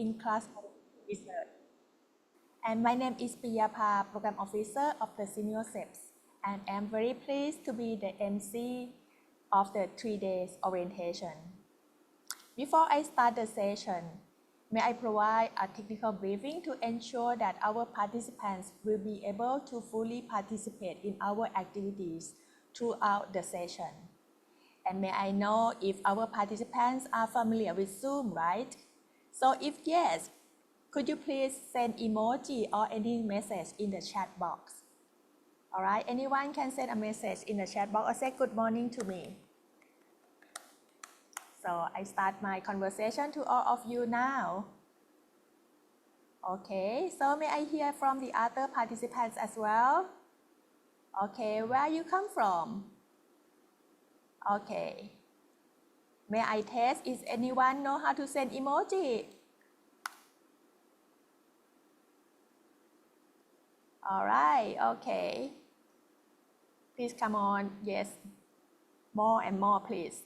in classroom research. And my name is Piyapa, Program Officer of the SEAMEO, and I'm very pleased to be the MC of the 3 days orientation. Before I start the session, may I provide a technical briefing to ensure that our participants will be able to fully participate in our activities throughout the session. And may I know if our participants are familiar with Zoom, right? So if yes, could you please send emoji or any message in the chat box? All right, anyone can send a message in the chat box or say good morning to me. So I start my conversation to all of you now. Okay, so may I hear from the other participants as well? Okay, where you come from? Okay. May I test, is anyone know how to send emoji? All right, okay. Please come on, yes. More and more, please.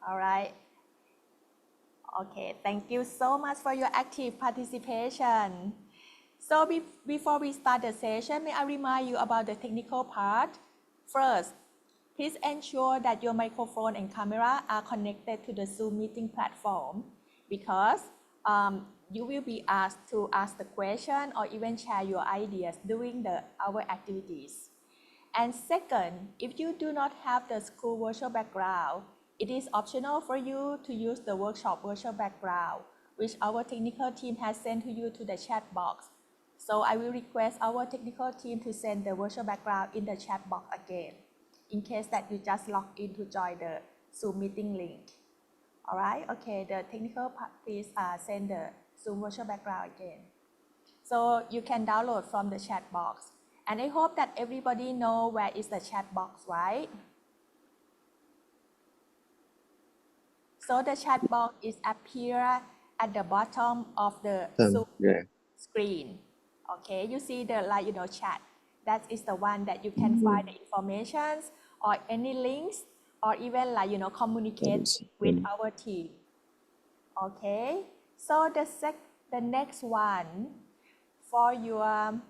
All right. Okay, thank you so much for your active participation. So before we start the session, may I remind you about the technical part? First, please ensure that your microphone and camera are connected to the Zoom meeting platform because you will be asked to ask the question or even share your ideas during our activities. And second, if you do not have the school virtual background, it is optional for you to use the workshop virtual background, which our technical team has sent to you to the chat box. So I will request our technical team to send the virtual background in the chat box again, in case that you just log in to join the Zoom meeting link. All right, okay, the technical part, please send the Zoom virtual background again. So you can download from the chat box. And I hope that everybody know where is the chat box, right? So the chat box is appear at the bottom of the Zoom screen. Okay, you see the chat. That is the one that you can find the information or any links or even communicate with our team. Okay, so the next one for your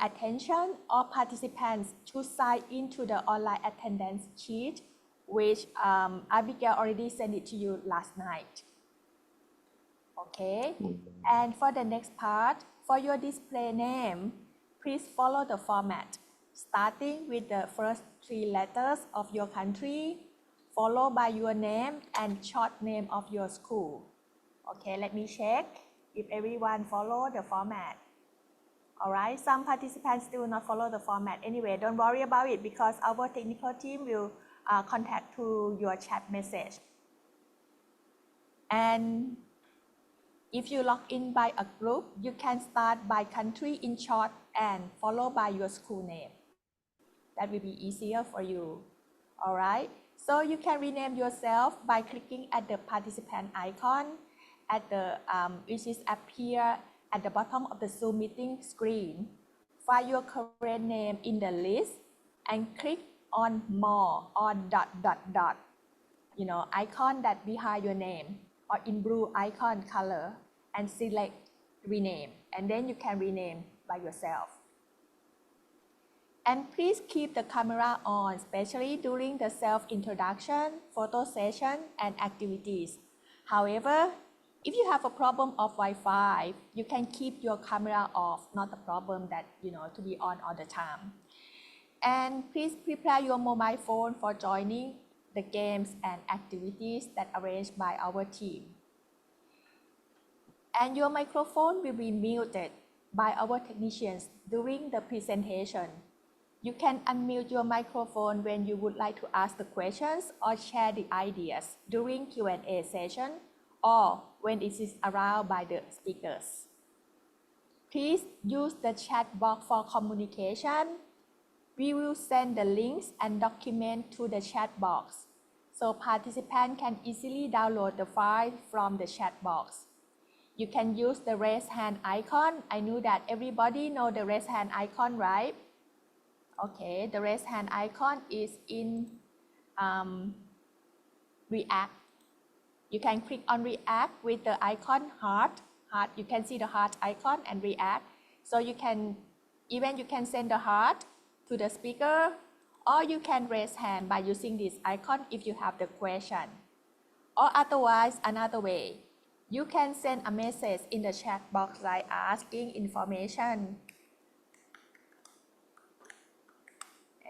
attention, all participants should sign into the online attendance sheet, which Abigail already sent it to you last night. Okay, and for the next part, for your display name, please follow the format, starting with the first 3 letters of your country, followed by your name and short name of your school. Okay, let me check if everyone follow the format. All right, some participants do not follow the format. Anyway, don't worry about it because our technical team will contact to your chat message. And if you log in by a group, you can start by country in short and follow by your school name. That will be easier for you. All right, so you can rename yourself by clicking at the participant icon at the which is appear at the bottom of the Zoom meeting screen. Find your current name in the list and click on more or dot, icon that behind your name or in blue icon color and select rename, and then you can rename by yourself. And please keep the camera on, especially during the self-introduction, photo session, and activities. However, if you have a problem of Wi-Fi, you can keep your camera off, not a problem that, to be on all the time. And please prepare your mobile phone for joining the games and activities that arranged by our team. And your microphone will be muted by our technicians during the presentation. You can unmute your microphone when you would like to ask the questions or share the ideas during Q&A session or when it is allowed by the speakers. Please use the chat box for communication. We will send the links and documents to the chat box, so participants can easily download the file from the chat box. You can use the raise hand icon. I know that everybody know the raise hand icon, right? Okay, the raise hand icon is in react. You can click on react with the icon heart. You can see the heart icon and react. So you can send the heart to the speaker, or you can raise hand by using this icon if you have the question. Or otherwise, another way, you can send a message in the chat box like asking information.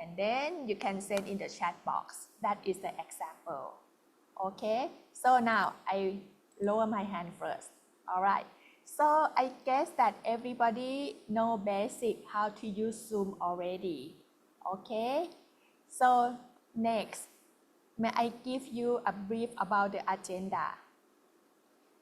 And then you can send in the chat box. That is the example. Okay, so now I lower my hand first. All right, so I guess that everybody know basic how to use Zoom already. Okay, so next, may I give you a brief about the agenda?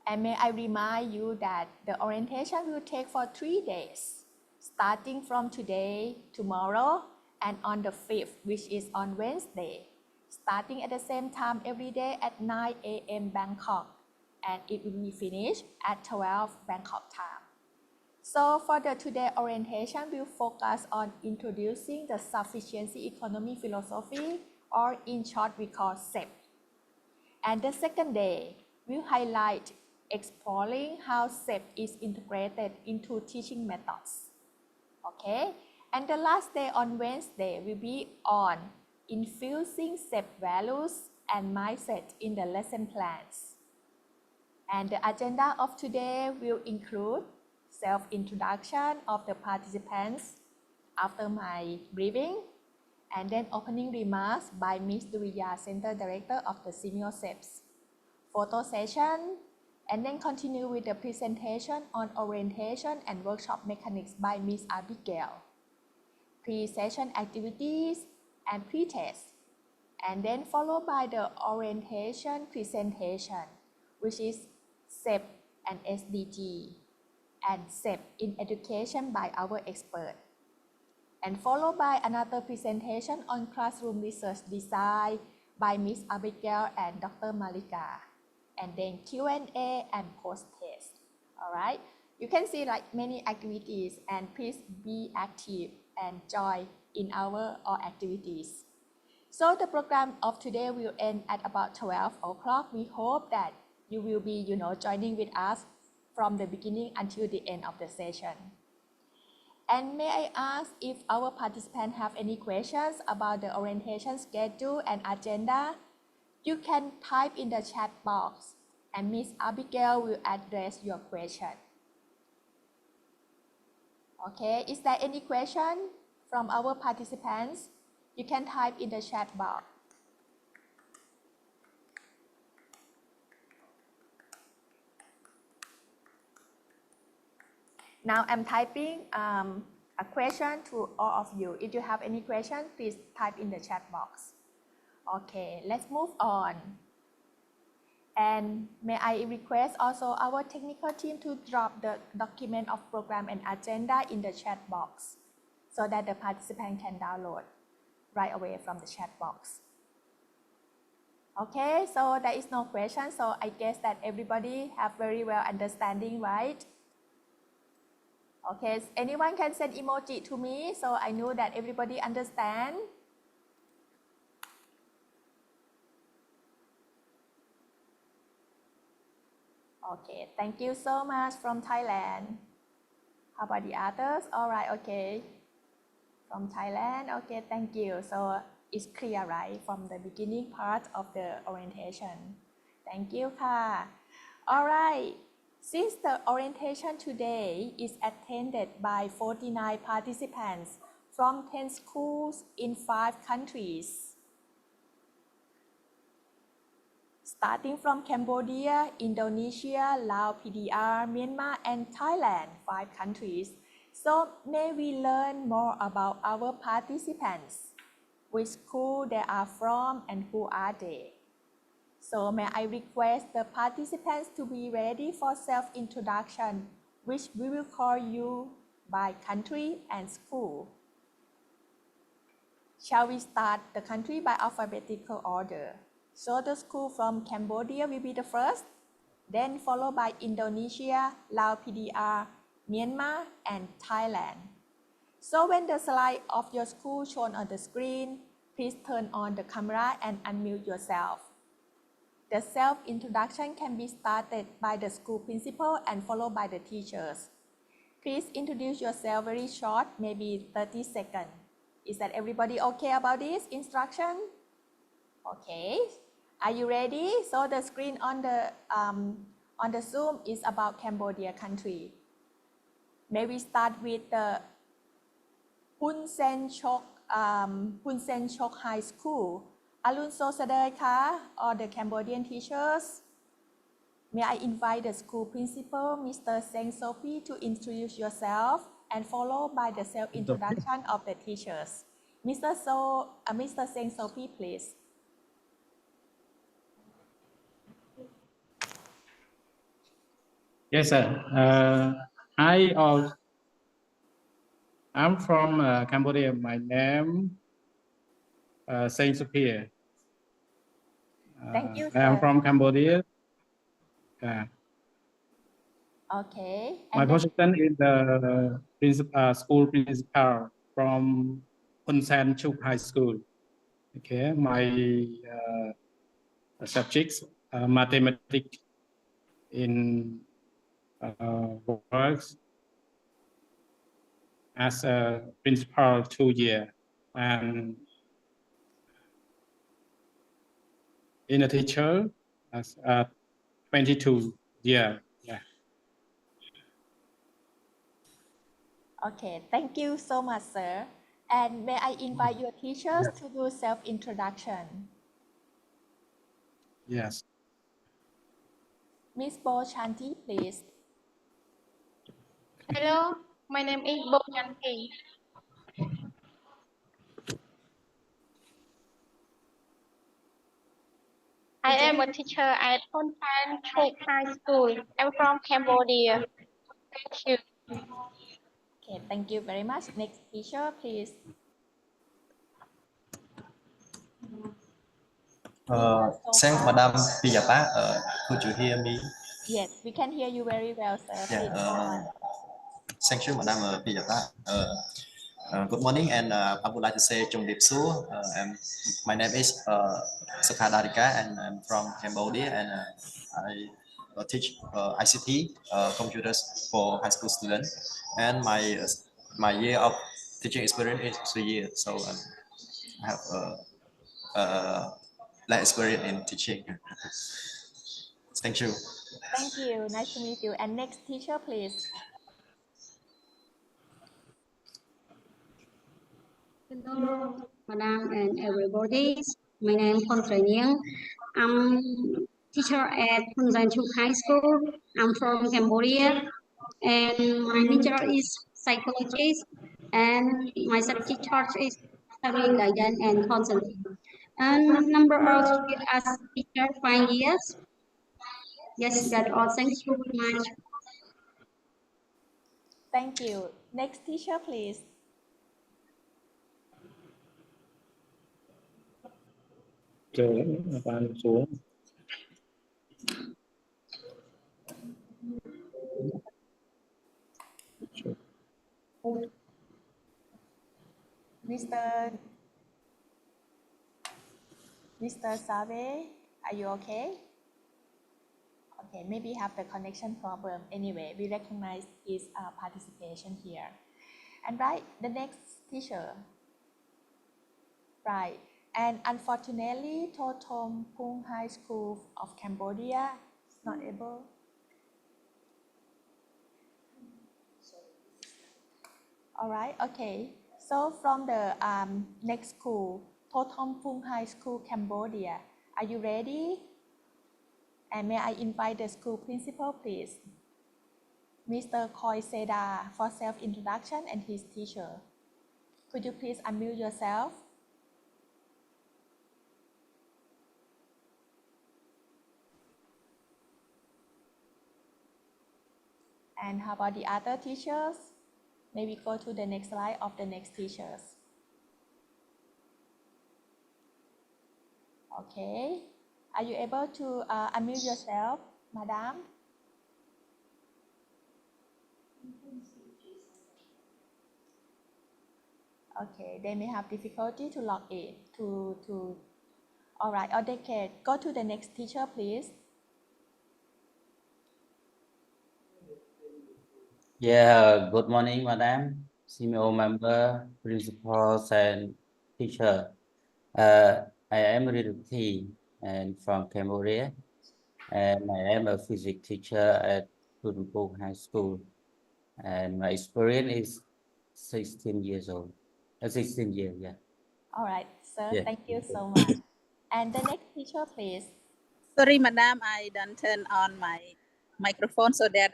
And may I remind you that the orientation will take for 3 days, starting from today, tomorrow, and on the 5th, which is on Wednesday, starting at the same time every day at 9 a.m. Bangkok, and it will be finished at 12 Bangkok time. So for the today orientation, we'll focus on introducing the sufficiency economy philosophy, or in short we call SEP. And the second day, we'll highlight exploring how SEP is integrated into teaching methods. Okay, and the last day on Wednesday will be on infusing SEP values and mindset in the lesson plans. And the agenda of today will include self-introduction of the participants after my briefing, and then opening remarks by Ms. Duriya, Center Director of the SEAMEO SEPs, photo session, and then continue with the presentation on orientation and workshop mechanics by Ms. Abigail, pre-session activities and pre-test, and then followed by the orientation presentation, which is SEP and SDG, and SEP in education by our expert, and followed by another presentation on classroom research design by Ms. Abigail and Dr. Malika, and then Q&A and post-test. All right, you can see like many activities, and please be active and join in our all activities. So the program of today will end at about 12 o'clock. We hope that you will be, joining with us from the beginning until the end of the session. And may I ask if our participants have any questions about the orientation schedule and agenda? You can type in the chat box, and Ms. Abigail will address your question. Okay, is there any question from our participants? You can type in the chat box. Now I'm typing a question to all of you. If you have any question, please type in the chat box. Okay, let's move on. And may I request also our technical team to drop the document of program and agenda in the chat box so that the participant can download right away from the chat box. Okay, so there is no question, so I guess that everybody have very well understanding, right? Okay, anyone can send emoji to me, so I know that everybody understand. Okay, thank you so much from Thailand. How about the others? All right, okay. From Thailand, okay, thank you. So it's clear, right, from the beginning part of the orientation. Thank you, ka. All right. Since the orientation today is attended by 49 participants from 10 schools in 5 countries, starting from Cambodia, Indonesia, Laos, PDR, Myanmar, and Thailand, 5 countries. So may we learn more about our participants, which school they are from and who are they. So may I request the participants to be ready for self-introduction, which we will call you by country and school. Shall we start the country by alphabetical order? So the school from Cambodia will be the first, then followed by Indonesia, Laos, PDR, Myanmar, and Thailand. So when the slide of your school shown on the screen, please turn on the camera and unmute yourself. the self-introduction can be started by the school principal and followed by the teachers. Please introduce yourself very short, maybe 30 seconds. Is that everybody okay about this instruction? Okay. Are you ready? So the screen on the Zoom is about Cambodia country. May we start with the Hun Sen Chok High School. Arun Sosadai ka, or the Cambodian teachers? May I invite the school principal, Mr. Seng Sophie, to introduce yourself and followed by the self-introduction of the teachers. Mr. Seng Sophie, please. Yes, sir. Hi all. I'm from Cambodia. My name Saint Sophia. Thank you, I'm sir. from Cambodia. Okay. My position is the school principal from Hun San Chuk High School. Okay, my subjects mathematics in works as a principal 2 years and in a teacher as 22 years. Yeah. Okay, thank you so much, sir. And may I invite your teachers to do self-introduction? Yes. Miss Bo Chanti, please. Hello, my name is Bo Yanti. I am a teacher at Hun San Chuk High School. I'm from Cambodia. Thank you. Okay, thank you very much. Next teacher, please. Thank Madam Piyapa. Could you hear me? Yes, we can hear you very well, sir. Yeah. Please go on. Thank you, Madam Piyapa. Good morning, and I would like to say Chung Dip Su. And my name is Sakhadarika, and I'm from Cambodia, and I teach ICT computers for high school students. And my year of teaching experience is 3 years, so I have less experience in teaching. Thank you. Thank you. Nice to meet you. And next teacher, please. Hello, Madam and everybody. My name is Khon Training. I'm teacher at Hun San Chuk High School. I'm from Cambodia, and my major is psychologist, and my subject charge is family guidance and consulting. And number of years as teacher 5 years. Yes, that's all. Thank you very much. Thank you. Next teacher, please. Bạn xuống. Mr. Save, are you okay? Okay, maybe have the connection problem. Anyway, we recognize his participation here. And right, the next teacher. Right, and unfortunately, Totom Pung High School of Cambodia is not able. All right, okay. So from the next school, Totom Pung High School, Cambodia. Are you ready? And may I invite the school principal, please? Mr. Khoi Seda for self-introduction and his teacher. Could you please unmute yourself? And how about the other teachers? Maybe go to the next slide of the next teachers. Okay. Are you able to unmute yourself, Madam? Okay, they may have difficulty to log in. All right, or decade. Go to the next teacher, please. Yeah, good morning, Madam, SEAMEO member, principals, and teacher. I am Riruthi and from Cambodia, and I am a physics teacher at Tutumpung High School. And my experience is 16 years old. 16 years, yeah. All right, sir. Yeah. Thank you so much. And the next teacher, please. Sorry, madam, I don't turn on my microphone so that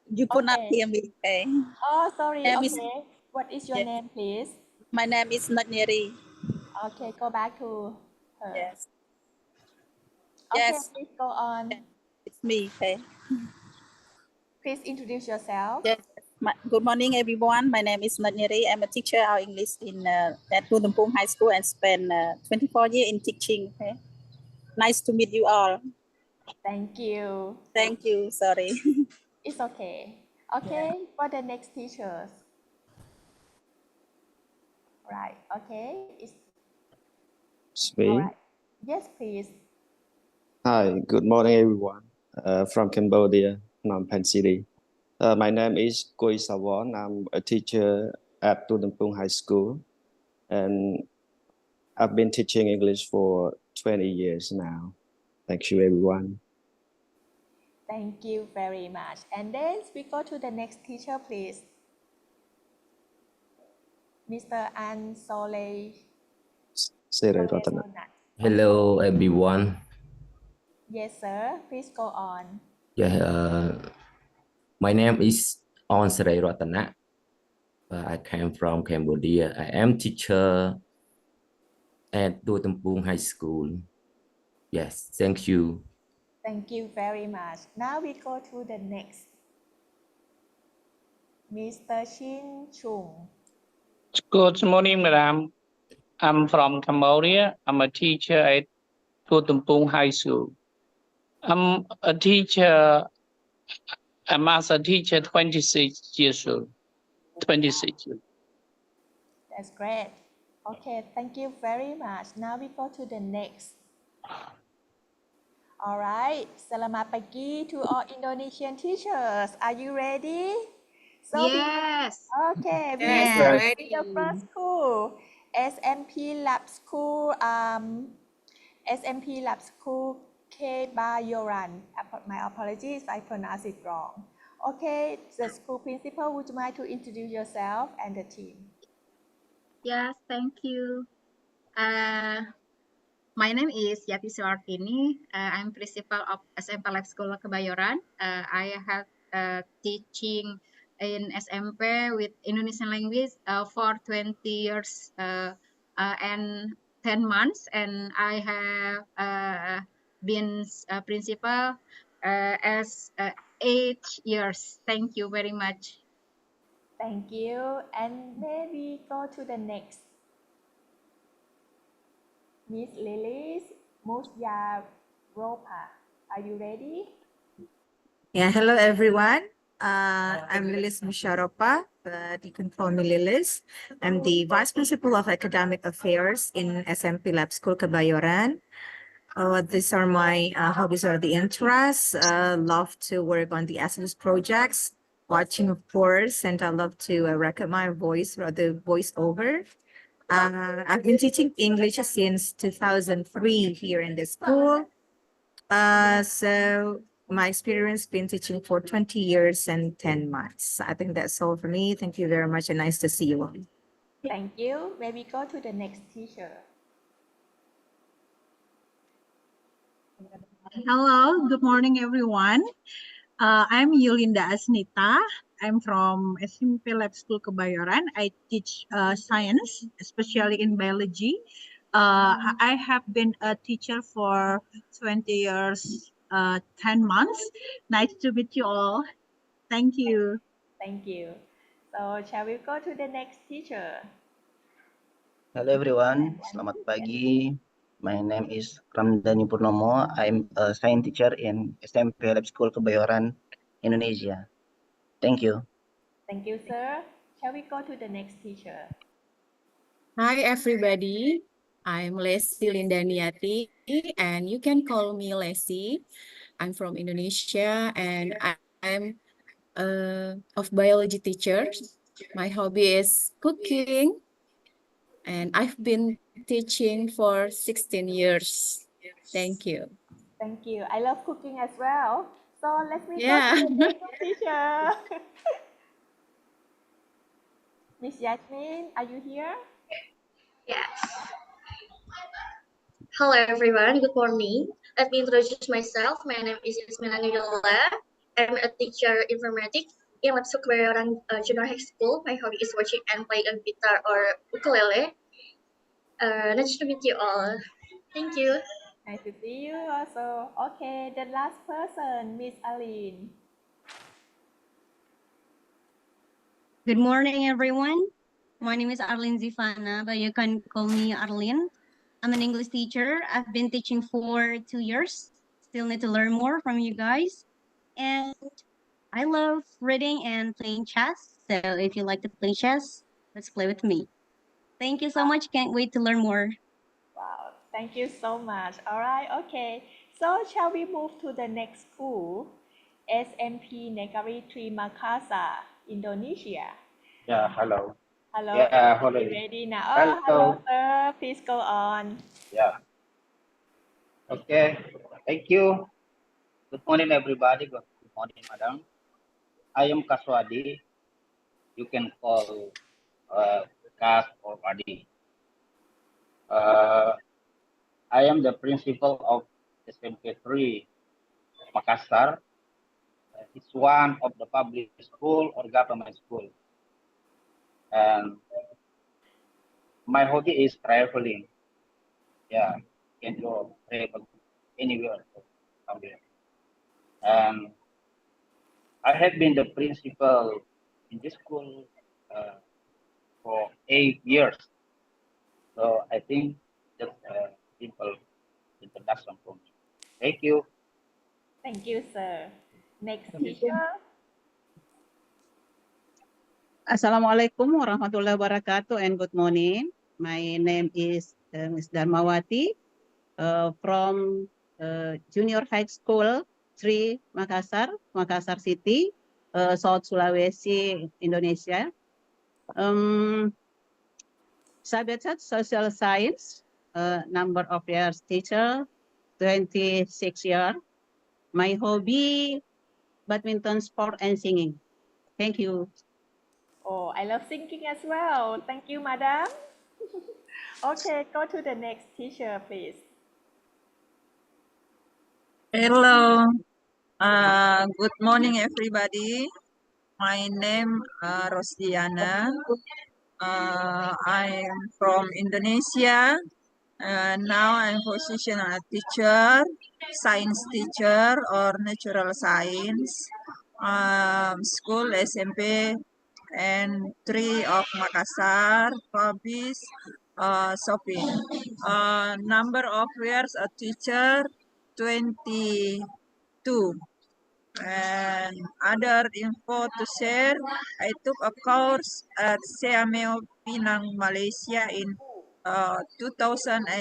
you could not Okay. hear me. Okay. Oh, sorry. Name is- Okay. What is your Yes. name, please? My name is Natnyeri. Okay, go back to her. Yes. Okay, Yes, please go on. it's me. Okay. Please introduce yourself. Yes. Good morning, everyone. My name is Natnyeri. I'm a teacher of English at Tutumpung High School and spent 24 years in teaching. Okay. Nice to meet you all. Thank you. Thank you. Sorry. It's okay. Okay, for the next teachers. Right, okay. It's all Me. right. Yes, please. Hi, good morning, everyone. From Cambodia, Phnom Penh City. My name is Koi Savon. I'm a teacher at Tutumpung High School, and I've been teaching English for 20 years now. Thank you, everyone. Thank you very much. And then we go to the next teacher, please. Mr. Ansole. Sererotanat. Hello, everyone. Yes, sir. Please go on. Yeah, my name is Onsrey Ratana. I came from Cambodia. I am teacher at Tutumpung High School. Yes, thank you. Thank you very much. Now we go to the next. Mr. Shin Chung. Good morning, Madam. I'm from Cambodia. I'm a teacher at Tutumpung High School. I'm a teacher. I'm as a teacher 26 years old. 26 years. That's great. Okay, thank you very much. Now we go to the next. All right, selamat pagi to all Indonesian teachers. Are you ready? Yes. Okay, we Yes, will ready. the first school, SMP Lab School, SMP Lab School Kebayoran. My apologies if I pronounce it wrong. Okay, the school principal, would you mind to introduce yourself and the team? Yes, thank you. My name is Yati Suartini. I'm principal of SMP Lab School Kebayoran. I have teaching in SMP with Indonesian language for 20 years and 10 months, and I have been a principal as 8 years. Thank you very much. Thank you. And maybe go to the next. Miss Lilis Musyaropa. Are you ready? Yeah, hello everyone. I'm Lilis Musyaropa, but you can call me Lilis. I'm the Vice Principal of Academic Affairs in SMP Lab School Kebayoran. These are my hobbies or the interests. Love to work on the SDGs projects, watching of course, and I love to record my voice or the voiceover. I've been teaching English since 2003 here in the school. So my experience been teaching for 20 years and 10 months. I think that's all for me. Thank you very much and nice to see you all. Thank you. Maybe go to the next teacher. Hello, good morning, everyone. I'm Yulinda Asnita. I'm from SMP Lab School Kebayoran. I teach science, especially in biology. I have been a teacher for 20 years, 10 months. Nice to meet you all. Thank you. Thank you. So shall we go to the next teacher? Hello everyone, selamat pagi. My name is Ramdhani Purnomo. I'm a science teacher in SMP Lab School Kebayoran, Indonesia. Thank you. Thank you, sir. Shall we go to the next teacher? Hi everybody, I'm Lesti Lindaniati. and you can call me Lesi. I'm from Indonesia and I'm of biology teacher. My hobby is cooking and I've been teaching for 16 years. Thank you. Thank you. I love cooking as well. So let me go to Yeah. the next teacher. Miss Yasmin, are you here? Yes. Hello everyone, good morning. Let me introduce myself. My name is Yasmin Anuyula. I'm a teacher informatics in Lab Kebayoran Junior High School. My hobby is watching and playing a guitar or ukulele. Nice to meet you all. Thank you. Nice to see you also. Okay, the last person, Miss Aline. Good morning, everyone. My name is Arlene Zifana, but you can call me Arlene. I'm an English teacher. I've been teaching for 2 years. Still need to learn more from you guys. And I love reading and playing chess. So if you like to play chess, let's play with me. Thank you so much. Can't wait to learn more. Wow, thank you so much. All right, okay. So shall we move to the next school? SMP Negeri 3 Makassar, Indonesia. Yeah, hello. Hello, Yeah, everybody hello. ready now? Oh, hello, Hello. sir. Please go on. Yeah. Okay. Thank you. Good morning, everybody. Good morning, madam. I am Kaswadi. You can call Kas or Adi. I am the principal of SMP3 Makassar. It's one of the public school or government school. And my hobby is traveling. Yeah, can go travel anywhere. Somewhere. And I have been the principal in this school for 8 years. So I think that's a simple introduction for me. Thank you. Thank you, sir. Next teacher. Assalamualaikum warahmatullahi wabarakatuh and good morning. My name is Ms. Darmawati from Junior High School 3 Makassar, Makassar City, South Sulawesi, Indonesia. Subject social science, number of years teacher, 26 years. My hobby, badminton, sport, and singing. Thank you. Oh, I love singing as well. Thank you, madam. Okay, go to the next teacher, please. Hello, good morning, everybody. My name Rosdiana. I'm from Indonesia. Now I'm position as teacher, science teacher or natural science. School SMP and 3 of Makassar, hobbies, shopping. Number of years a teacher, 22. And other info to share, I took a course at SEAMEO Penang, Malaysia in 2012.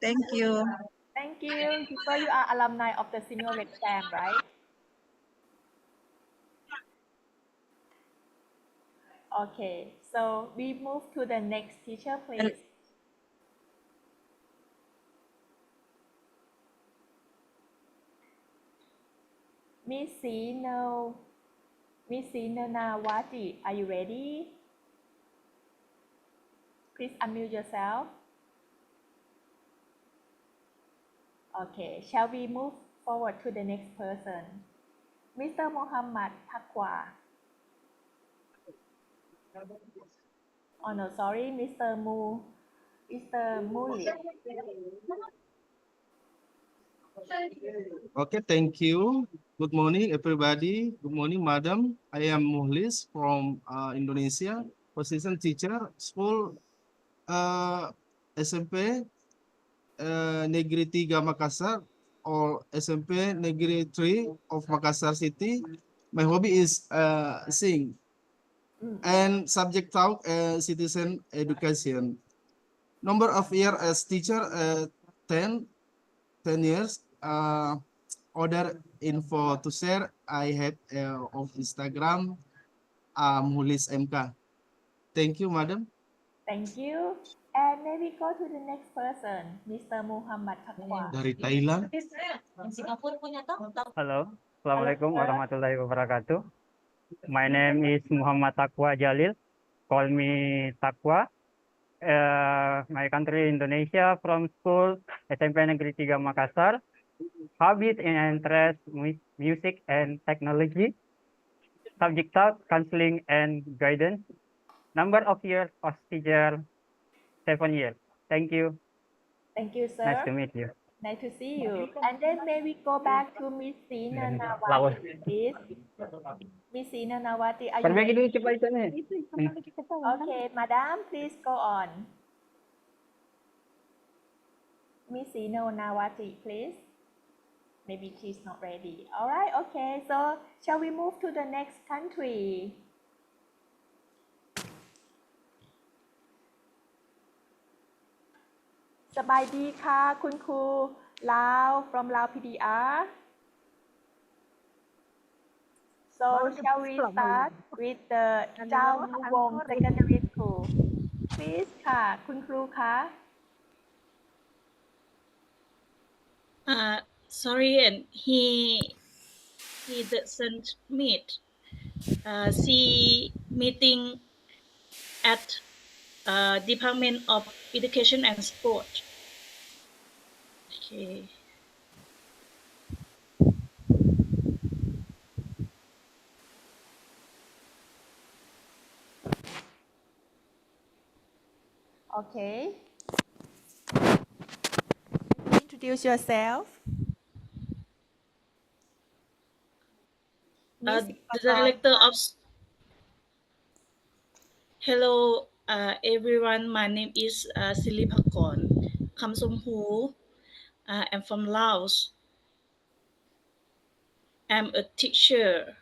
Thank you. Thank you. So you are alumni of the SEAMEO exam, right? Okay, so we move to the next teacher, please. Miss Nawati, are you ready? Please unmute yourself. Okay, shall we move forward to the next person? Mr. Muhammad Takwa. Oh no, sorry, Mr. Muli. Okay, thank you. Good morning, everybody. Good morning, madam. I am Muhlis from Indonesia, position teacher, school SMP Negeri 3 Makassar or SMP Negeri 3 of Makassar City. My hobby is sing and subject talk citizen education. Number of year as teacher 10 10 years. Other info to share, I have of Instagram, Mulis MK. Thank you, madam. Thank you. And maybe go to the next person, Mr. Muhammad Takwa. Dari Thailand. Halo, Hello, Assalamualaikum sir. warahmatullahi wabarakatuh. My name is Muhammad Takwa Jalil. Call me Takwa. My country Indonesia, from school SMP Negeri 3 Makassar. Hobbies and interest music and technology. Subject counseling and guidance. Number of years of teacher 7 years. Thank you. Thank you, Nice sir. to meet you. Nice to see you. And then maybe go back to Miss Sina Lawas. Nawati, please. Miss Sina Nawati, are you Perbagi dulu ready? cepat itu nih. Okay, Madam, please go on. Miss Sina Nawati, please. Maybe she's not ready. All right, okay. So shall we move to the next country? Sabaydi ka, Kun Kru Lao from Lao PDR. So shall we start with the Chao Nu Wong Secondary School? Please ค่ะ คุณครูคะ Sorry, and he doesn't meet. She meeting at Department of Education and Sport. Okay. Okay. Introduce yourself. Miss The director of Hello, everyone. My name is Silipakon Kamsomhu. I'm from Laos. I'm a teacher.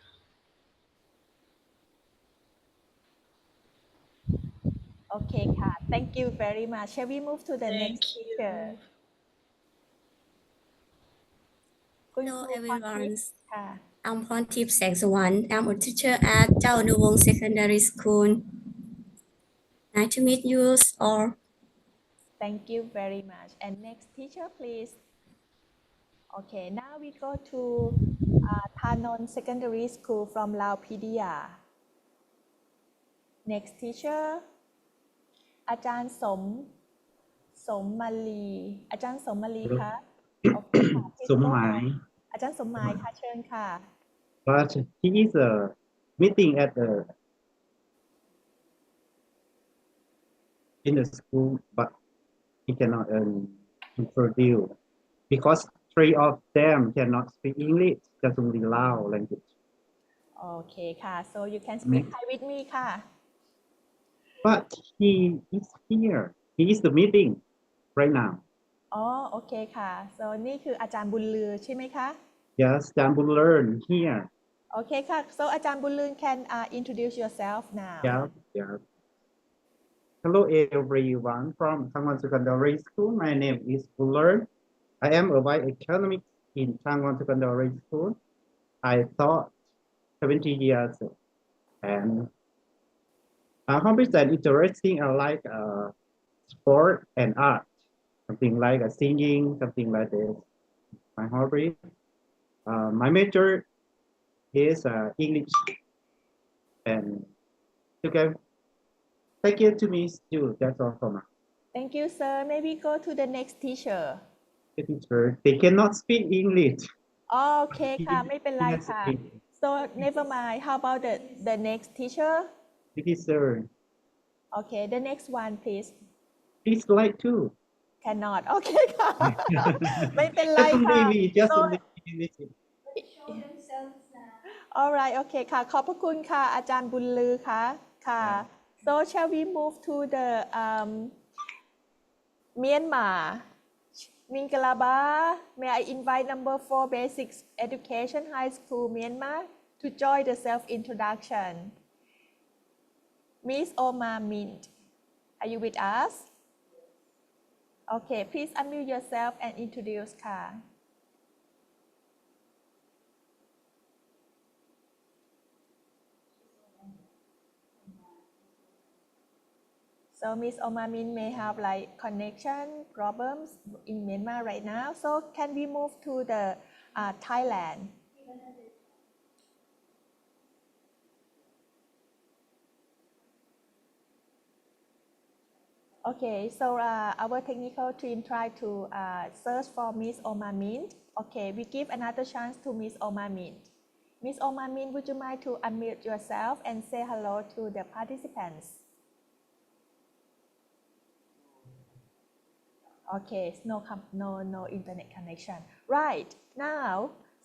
Okay ค่ะ Thank you very much. Shall we move to the next Thank teacher? you. คุณ Hello ครูพรทิพ everyone. ย์ค่ะ I'm Portip Sangsawan. I'm a teacher at Chao Nu Wong Secondary School. Nice to meet you all. Thank you very much. And next teacher, please. Okay, now we go to Thanon Secondary School from Lao PDR. Next teacher, อาจารย์สมมาลีอาจารย์สมมาลีคะโอเคค่ะ Please สม go หมาย on อาจารย์สมหมายค่ะเชิญค่ะ but he is meeting at in the school, but he cannot introduce because three of them cannot speak English, just only Lao language. โอเคค่ะ so you can speak Thai with me ค่ะ But he is here. He is the meeting right now. อ๋อโอเคค่ะ so นี่คืออาจารย์บุญลือใช่ไหมคะ Yes, Jan will learn here. โอเคค่ะ so อาจารย์บุญลือ can introduce yourself now Yeah, yeah. Hello everyone from Changwon Secondary School. My name is Buller. I am a vice economics in Changwon Secondary School. I taught 70 years and hobbies that interesting are like sport and art, something like singing, something like this. My hobby. My major is English, and okay. Thank you to me too. That's all for now. Thank you sir maybe go to the next teacher The teacher, they cannot speak English. อ๋อโอเคค่ะ ไม่เป็นไร Yes, ค่ะ okay. so never mind how about the next teacher The teacher, okay the next one please please like too. cannot โอเคค่ะ ไม่เป็นไร Just ค่ะ only, just so only English. alright โอเคค่ะ ขอบพระคุณค่ะ อาจารย์บุญลือค่ะค่ะ so shall we move to the Myanmar Mingalaba may I invite number 4 basic education high school Myanmar to join the self introduction Miss Oma Mint are you with us Okay, please unmute yourself and introduce ค่ะ So Miss Omamin may have like connection problems in Myanmar right now. So can we move to the Thailand? Okay, so our technical team try to search for Miss Omamin. Okay, we give another chance to Miss Omamin. Miss Omamin, would you mind to unmute yourself and say hello to the participants? Okay, no internet connection. Right, now,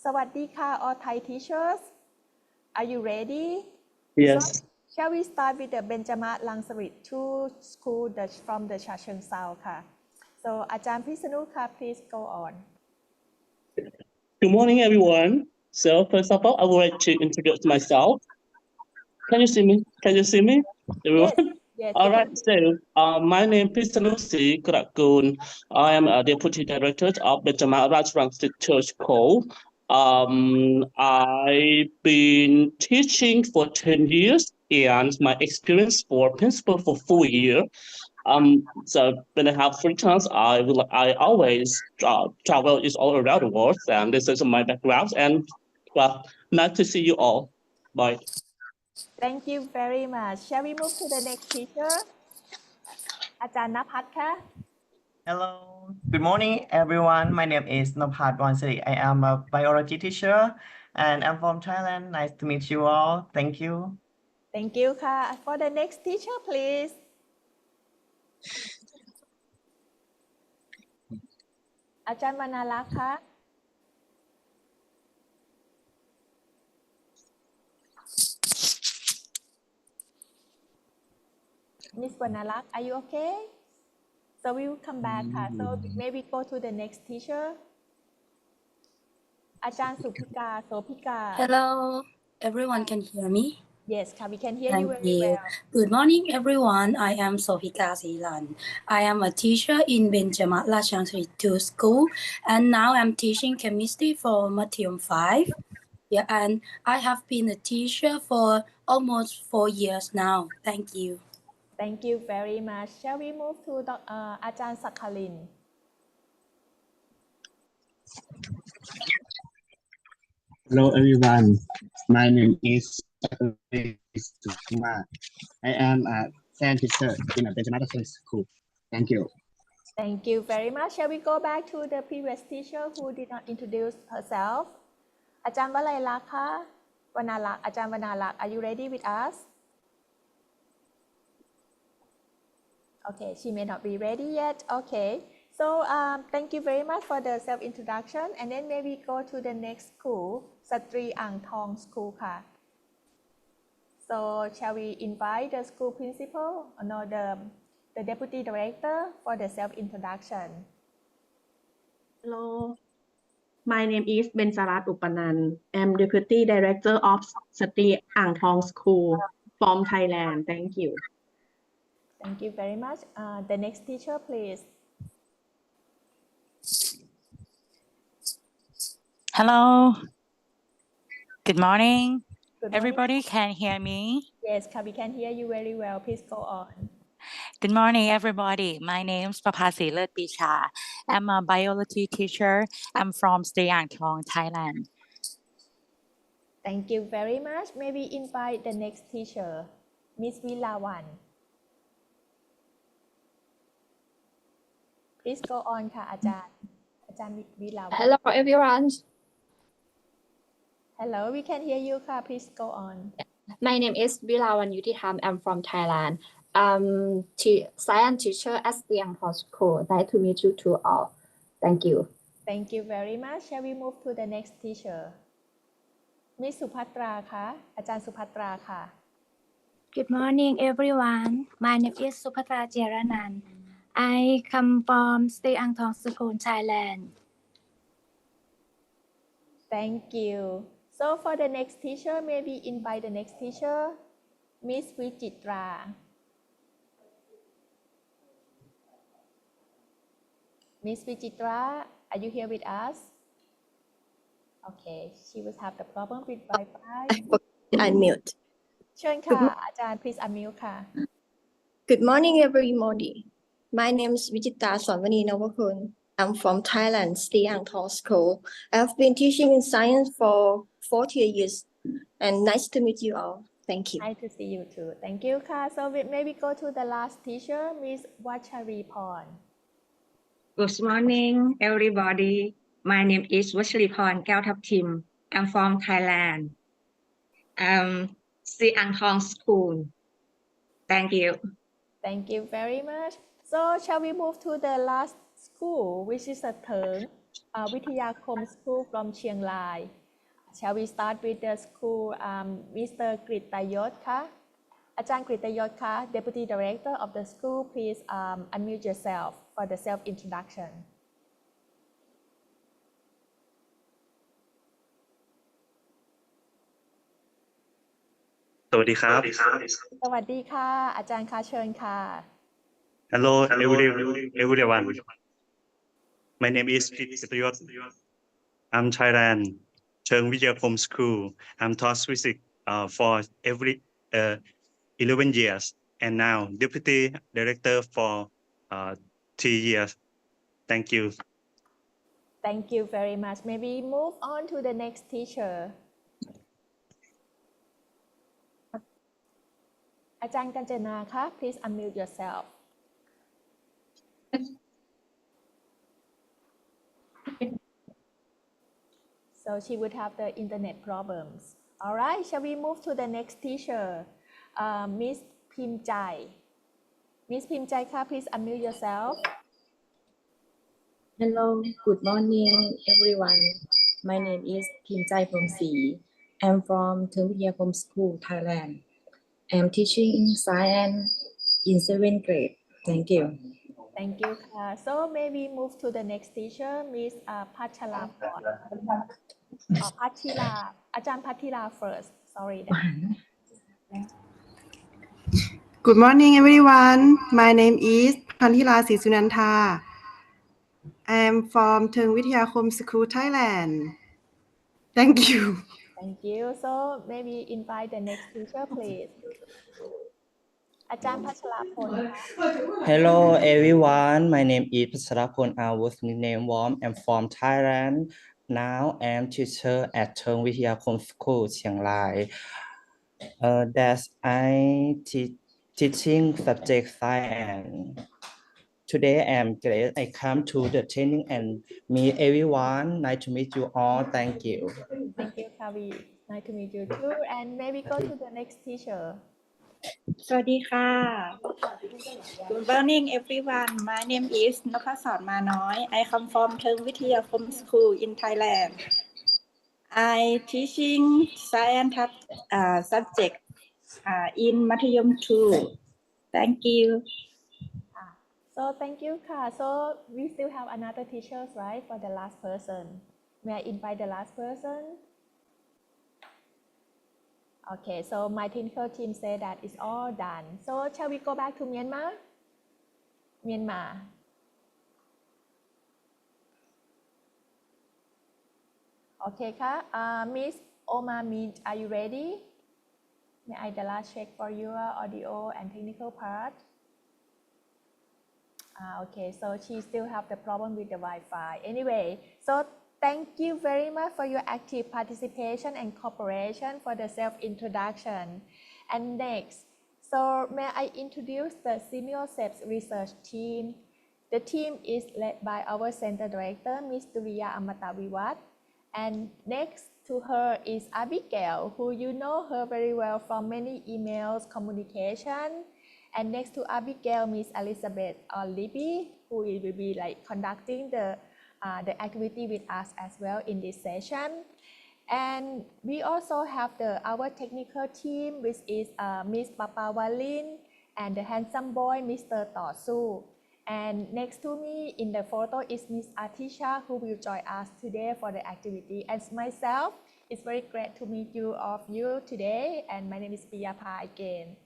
สวัสดีค่ะ all Thai teachers. Are you ready? Yes. So, shall we start with the Benjamin Langsarit two school from the Cha Cheong Sao ค่ะ So อาจารย์พิษณุค่ะ please go on. Good morning, everyone. So first of all, I would like to introduce myself. Can you see me? Can you see me, everyone? Yes, All right. So, my name is Sanusi Kurakun. I am a deputy director of Benjamin Rajrangsit Church School. I've been teaching for 10 years, and my experience for principal for 4 years. So when I have free chance, I always travel is all around the world, and this is my background. And well, nice to see you all. Bye. Thank you very much. Shall we move to the next teacher? อาจารย์ณภัทรค่ะ Hello, good morning, everyone. My name is Nopat Wansiri. I am a biology teacher, and I'm from Thailand. Nice to meet you all. Thank you. Thank you ค่ะ For the next teacher, please. อาจารย์วรรณลักษณ์ค่ะ Miss วรรณลักษณ์ Are you okay? So we will come back ค่ะ So maybe go to the next teacher. อาจารย์สุภิกา โสภิกา Hello, everyone can hear me? Yes ค่ะ we can hear you Thank very you. well. Good morning, everyone. I am Sophika Silan. I am a teacher in Benjamin Rajrangsit 2 School, and now I'm teaching chemistry for Mathematics 5. Yeah, and I have been a teacher for almost 4 years now. Thank you. Thank you very much. Shall we move to อาจารย์สักคลิน Hello everyone, my name is Sukuma. I am a science teacher in a Benjamin Rajrangsit School. Thank you. Thank you very much. Shall we go back to the previous teacher who did not introduce herself? อาจารย์วลัยลักษณ์ค่ะ วรรณลักษณ์ อาจารย์วรรณลักษณ์ Are you ready with us? Okay, she may not be ready yet. Okay, so thank you very much for the self-introduction, and then maybe go to the next school, Satri Ang Thong School ค่ะ So shall we invite the school principal or no, the deputy director for the self-introduction? Hello, my name is Bensarat Upanan. I'm Deputy Director of Satri Ang Thong School from Thailand. Thank you. Thank you very much. The next teacher, please. Hello. Good morning. Good morning. Everybody can hear me? Yes, we can hear you very well. Please go on. Good morning, everybody. My name is Prapasi Lertpicha. I'm a biology teacher. I'm from Siang Thong, Thailand. Thank you very much. Maybe invite the next teacher, Miss Vilawan. Please go on ค่ะ อาจารย์วิลาวัน Hello everyone. Hello, we can hear you ค่ะ Please go on. My name is Vilawan Yutitham. I'm from Thailand. Science teacher at Siang Thong School. Nice to meet you two all. Thank you. Thank you very much. Shall we move to the next teacher? Miss สุภัตราค่ะ อาจารย์สุภัตราค่ะ Good morning, everyone. My name is Supatra Jeranan. I come from Siang Thong School, Thailand. Thank you. So for the next teacher, maybe invite the next teacher, Miss Vichitra. Miss Vichitra, are you here with us? Okay, she will have the problem with Wi-Fi. Unmute. เชิญค่ะ อาจารย์ please unmute ค่ะ Good morning, everybody. My name is Vichita Swanvani Navakun. I'm from Thailand, Stiang Thong School. I've been teaching in science for 40 years, and nice to meet you all. Thank you. Nice to see you too. Thank you ค่ะ so we maybe go to the last teacher, Miss Vachariporn. Good morning, everybody. My name is Vachariporn Kaotaptim. I'm from Thailand. I'm Siang Thong School. Thank you. Thank you very much. So shall we move to the last school, which is a Thern Vithayakom School from Chiang Rai. Shall we start with the school, Mr. Kritayot คะอาจารย์กฤตยศคะ Deputy Director of the school, please unmute yourself for the self introduction. สวัสดีครับ สวัสดีค่ะ อาจารย์คะเชิญค่ะ Hello everyone. My name is Kritayot. I'm Thailand. Cheung Vithayakom School. I'm taught physics for every 11 years, and now Deputy Director for 3 years. Thank you. Thank you very much. Maybe move on to the next teacher. อาจารย์กัญจนาคะ please unmute yourself. So she would have the internet problems. All right, shall we move to the next teacher, Miss Pim Chai. Miss Pim Chai ka, please unmute yourself. Hello, good morning, everyone. My name is Pim Chai from Si. I'm from Cheung Vithayakom School, Thailand. I'm teaching science in 7th grade. Thank you. Thank you ค่ะ So maybe move to the next teacher, Miss Patchalapon. Pathila, อาจารย์ Pathila first. Sorry. Good morning, everyone. My name is Pantila Sisunantha. I am from Cheung Vithayakom School, Thailand. Thank you. Thank you. So maybe invite the next teacher, please. อาจารย์ Patchalapon ค่ะ Hello everyone, my name is Pasarapon Awus name Warm. I'm from Thailand. Now I'm teacher at Cheung Vithayakom School, Chiang Rai. That's I teaching subject science. Today I'm glad I come to the training and meet everyone. Nice to meet you all. Thank you. Thank you, Kavi. Nice to meet you too. And maybe go to the next teacher. สวัสดีค่ะ Good morning, everyone. My name is Nopasot Manoy. I come from Cheung Vithayakom School in Thailand. I teaching science subject in Mathayom 2. Thank you. So thank you ค่ะ So we still have another teachers, right, for the last person. May I invite the last person? Okay, so my technical team said that it's all done. So shall we go back to Myanmar? Myanmar. Okay ค่ะ Miss Oma Mint, are you ready? May I the last check for your audio and technical part? Okay, so she still have the problem with the Wi-Fi. Anyway, so thank you very much for your active participation and cooperation for the self-introduction. And next, so may I introduce the SEAMEO research team. The team is led by our Center Director, Ms. Duriya Amataviwat. And next to her is Abigail, who you know her very well from many emails, communication. And next to Abigail, Miss Elizabeth or Libby, who will be like conducting the activity with us as well in this session. And we also have our technical team, which is Miss Papawalin and the handsome boy, Mr. Tosu. And next to me in the photo is Miss Atisha, who will join us today for the activity. And myself, it's very great to meet you all of you today. And my name is Piyapa again.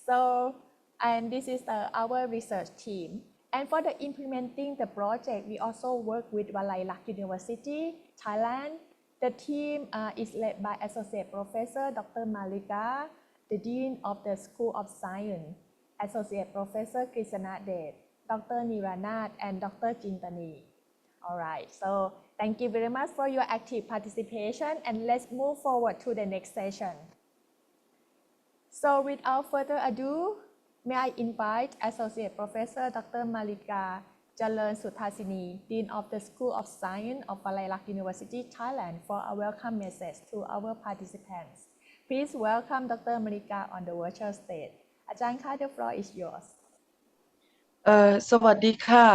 So, and this is our research team. And for the implementing the project, we also work with Walayalak University, Thailand. The team is led by Associate Professor Dr. Malika, the Dean of the School of Science, Associate Professor Krisanadet, Dr. Niranath, and Dr. Jintani. All right, so thank you very much for your active participation, and let's move forward to the next session. So without further ado, may I invite Associate Professor Dr. Malika Jalern Suthasini, Dean of the School of Science of Walayalak University, Thailand, for a welcome message to our participants. Please welcome Dr. Malika on the virtual stage. อาจารย์คะ the floor is yours. สวัสดีค่ะ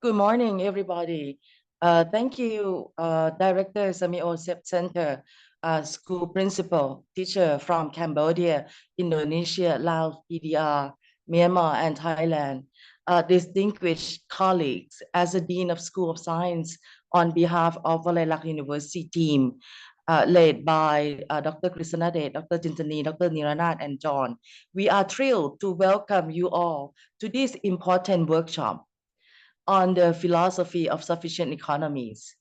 Good morning, everybody. Thank you, Director SEAMEO Center, school principal, teacher from Cambodia, Indonesia, Laos, PDR, Myanmar, and Thailand. Distinguished colleagues, as a Dean of School of Science on behalf of Walayalak University team, led by Dr. Krisanadet, Dr. Jintani, Dr. Niranath, and John. We are thrilled to welcome you all to this important workshop on the philosophy of sufficient economies.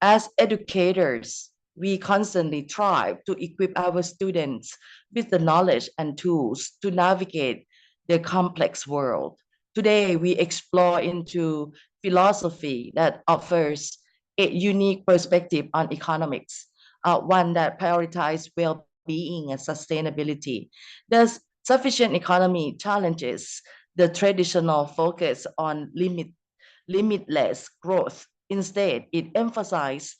As educators, we constantly strive to equip our students with the knowledge and tools to navigate the complex world. Today, we explore into philosophy that offers a unique perspective on economics, one that prioritizes well-being and sustainability. Thus, sufficient economy challenges the traditional focus on limitless growth. Instead, it emphasizes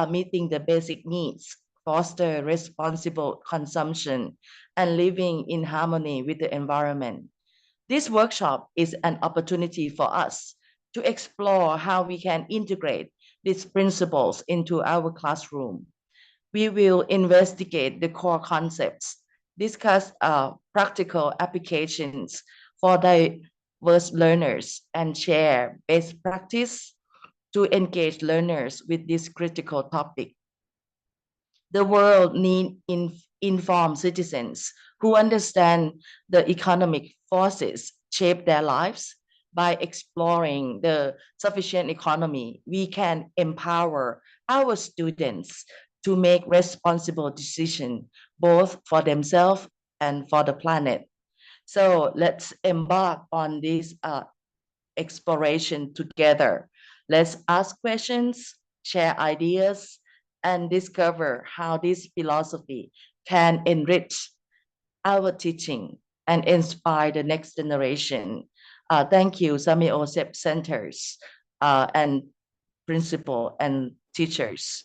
meeting the basic needs, foster responsible consumption, and living in harmony with the environment. This workshop is an opportunity for us to explore how we can integrate these principles into our classroom. We will investigate the core concepts, discuss practical applications for diverse learners, and share best practice to engage learners with this critical topic. The world needs informed citizens who understand the economic forces shape their lives. By exploring the sufficient economy, we can empower our students to make responsible decisions, both for themselves and for the planet. So let's embark on this exploration together. Let's ask questions, share ideas, and discover how this philosophy can enrich our teaching and inspire the next generation. Thank you, SEAMEO centers and principal and teachers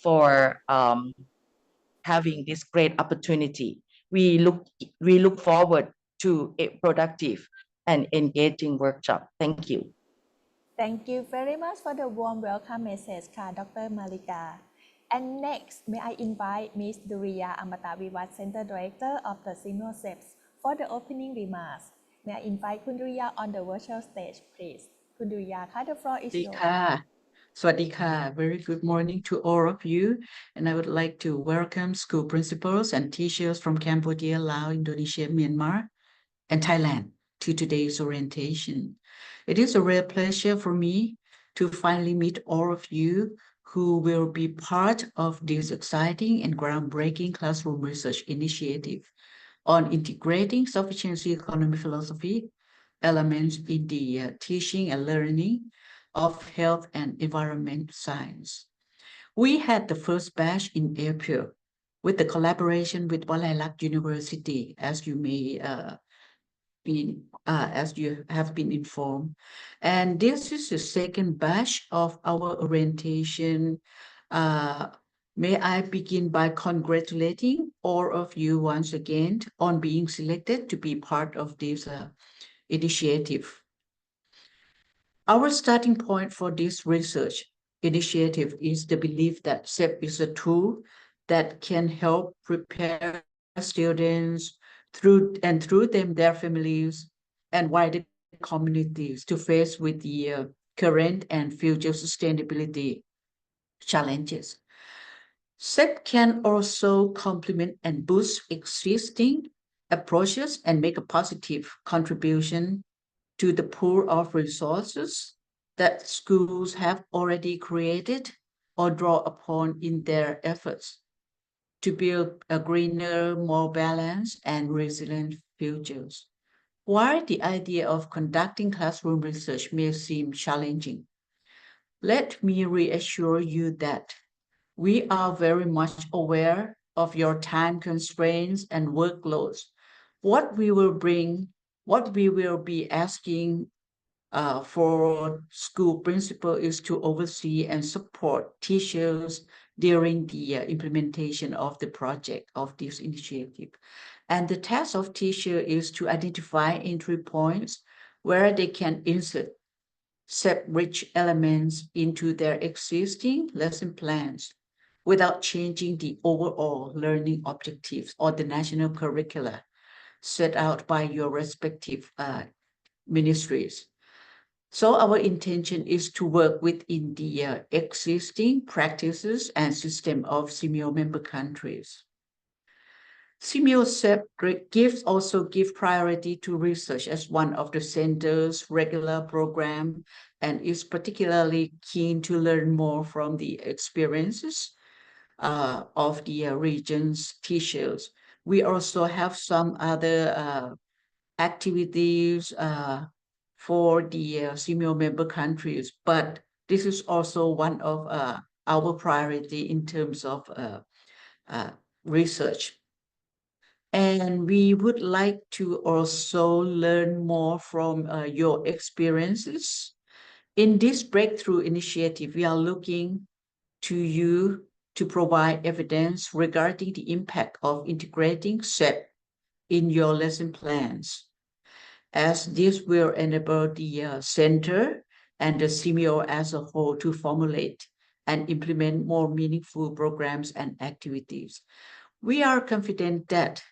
for having this great opportunity. We look forward to a productive and engaging workshop. Thank you. Thank you very much for the warm welcome message ค่ะ Dr. Malika. And next, may I invite Ms. Duriya Amataviwat, Center Director of the SEAMEO for the opening remarks. May I invite คุณ Duriya on the virtual stage, please. คุณ Duriya ค่ะ the floor is yours. Swadika. Very good morning to all of you. And I would like to welcome school principals and teachers from Cambodia, Laos, Indonesia, Myanmar, and Thailand to today's orientation. It is a real pleasure for me to finally meet all of you who will be part of this exciting and groundbreaking classroom research initiative on integrating sufficiency economy philosophy elements in the teaching and learning of health and environment science. We had the first batch in April with the collaboration with Walayalak University, as you may as you have been informed. And this is the second batch of our orientation. May I begin by congratulating all of you once again on being selected to be part of this initiative. Our starting point for this research initiative is the belief that SEP is a tool that can help prepare students through them, their families, and wider communities to face with the current and future sustainability challenges. SEP can also complement and boost existing approaches and make a positive contribution to the pool of resources that schools have already created or draw upon in their efforts to build a greener, more balanced, and resilient futures. While the idea of conducting classroom research may seem challenging, let me reassure you that we are very much aware of your time constraints and workloads. What we will be asking for school principal is to oversee and support teachers during the implementation of the project of this initiative. And the task of teacher is to identify entry points where they can insert SEP-rich elements into their existing lesson plans without changing the overall learning objectives or the national curricula set out by your respective ministries. So our intention is to work within the existing practices and system of SEAMEO member countries. SEAMEO also give priority to research as one of the center's regular program and is particularly keen to learn more from the experiences of the region's teachers. We also have some other activities for the SEAMEO member countries, but this is also one of our priority in terms of research. And we would like to also learn more from your experiences. In this breakthrough initiative, we are looking to you to provide evidence regarding the impact of integrating SEP in your lesson plans, as this will enable the center and the SEAMEO as a whole to formulate and implement more meaningful programs and activities. We are confident that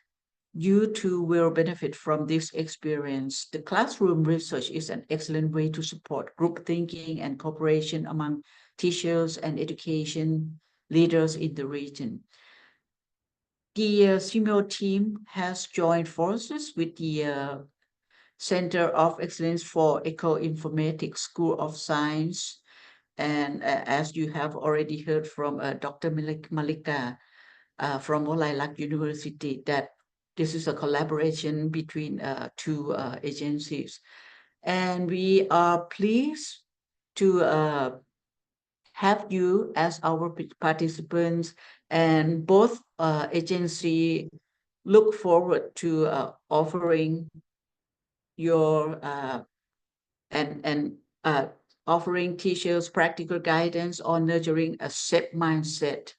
you too will benefit from this experience. The classroom research is an excellent way to support group thinking and cooperation among teachers and education leaders in the region. The SEAMEO team has joined forces with the Center of Excellence for Eco-Informatics School of Science. And as you have already heard from Dr. Malika from Wolayalak University, that this is a collaboration between two agencies. And we are pleased to have you as our participants, and both agencies look forward to offering your offering teachers practical guidance on nurturing a SEP mindset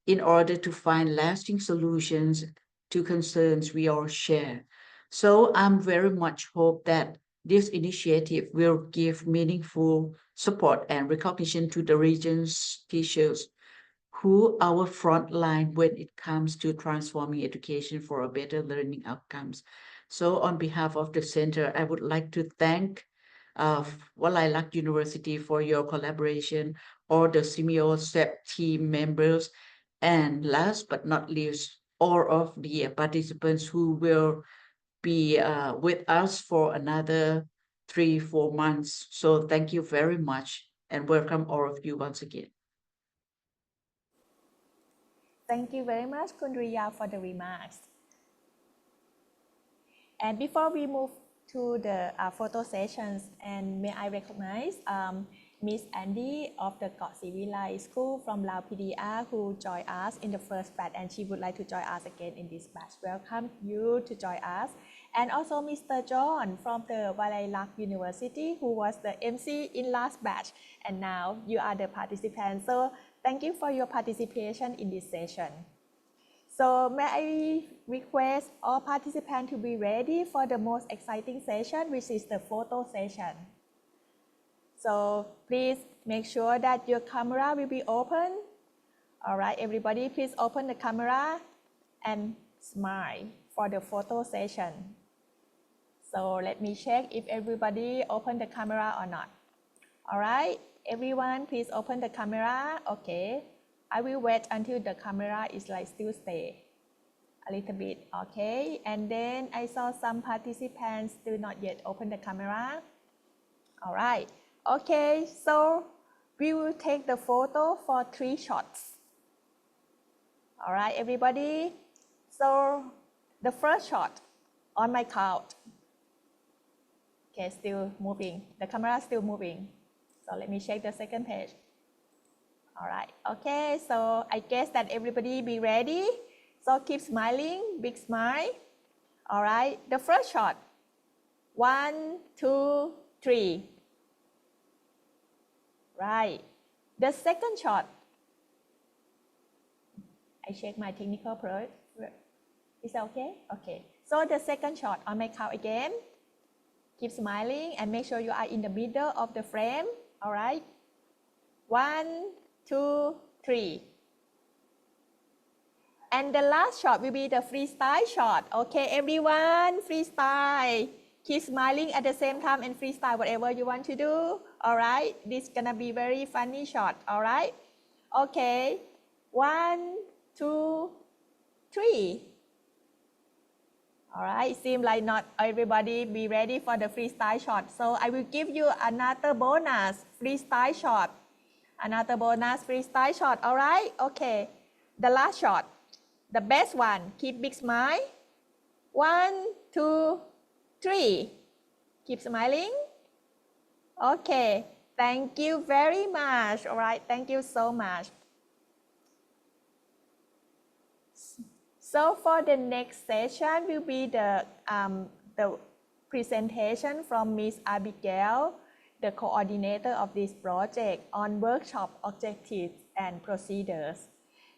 in order to find lasting solutions to concerns we all share. So I'm very much hope that this initiative will give meaningful support and recognition to the region's teachers who are our front line when it comes to transforming education for a better learning outcomes. So on behalf of the center, I would like to thank Wolayalak University for your collaboration, or the SEAMEO SEP team members, and last but not least, all of the participants who will be with us for another 3-4 months. So thank you very much and welcome all of you once again. Thank you very much, Kundriya, for the remarks. And before we move to the photo sessions, and may I recognize Miss Andy of the Got Sivilai School from Lao PDR, who joined us in the first batch, and she would like to join us again in this batch. Welcome you to join us. And also Mr. John from the Wolayalak University, who was the MC in last batch, and now you are the participant. So thank you for your participation in this session. So may I request all participants to be ready for the most exciting session, which is the photo session. So please make sure that your camera will be open. All right, everybody, please open the camera and smile for the photo session. So let me check if everybody opened the camera or not. All right, everyone, please open the camera. Okay, I will wait until the camera is like still stay. A little bit, okay. And then I saw some participants do not yet open the camera. All right, okay, so we will take the photo for 3 shots. All right, everybody. So the first shot on my count. Okay, still moving. The camera is still moving. So let me check the second page. All right, okay, so I guess that everybody be ready. So keep smiling, big smile. All right, the first shot. 1, 2, 3. Right. The second shot. I check my technical part. Is that okay? Okay. So the second shot on my count again. Keep smiling and make sure you are in the middle of the frame. All right. 1, 2, 3. And the last shot will be the freestyle shot. Okay, everyone, freestyle. Keep smiling at the same time and freestyle whatever you want to do. All right, this is gonna be very funny shot. All right. Okay. 1, 2, 3. All right, seems like not everybody be ready for the freestyle shot. So I will give you another bonus freestyle shot. Another bonus freestyle shot. All right. Okay. The last shot. The best one. Keep big smile. 1, 2, 3. Keep smiling. Okay. Thank you very much. All right. Thank you so much. So for the next session will be the presentation from Miss Abigail, the coordinator of this project on workshop objectives and procedures.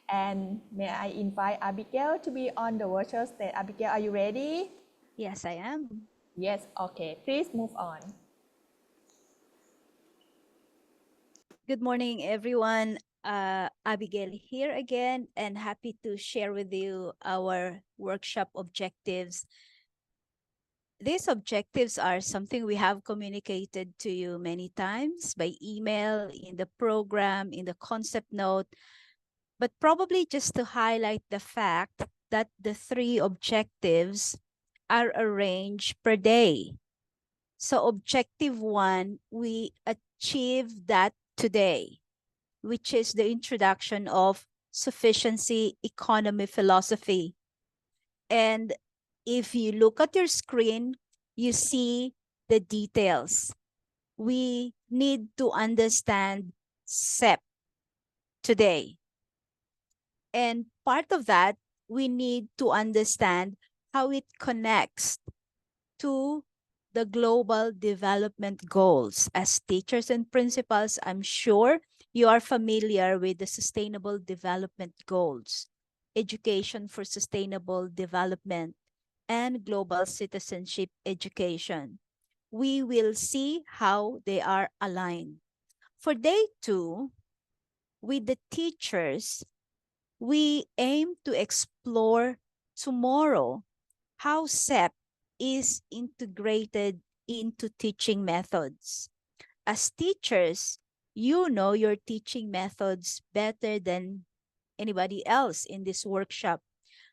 And may I invite Abigail to be on the virtual stage. Abigail, are you ready? Yes, I am. Yes, okay. Please move on. Good morning, everyone. Abigail here again, and happy to share with you our workshop objectives. These objectives are something we have communicated to you many times by email, in the program, in the concept note, but probably just to highlight the fact that the 3 objectives are arranged per day. So objective 1, we achieved that today, which is the introduction of sufficiency economy philosophy. And if you look at your screen, you see the details. We need to understand SEP today. And part of that, we need to understand how it connects to the global development goals. As teachers and principals, I'm sure you are familiar with the Sustainable Development Goals, Education for Sustainable Development, and Global Citizenship Education. We will see how they are aligned. For day 2, with the teachers, we aim to explore tomorrow how SEP is integrated into teaching methods. As teachers, you know your teaching methods better than anybody else in this workshop.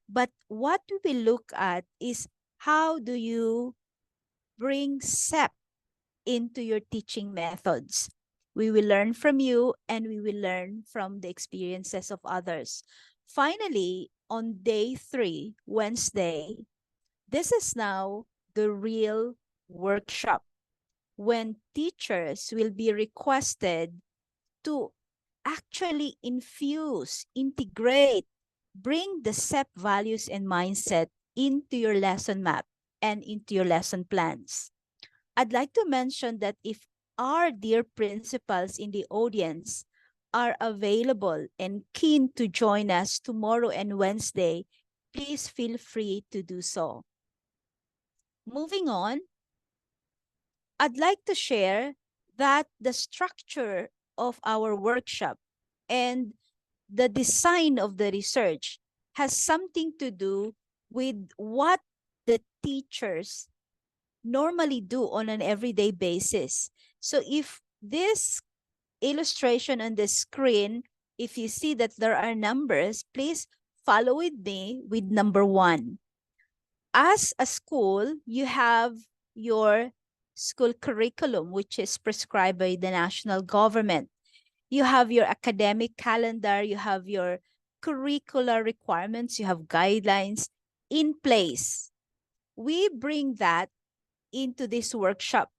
But what we will look at is how do you bring SEP into your teaching methods. We will learn from you and we will learn from the experiences of others. Finally, on day 3, Wednesday, this is now the real workshop when teachers will be requested to actually infuse, integrate, bring the SEP values and mindset into your lesson map and into your lesson plans. I'd like to mention that if our dear principals in the audience are available and keen to join us tomorrow and Wednesday, please feel free to do so. Moving on, I'd like to share that the structure of our workshop and the design of the research has something to do with what the teachers normally do on an everyday basis. So if this illustration on the screen, if you see that there are numbers, please follow with me with number 1. As a school, you have your school curriculum, which is prescribed by the national government. You have your academic calendar, you have your curricular requirements, you have guidelines in place. We bring that into this workshop.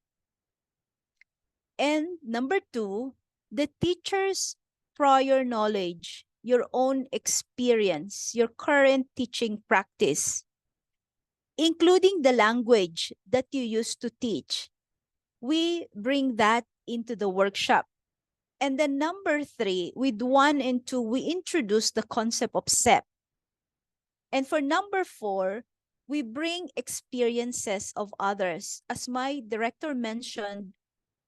And number 2, the teacher's prior knowledge, your own experience, your current teaching practice, including the language that you used to teach. We bring that into the workshop. And then number 3, with 1 and 2, we introduce the concept of SEP. And for number 4, we bring experiences of others. As my director mentioned,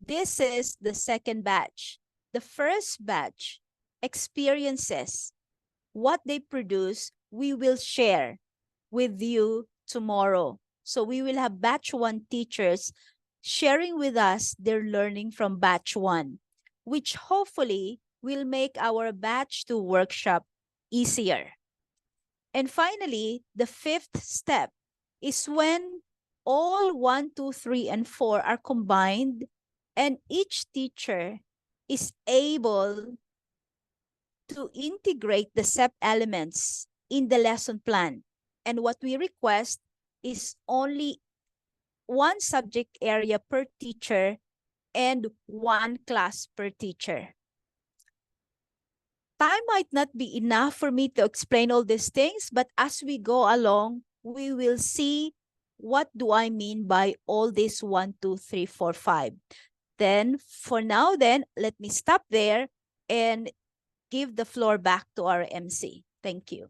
this is the second batch. The first batch, experiences, what they produce, we will share with you tomorrow. So we will have batch 1 teachers sharing with us their learning from batch 1, which hopefully will make our batch 2 workshop easier. And finally, the 5th step is when all 1, 2, 3, and 4 are combined and each teacher is able to integrate the SEP elements in the lesson plan. And what we request is only 1 subject area per teacher and 1 class per teacher. Time might not be enough for me to explain all these things, but as we go along, we will see what do I mean by all this 1, 2, 3, 4, 5. Then for now, let me stop there and give the floor back to our MC. Thank you.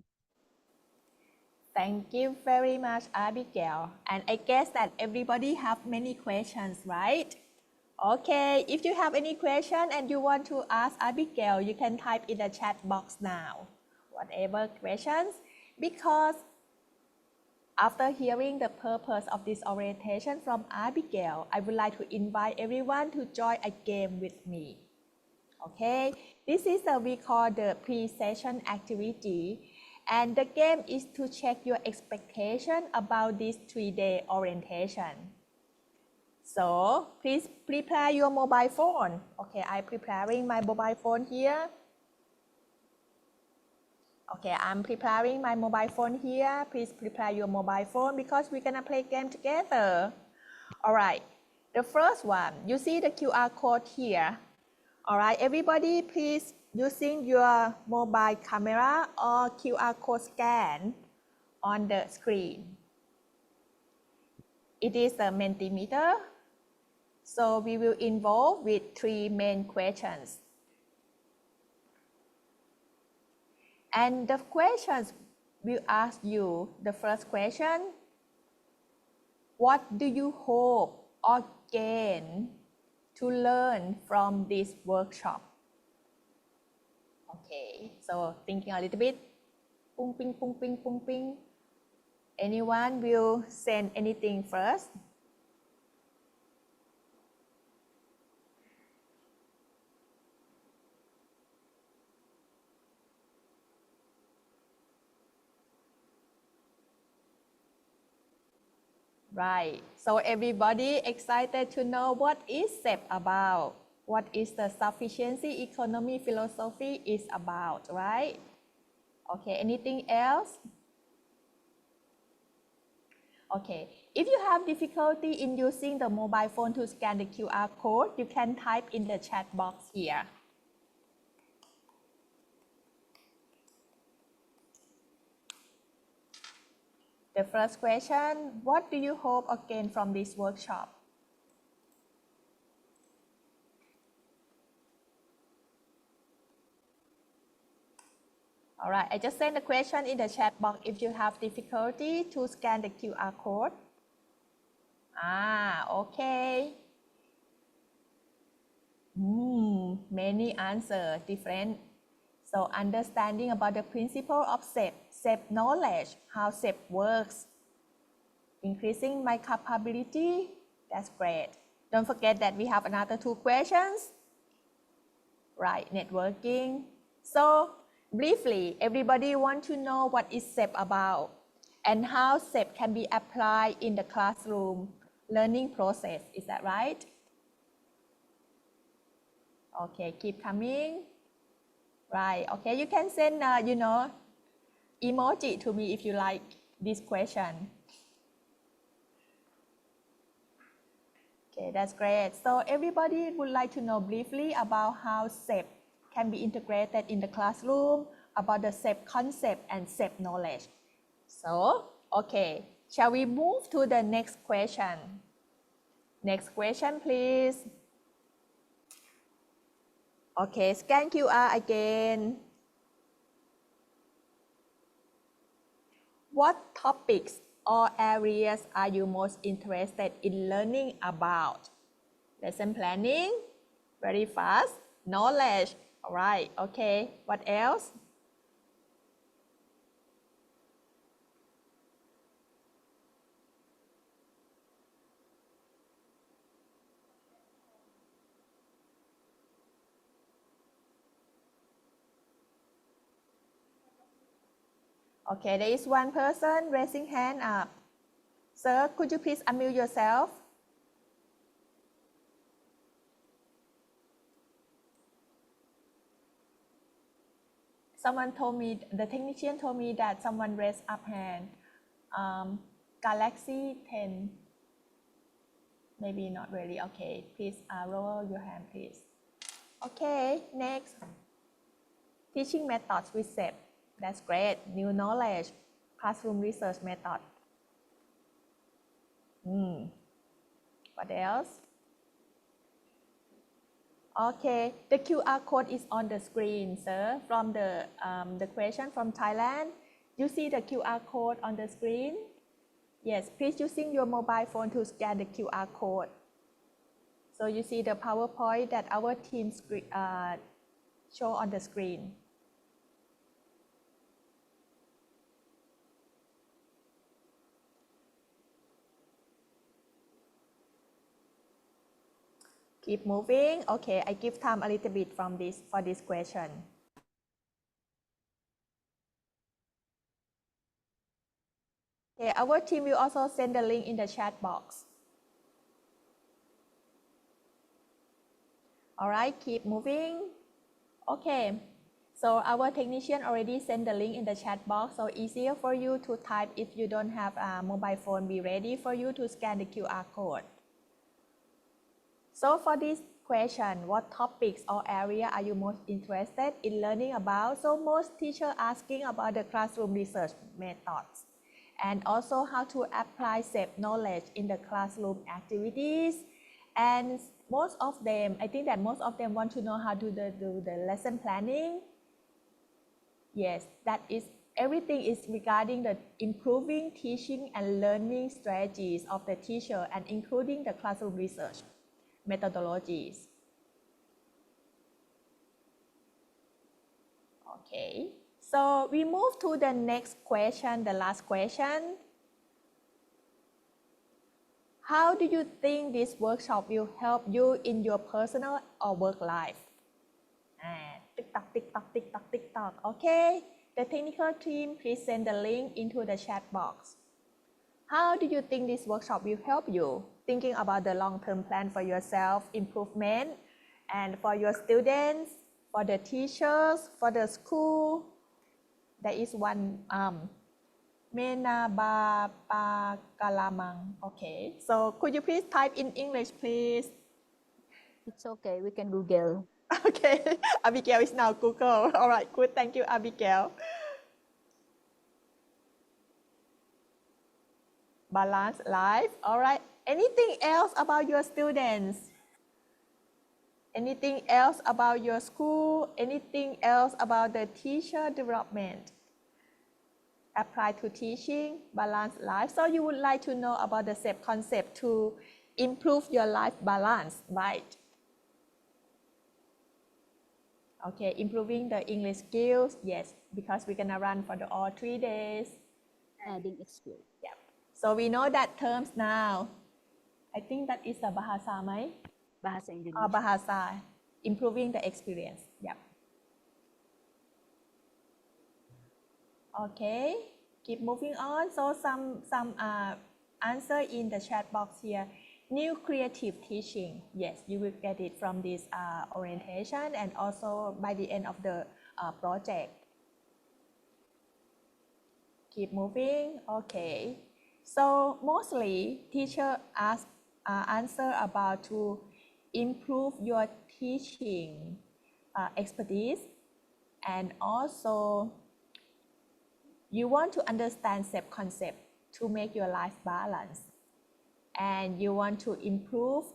Thank you very much, Abigail. And I guess that everybody have many questions, right? Okay, if you have any question and you want to ask Abigail, you can type in the chat box now, whatever questions, because after hearing the purpose of this orientation from Abigail, I would like to invite everyone to join a game with me. Okay, this is what we call the pre-session activity, and the game is to check your expectation about this 3-day orientation. So please prepare your mobile phone. Okay, I'm preparing my mobile phone here. Okay, I'm preparing my mobile phone here. Please prepare your mobile phone because we're gonna play game together. All right, the first one, you see the QR code here. All right, everybody, please using your mobile camera or QR code scan on the screen. It is a Mentimeter. So we will involve with 3 main questions. And the questions will ask you, the first question, what do you hope or gain to learn from this workshop? Okay, so thinking a little bit, pung ping, pung ping, pung ping. Anyone will send anything first? Right, so everybody excited to know what is SEP about, what is the sufficiency economy philosophy is about, right? Okay, anything else? Okay, if you have difficulty in using the mobile phone to scan the QR code, you can type in the chat box here. The first question, what do you hope or gain from this workshop? All right, I just sent the question in the chat box if you have difficulty to scan the QR code. Okay. Many answers, different. So understanding about the principle of SEP, SEP knowledge, how SEP works, increasing my capability, that's great. Don't forget that we have another 2 questions. Right, networking. So briefly, everybody want to know what is SEP about and how SEP can be applied in the classroom learning process. Is that right? Okay, keep coming. Right, okay, you can send, emoji to me if you like this question. Okay, that's great. So everybody would like to know briefly about how SEP can be integrated in the classroom, about the SEP concept and SEP knowledge. So, okay, shall we move to the next question? Next question, please. Okay, scan QR again. What topics or areas are you most interested in learning about? Lesson planning, very fast, knowledge. All right, okay, what else? Okay, there is one person raising hand up. Sir, could you please unmute yourself? Someone told me, the technician told me that someone raised up hand. Galaxy 10. Maybe not really. Okay, please lower your hand, please. Okay, next. Teaching methods with SEP. That's great. New knowledge. Classroom research method. What else? Okay, the QR code is on the screen, sir. From the question from Thailand, you see the QR code on the screen? Yes, please using your mobile phone to scan the QR code. So you see the PowerPoint that our team show on the screen. Keep moving. Okay, I give time a little bit for this question. Okay, our team will also send the link in the chat box. All right, keep moving. Okay, so our technician already sent the link in the chat box, so easier for you to type if you don't have a mobile phone. Be ready for you to scan the QR code. So for this question, what topics or area are you most interested in learning about? So most teachers asking about the classroom research methods and also how to apply SEP knowledge in the classroom activities. And most of them, I think that most of them want to know how to do the lesson planning. Yes, that is, everything is regarding the improving teaching and learning strategies of the teacher and including the classroom research methodologies. Okay, so we move to the next question, the last question. How do you think this workshop will help you in your personal or work life? Tick-tock, tick-tock, tick-tock, tick-tock. Okay, the technical team, please send the link into the chat box. How do you think this workshop will help you? Thinking about the long-term plan for yourself, improvement, and for your students, for the teachers, for the school. There is one, Mena ba pa kalamang. Okay, so could you please type in English, please? It's okay, we can Google. Okay, Abigail is now Google. All right, good. Thank you, Abigail. Balanced life. All right. Anything else about your students? Anything else about your school? Anything else about the teacher development? Apply to teaching, balanced life. So you would like to know about the SEP concept to improve your life balance, right? Okay, improving the English skills. Yes, because we're gonna run for all 3 days. Adding experience. Yep. So we know that terms now. I think that is a bahasa, right? Bahasa Indonesia. Bahasa. Improving the experience. Yep. Okay, keep moving on. So some answer in the chat box here. New creative teaching. Yes, you will get it from this orientation and also by the end of the project. Keep moving. Okay. So mostly teacher ask answer about to improve your teaching expertise, and also you want to understand SEP concept to make your life balance, and you want to improve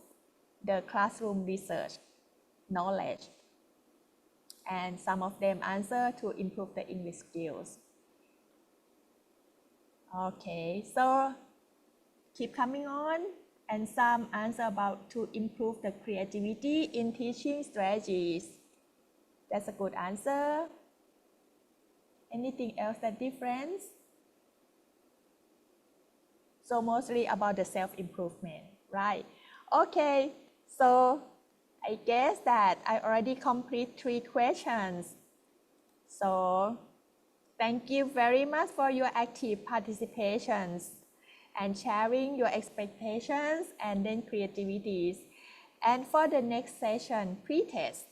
the classroom research knowledge, and some of them answer to improve the English skills. Okay, so keep coming on, and some answer about to improve the creativity in teaching strategies. That's a good answer. Anything else that different? So mostly about the self-improvement, right? Okay, so I guess that I already complete 3 questions. So thank you very much for your active participations and sharing your expectations and then creativities. And for the next session, pre-test,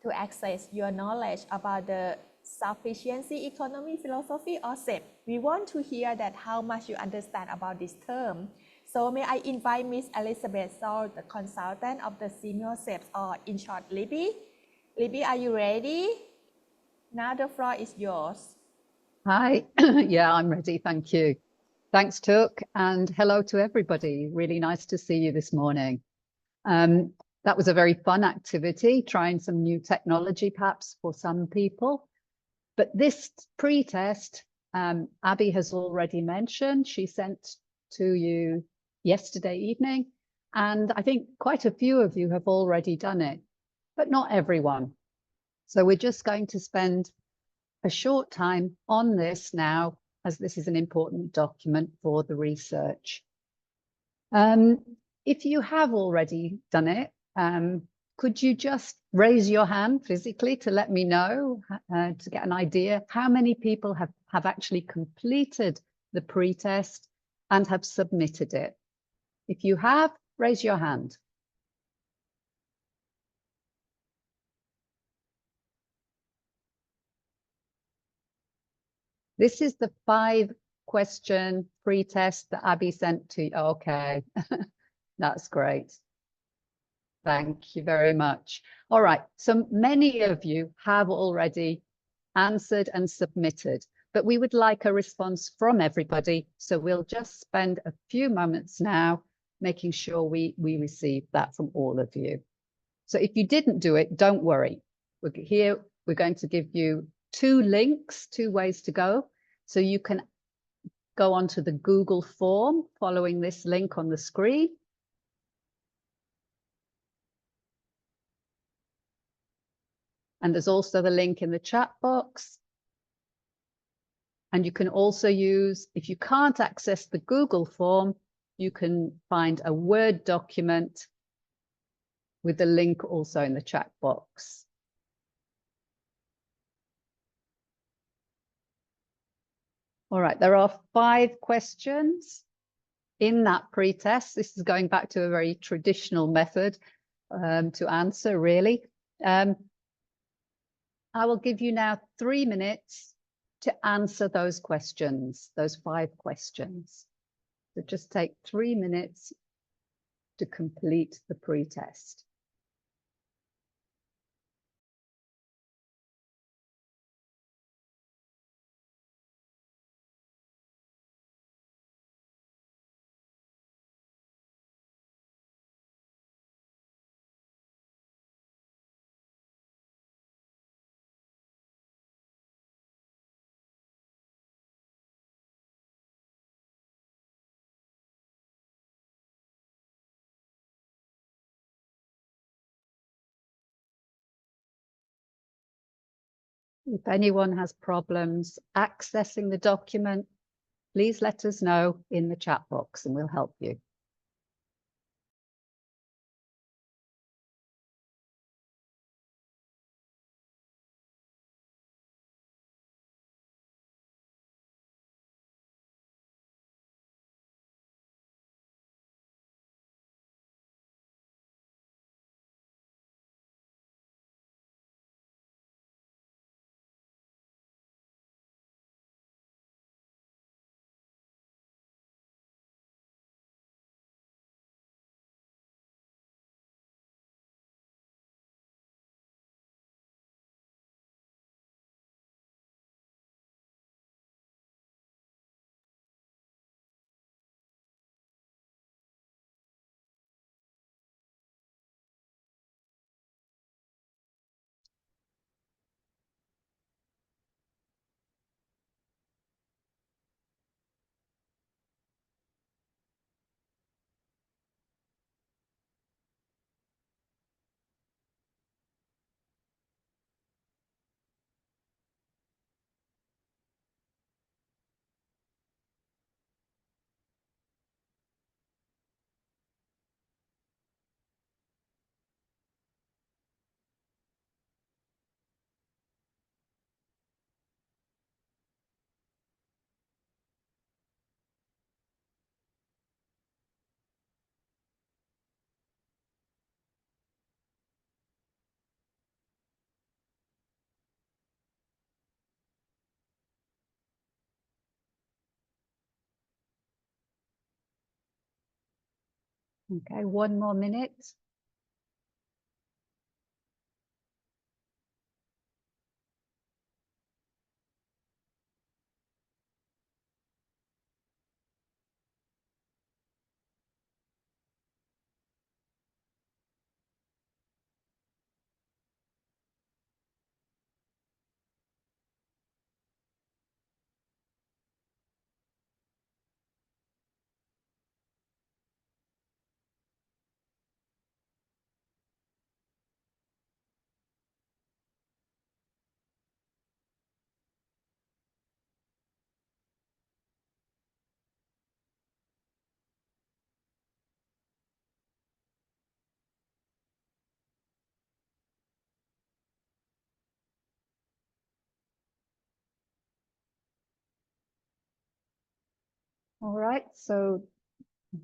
to access your knowledge about the sufficiency economy philosophy or SEP. We want to hear that how much you understand about this term. So may I invite Miss Elizabeth Saul, the consultant of the SEAMEO SEP, or in short, Libby. Libby, are you ready? Now the floor is yours. Hi, yeah, I'm ready, thank you. Thanks, Tuk, and hello to everybody. Really nice to see you this morning. That was a very fun activity, trying some new technology perhaps for some people. But this pre-test, Abby has already mentioned, she sent to you yesterday evening, and I think quite a few of you have already done it, but not everyone. So we're just going to spend a short time on this now, as this is an important document for the research. If you have already done it, could you just raise your hand physically to let me know, to get an idea how many people have actually completed the pre-test and have submitted it? If you have, raise your hand. This is the 5-question pre-test that Abby sent to you. Okay, that's great. Thank you very much. All right, so many of you have already answered and submitted, but we would like a response from everybody. So we'll just spend a few moments now making sure we receive that from all of you. So if you didn't do it, don't worry. We're going to give you 2 links, 2 ways to go. So you can go onto the Google form following this link on the screen. And there's also the link in the chat box. And you can also use, if you can't access the Google form, you can find a Word document with the link also in the chat box. All right, there are 5 questions in that pre-test. This is going back to a very traditional method to answer, really. I will give you now 3 minutes to answer those questions, those 5 questions. So just take 3 minutes to complete the pre-test. If anyone has problems accessing the document, please let us know in the chat box and we'll help you. Okay, 1 more minute. All right, so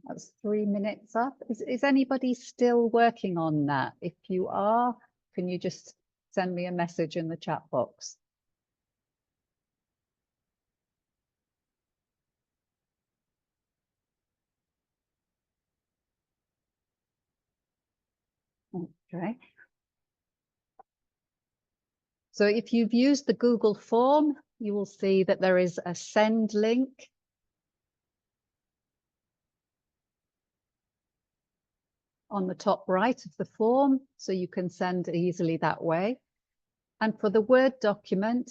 that's 3 minutes up. Is anybody still working on that? If you are, can you just send me a message in the chat box? Okay. So if you've used the Google form, you will see that there is a send link. On the top right of the form, so you can send easily that way. And for the Word document,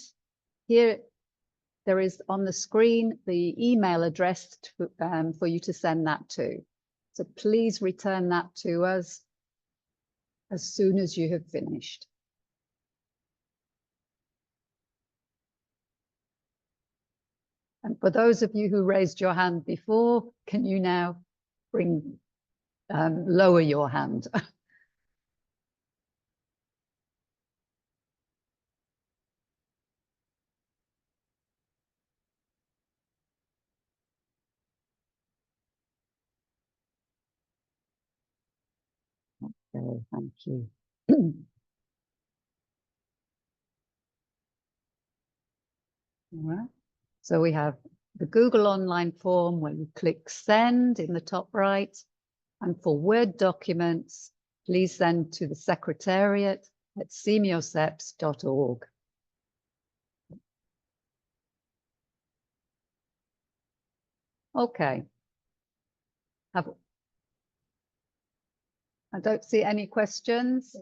here there is on the screen the email address for you to send that to. So please return that to us as soon as you have finished. And for those of you who raised your hand before, can you now lower your hand? Okay, thank you. All right. So we have the Google online form where you click send in the top right. And for Word documents, please send to the secretariat at seameoseps.org. Okay. I don't see any questions.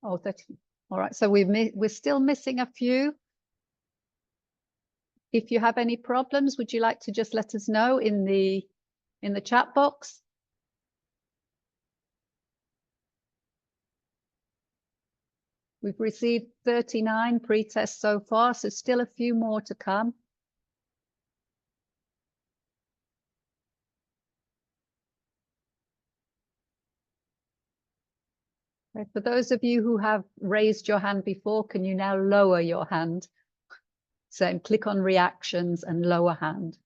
Oh, 30. All right. So we're still missing a few. If you have any problems, would you like to just let us know in the chat box? We've received 39 pre-tests so far, so still a few more to come. Okay, for those of you who have raised your hand before, can you now lower your hand? So click on reactions and lower hand.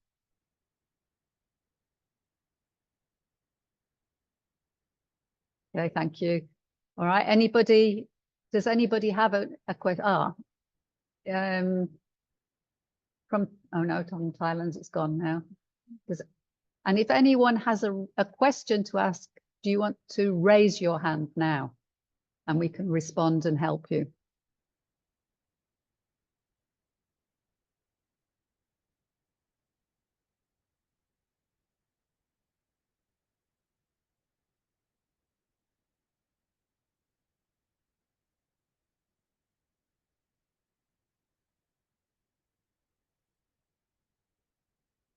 Okay, thank you. All right, does anybody have a question? From Thailand, it's gone now. And if anyone has a question to ask, do you want to raise your hand now? And we can respond and help you.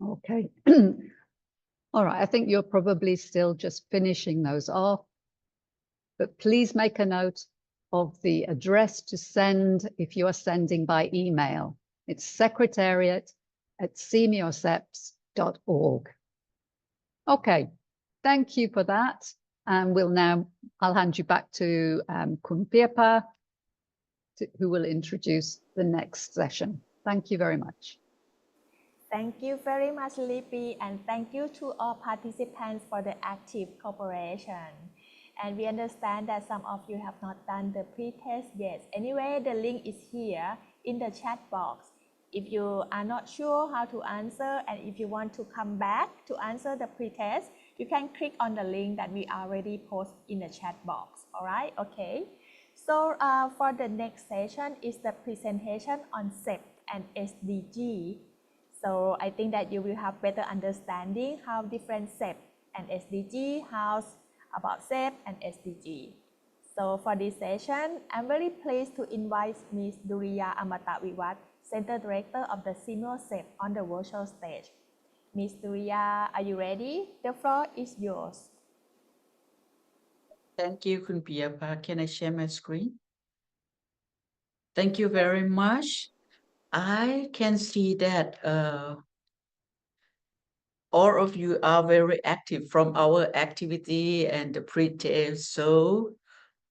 Okay. All right, I think you're probably still just finishing those off, but please make a note of the address to send if you are sending by email. It's secretariat@seameoseps.org. Okay, thank you for that. And I'll hand you back to Kun Pirpa, who will introduce the next session. Thank you very much. Thank you very much, Libby, and thank you to all participants for the active cooperation. And we understand that some of you have not done the pre-test yet. Anyway, the link is here in the chat box. If you are not sure how to answer and if you want to come back to answer the pre-test, you can click on the link that we already post in the chat box. All right, okay. So for the next session is the presentation on SEP and SDG. So I think that you will have better understanding how different SEP and SDG, how about SEP and SDG. So for this session, I'm very pleased to invite Ms. Duriya Amataviwat, Center Director of the SEAMEO SEP on the virtual stage. Ms. Duriya, are you ready? The floor is yours. Thank you, Khun Piyapa. Can I share my screen? Thank you very much. I can see that all of you are very active from our activity and the pre-test, so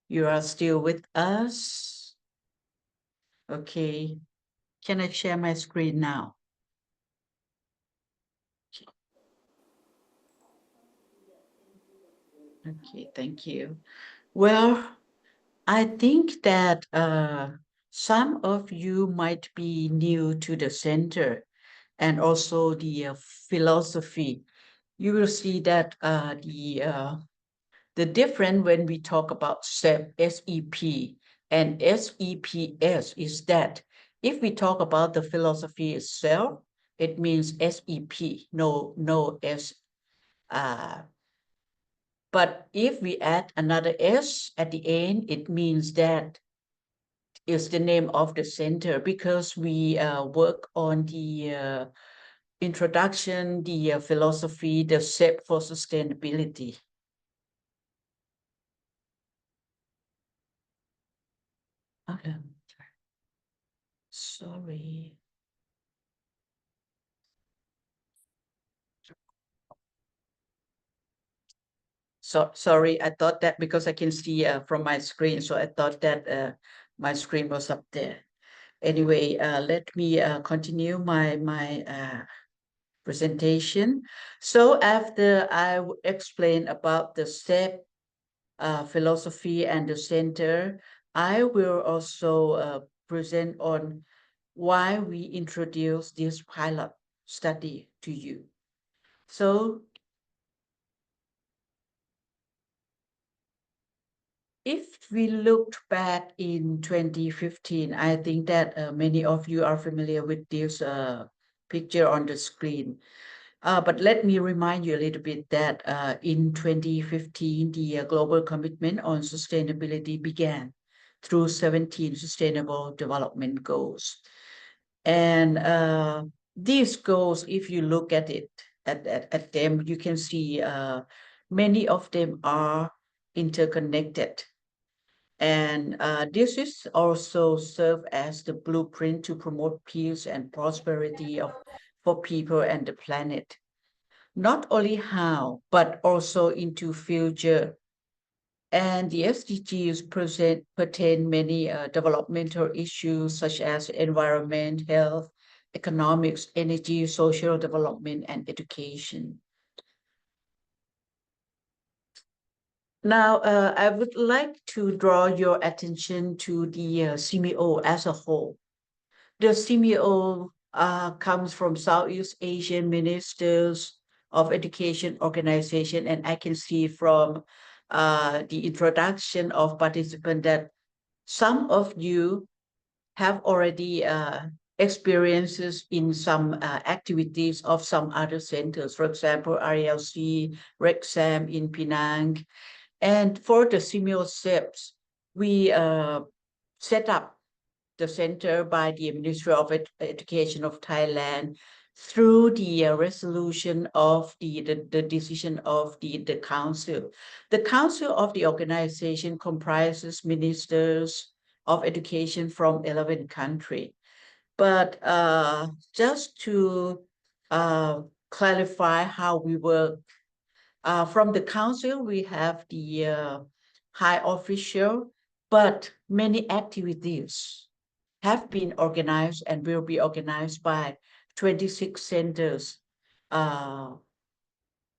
you are still with us. Okay, can I share my screen now? Okay, thank you. Well, I think that some of you might be new to the center and also the philosophy. You will see that the difference when we talk about SEP, SEP, and SEPS is that if we talk about the philosophy itself, it means SEP, no S. But if we add another S at the end, it means that is the name of the center because we work on the introduction, the philosophy, the SEP for sustainability. Okay. Sorry. So sorry, I thought that because I can see from my screen, so I thought that my screen was up there. Anyway, let me continue my presentation. So after I explain about the SEP philosophy and the center, I will also present on why we introduce this pilot study to you. So if we looked back in 2015, I think that many of you are familiar with this picture on the screen. But let me remind you a little bit that in 2015, the global commitment on sustainability began through 17 Sustainable Development Goals. And these goals, if you look at it, at them, you can see many of them are interconnected. And this is also serve as the blueprint to promote peace and prosperity for people and the planet. Not only how, but also into future. And the SDGs pertain many developmental issues such as environment, health, economics, energy, social development, and education. Now, I would like to draw your attention to the SEAMEO as a whole. The SEAMEO comes from Southeast Asian Ministers of Education Organization, and I can see from the introduction of participants that some of you have already experiences in some activities of some other centers, for example, RLC, RECSAM in Penang. And for the SEAMEO SEPs, we set up the center by the Ministry of Education of Thailand through the resolution of the decision of the council. The council of the organization comprises ministers of education from 11 countries. But just to clarify how we work, from the council, we have the high official, but many activities have been organized and will be organized by 26 centers in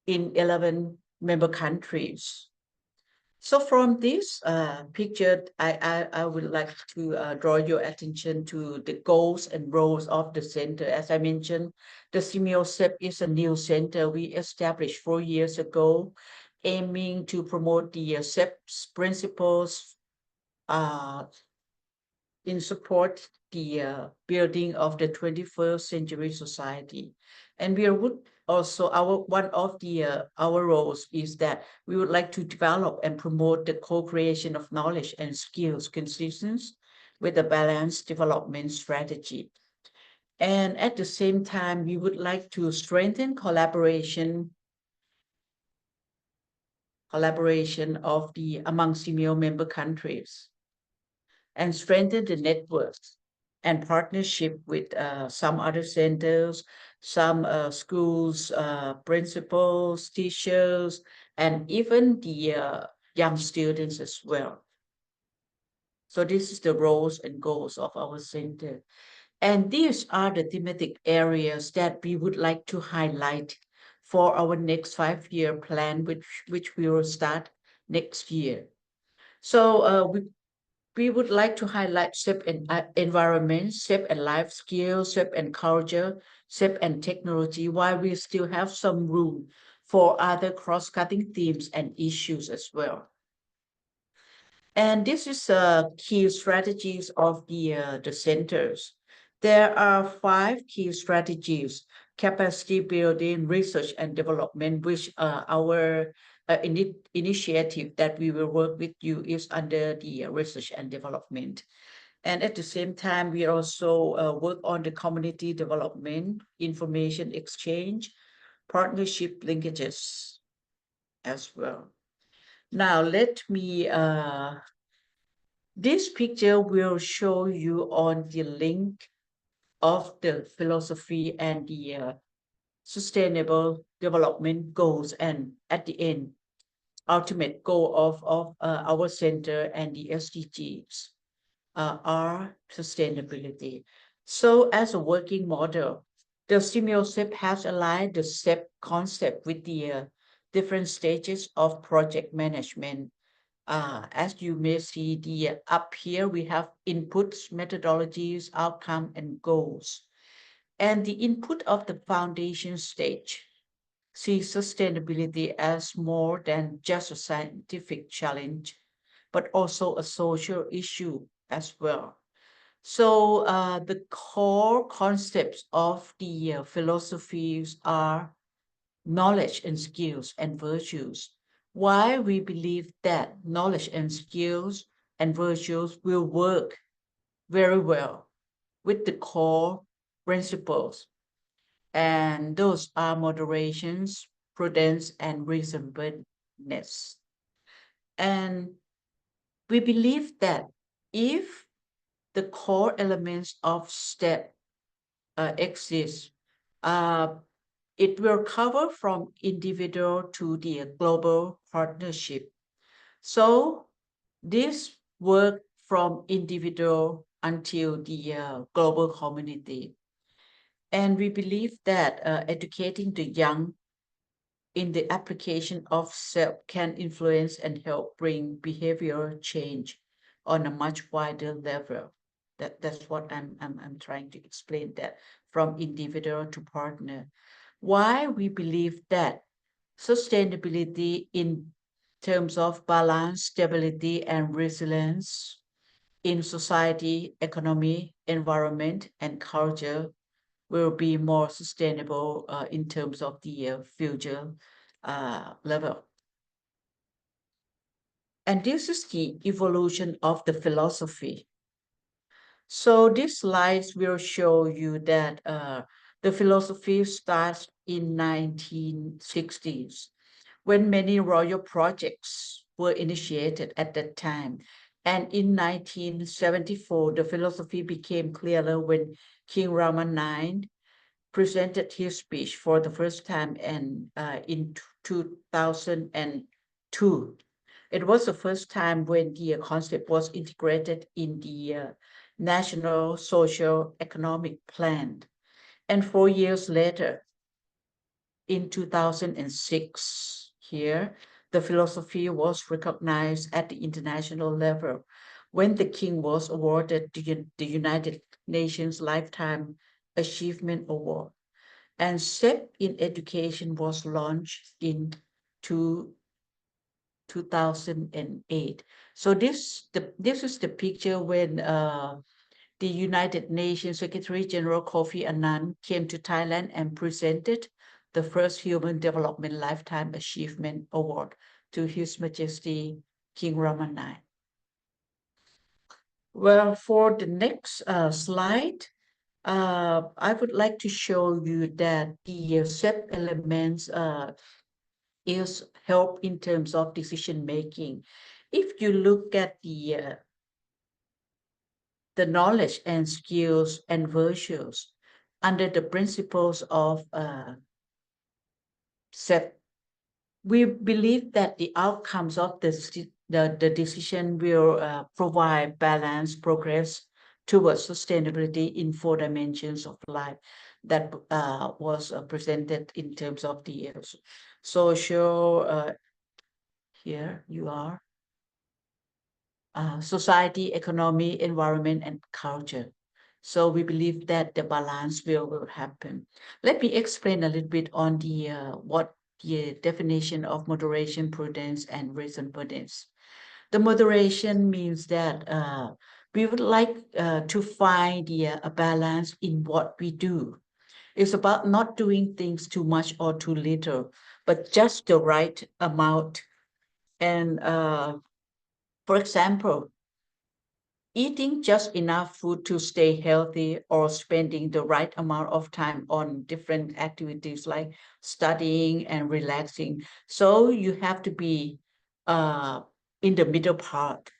11 member countries. So from this picture, I would like to draw your attention to the goals and roles of the center. As I mentioned, the SEAMEO CEP is a new center we established 4 years ago, aiming to promote the CEP's principles in support the building of the 21st century society. And we would also, one of the our roles is that we would like to develop and promote the co-creation of knowledge and skills consistent with a balanced development strategy. And at the same time, we would like to strengthen collaboration of the among SEAMEO member countries and strengthen the networks and partnership with some other centers, some schools, principals, teachers, and even the young students as well. So this is the roles and goals of our center. And these are the thematic areas that we would like to highlight for our next 5-year plan, which we will start next year. So we would like to highlight SEP and environment, SEP and life skills, SEP and culture, SEP and technology, while we still have some room for other cross-cutting themes and issues as well. And this is key strategies of the centers. There are 5 key strategies: capacity building, research and development, which our initiative that we will work with you is under the research and development. And at the same time, we also work on the community development, information exchange, partnership linkages as well. Now, let me, this picture will show you on the link of the philosophy and the sustainable development goals, and at the end, ultimate goal of our center and the SDGs are sustainability. So as a working model, the SEAMEO CEP has aligned the CEP concept with the different stages of project management. As you may see up here, we have inputs, methodologies, outcome, and goals. And the input of the foundation stage sees sustainability as more than just a scientific challenge, but also a social issue as well. So the core concepts of the philosophies are knowledge and skills and virtues. Why we believe that knowledge and skills and virtues will work very well with the core principles. And those are moderations, prudence, and reasonableness. And we believe that if the core elements of STEP exist, it will cover from individual to the global partnership. So this work from individual until the global community. And we believe that educating the young in the application of SEP can influence and help bring behavioral change on a much wider level. That's what I'm trying to explain, that from individual to partner. Why we believe that sustainability in terms of balance, stability, and resilience in society, economy, environment, and culture will be more sustainable in terms of the future level. And this is the evolution of the philosophy. So these slides will show you that the philosophy starts in 1960s, when many royal projects were initiated at that time. And in 1974, the philosophy became clearer when King Rama IX presented his speech for the first time in 2002. It was the first time when the concept was integrated in the National Social Economic Plan. And 4 years later, in 2006, here, The philosophy was recognized at the international level when the king was awarded the United Nations Lifetime Achievement Award. And SEP in Education was launched in 2008. So this is the picture when the United Nations Secretary General Kofi Annan came to Thailand and presented the first Human Development Lifetime Achievement Award to His Majesty King Raman IX. Well, for the next slide, I would like to show you that the SEP elements is help in terms of decision making. If you look at the knowledge and skills and virtues under the principles of SEP, we believe that the outcomes of the decision will provide balanced progress towards sustainability in 4 dimensions of life that was presented in terms of the social, here you are, society, economy, environment, and culture. So we believe that the balance will happen. Let me explain a little bit on the what the definition of moderation, prudence, and reasonableness. The moderation means that we would like to find a balance in what we do. It's about not doing things too much or too little, but just the right amount. And for example, eating just enough food to stay healthy or spending the right amount of time on different activities like studying and relaxing. So you have to be in the middle part.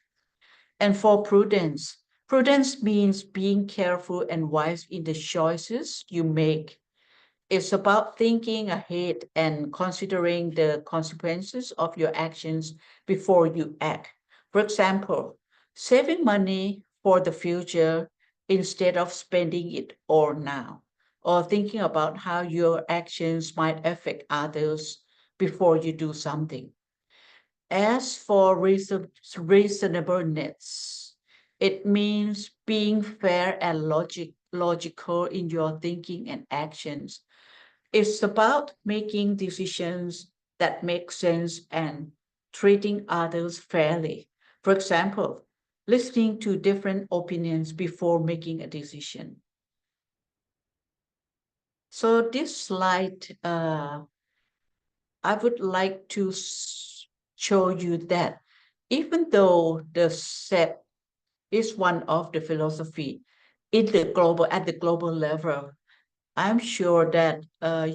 And for prudence, prudence means being careful and wise in the choices you make. It's about thinking ahead and considering the consequences of your actions before you act. For example, saving money for the future instead of spending it all now, or thinking about how your actions might affect others before you do something. As for reasonableness, it means being fair and logical in your thinking and actions. It's about making decisions that make sense and treating others fairly. For example, listening to different opinions before making a decision. So this slide, I would like to show you that even though the SEP is one of the philosophy at the global level, I'm sure that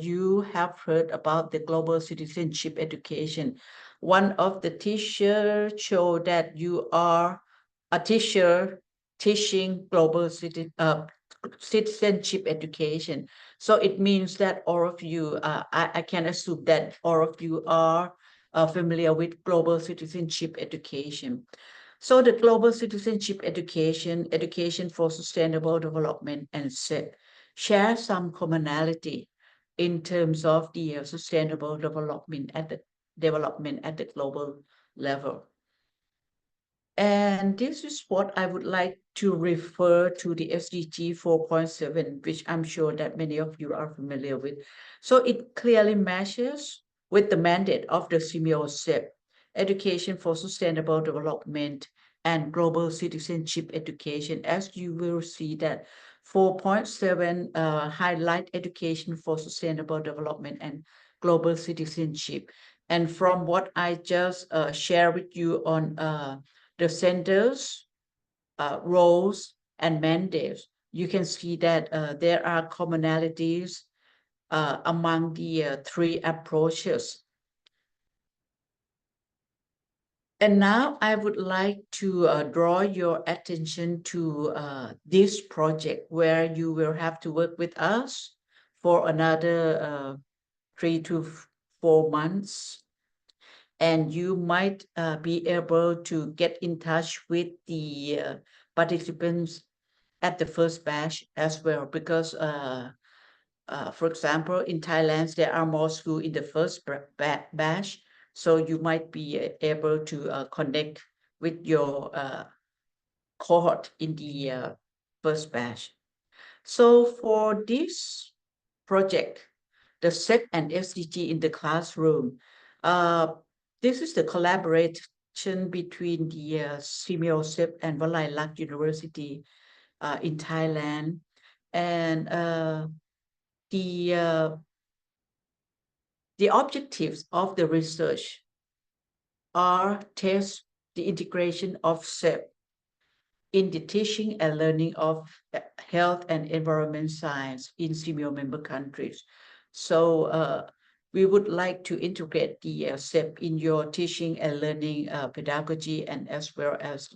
you have heard about the global citizenship education. One of the teachers showed that you are a teacher teaching global citizenship education. So it means that all of you, I can assume that all of you are familiar with global citizenship education. So the global citizenship education for sustainable development and SEP share some commonality in terms of the sustainable development at the global level. And this is what I would like to refer to the SDG 4.7, which I'm sure that many of you are familiar with. So it clearly matches with the mandate of the SEAMEO SEP, Education for Sustainable Development and Global Citizenship Education. As you will see that 4.7 highlight education for sustainable development and global citizenship. And from what I just shared with you on the centers, roles, and mandates, you can see that there are commonalities among the 3 approaches. And now I would like to draw your attention to this project where you will have to work with us for another 3 to 4 months. And you might be able to get in touch with the participants at the first batch as well, because for example, in Thailand, there are more schools in the first batch, So you might be able to connect with your cohort in the first batch. So for this project, the SEP and SDG in the classroom, this is the collaboration between the SEAMEO SEP and Valailak University in Thailand. And the objectives of the research are test the integration of SEP in the teaching and learning of health and environment science in SEAMEO member countries. So we would like to integrate the SEP in your teaching and learning pedagogy, and as well as,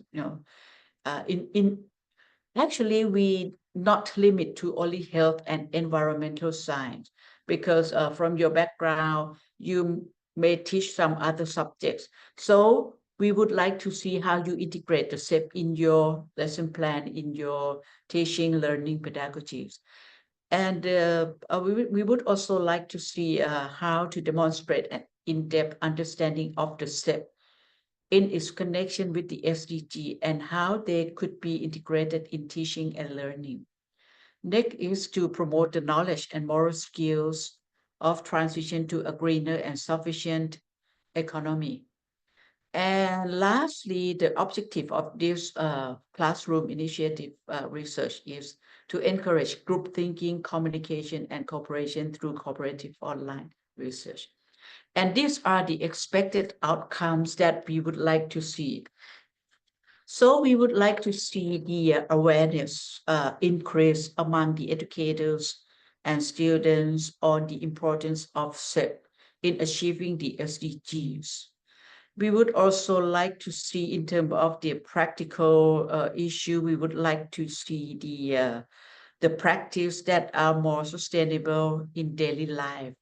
actually we not limit to only health and environmental science, because from your background, you may teach some other subjects. So we would like to see how you integrate the SEP in your lesson plan, in your teaching, learning pedagogies. And we would also like to see how to demonstrate an in-depth understanding of the SEP in its connection with the SDG and how they could be integrated in teaching and learning. Next is to promote the knowledge and moral skills of transition to a greener and sufficient economy. And lastly, the objective of this classroom initiative research is to encourage group thinking, communication, and cooperation through cooperative online research. And these are the expected outcomes that we would like to see. So we would like to see the awareness increase among the educators and students on the importance of SEP in achieving the SDGs. We would also like to see, in terms of the practical issue, we would like to see the practice that are more sustainable in daily life.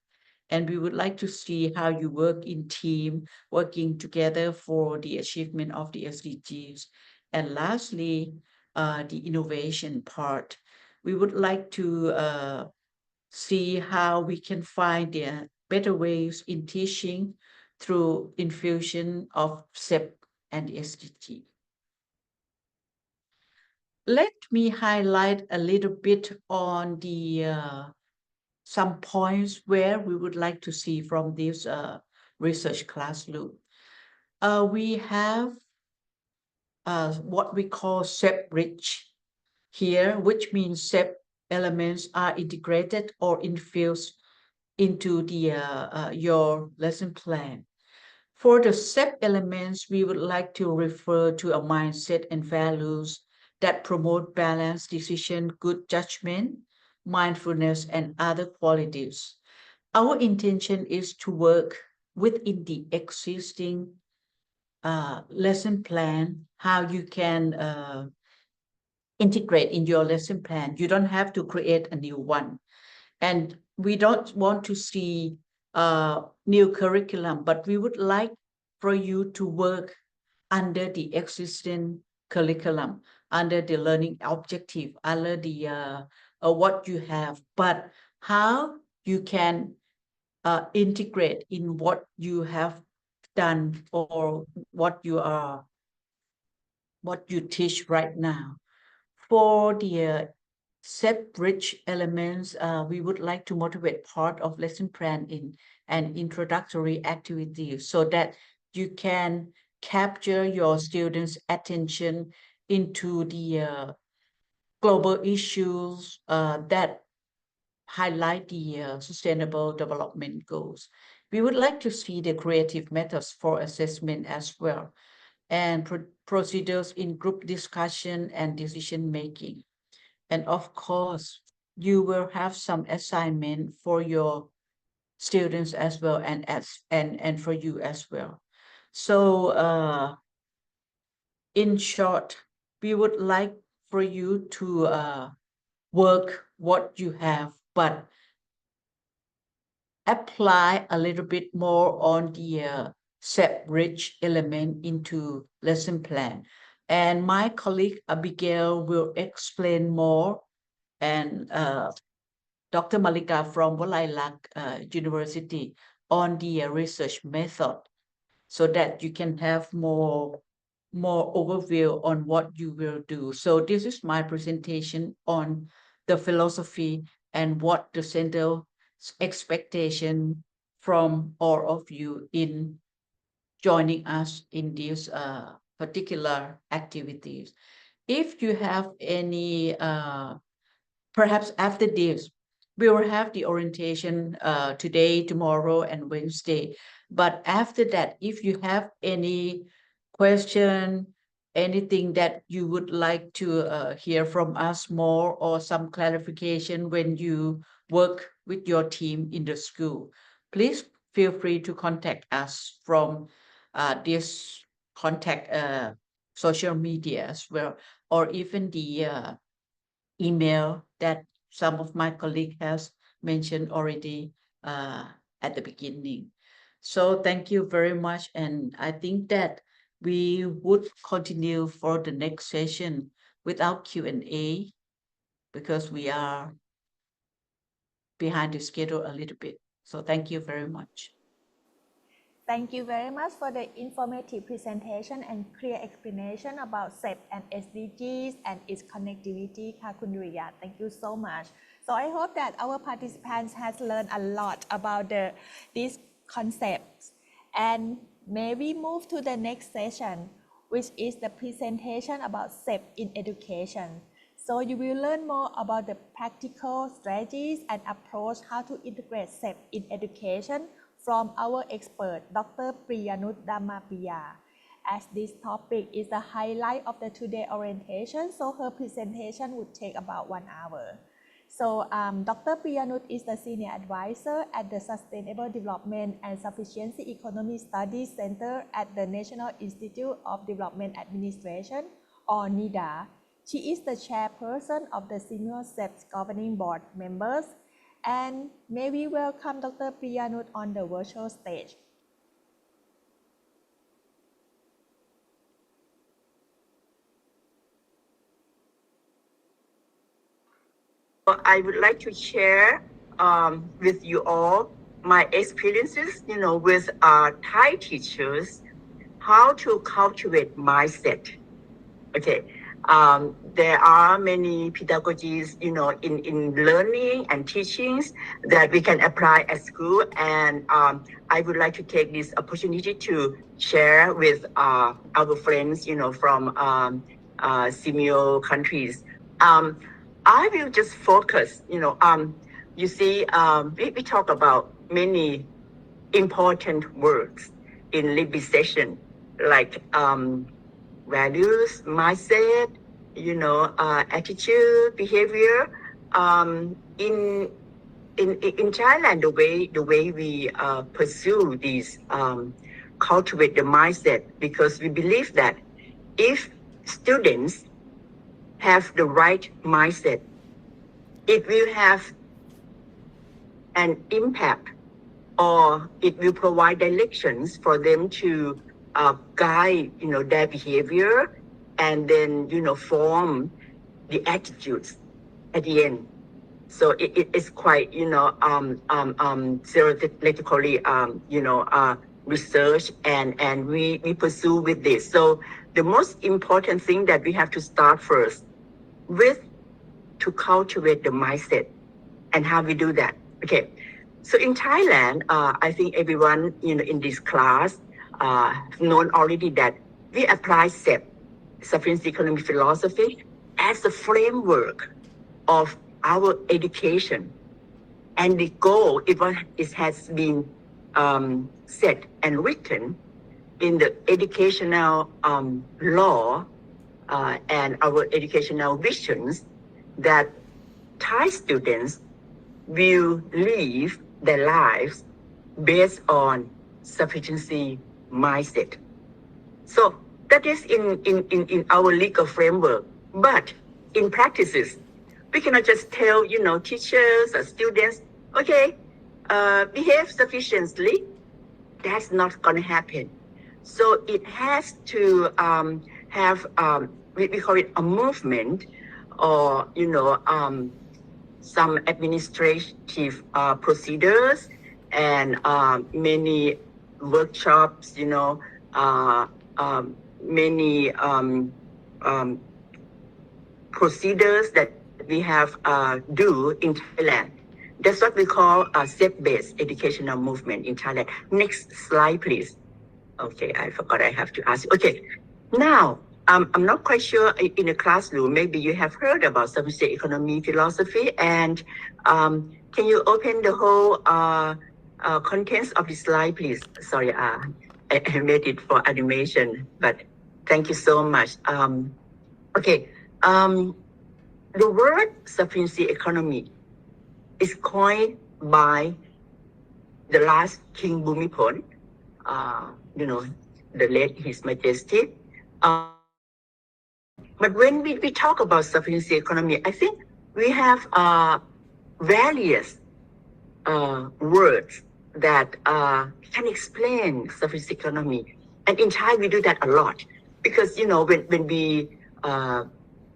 And we would like to see how you work in team, working together for the achievement of the SDGs. And lastly, the innovation part. We would like to see how we can find the better ways in teaching through infusion of SEP and SDG. Let me highlight a little bit on the some points where we would like to see from this research classroom. We have what we call SEP rich here, which means SEP elements are integrated or infused into the your lesson plan. For the SEP elements, we would like to refer to a mindset and values that promote balanced decision, good judgment, mindfulness, and other qualities. Our intention is to work within the existing lesson plan, how you can integrate in your lesson plan. You don't have to create a new one. And we don't want to see new curriculum, but we would like for you to work under the existing curriculum, under the learning objective, under the what you have, but how you can integrate in what you have done or what you teach right now. For the SEP-rich elements, we would like to motivate part of lesson plan in an introductory activity so that you can capture your students' attention into the global issues that highlight the sustainable development goals. We would like to see the creative methods for assessment as well, and procedures in group discussion and decision making. And of course, you will have some assignment for your students as well, and for you as well. So in short, we would like for you to work what you have, but apply a little bit more on the SEP-rich element into lesson plan. And my colleague Abigail will explain more, and Dr. Malika from Valailak University on the research method so that you can have more overview on what you will do. So this is my presentation on the philosophy and what the center expectation from all of you in joining us in these particular activities. If you have any, perhaps after this, we will have the orientation today, tomorrow, and Wednesday. But after that, if you have any question, anything that you would like to hear from us more, or some clarification when you work with your team in the school, please feel free to contact us from this contact social media as well, or even the email that some of my colleagues has mentioned already at the beginning. So thank you very much. And I think that we would continue for the next session without Q&A because we are behind the schedule a little bit. So thank you very much. Thank you very much for the informative presentation and clear explanation about SEP and SDGs and its connectivity, Kunriya. Thank you so much. So I hope that our participants has learned a lot about these concepts. And may we move to the next session, which is the presentation about SEP in education. So you will learn more about the practical strategies and approach how to integrate SEP in education from our expert, Dr. Priyanut Dhammapiya. As this topic is the highlight of the today orientation, so her presentation would take about 1 hour. So Dr. Priyanut is the Senior Advisor at the Sustainable Development and Sufficiency Economy Studies Center at the National Institute of Development Administration, or NIDA. She is the chairperson of the SEAMEO SEP's Governing Board members. And may we welcome Dr. Priyanut on the virtual stage. I would like to share with you all my experiences, with Thai teachers, how to cultivate mindset. Okay. There are many pedagogies, in learning and teachings that we can apply at school. And I would like to take this opportunity to share with our friends, from SEAMEO countries. I will just focus, you see, we talk about many important words in Libby session, like values, mindset, attitude, behavior. In Thailand, the way we pursue these, cultivate the mindset, because we believe that if students have the right mindset, it will have an impact, or it will provide directions for them to guide, their behavior, and then, form the attitudes at the end. So it is quite, theoretically, research, and we pursue with this. So the most important thing that we have to start first with to cultivate the mindset, and how we do that. Okay. So in Thailand, I think everyone, in this class, known already that we apply SEP, Sufficiency Economy Philosophy, as a framework of our education. And the goal, it has been set and written in the educational law and our educational visions, that Thai students will live their lives based on sufficiency mindset. So that is in our legal framework. But in practices, we cannot just tell, teachers or students, okay, behave sufficiently. That's not going to happen. So it has to have, we call it a movement, or, some administrative procedures, and many workshops, many procedures that we have do in Thailand. That's what we call a set-based educational movement in Thailand. Next slide, please. Okay, I forgot I have to ask you. Okay, now, I'm not quite sure in the classroom, maybe you have heard about sufficiency economy philosophy, and can you open the whole contents of the slide, please? Sorry, I made it for animation, but thank you so much. Okay, the word sufficiency economy is coined by the last King Bhumibol, the late His Majesty. But when we talk about sufficiency economy, I think we have various words that can explain sufficiency economy. And in Thai, we do that a lot because, when we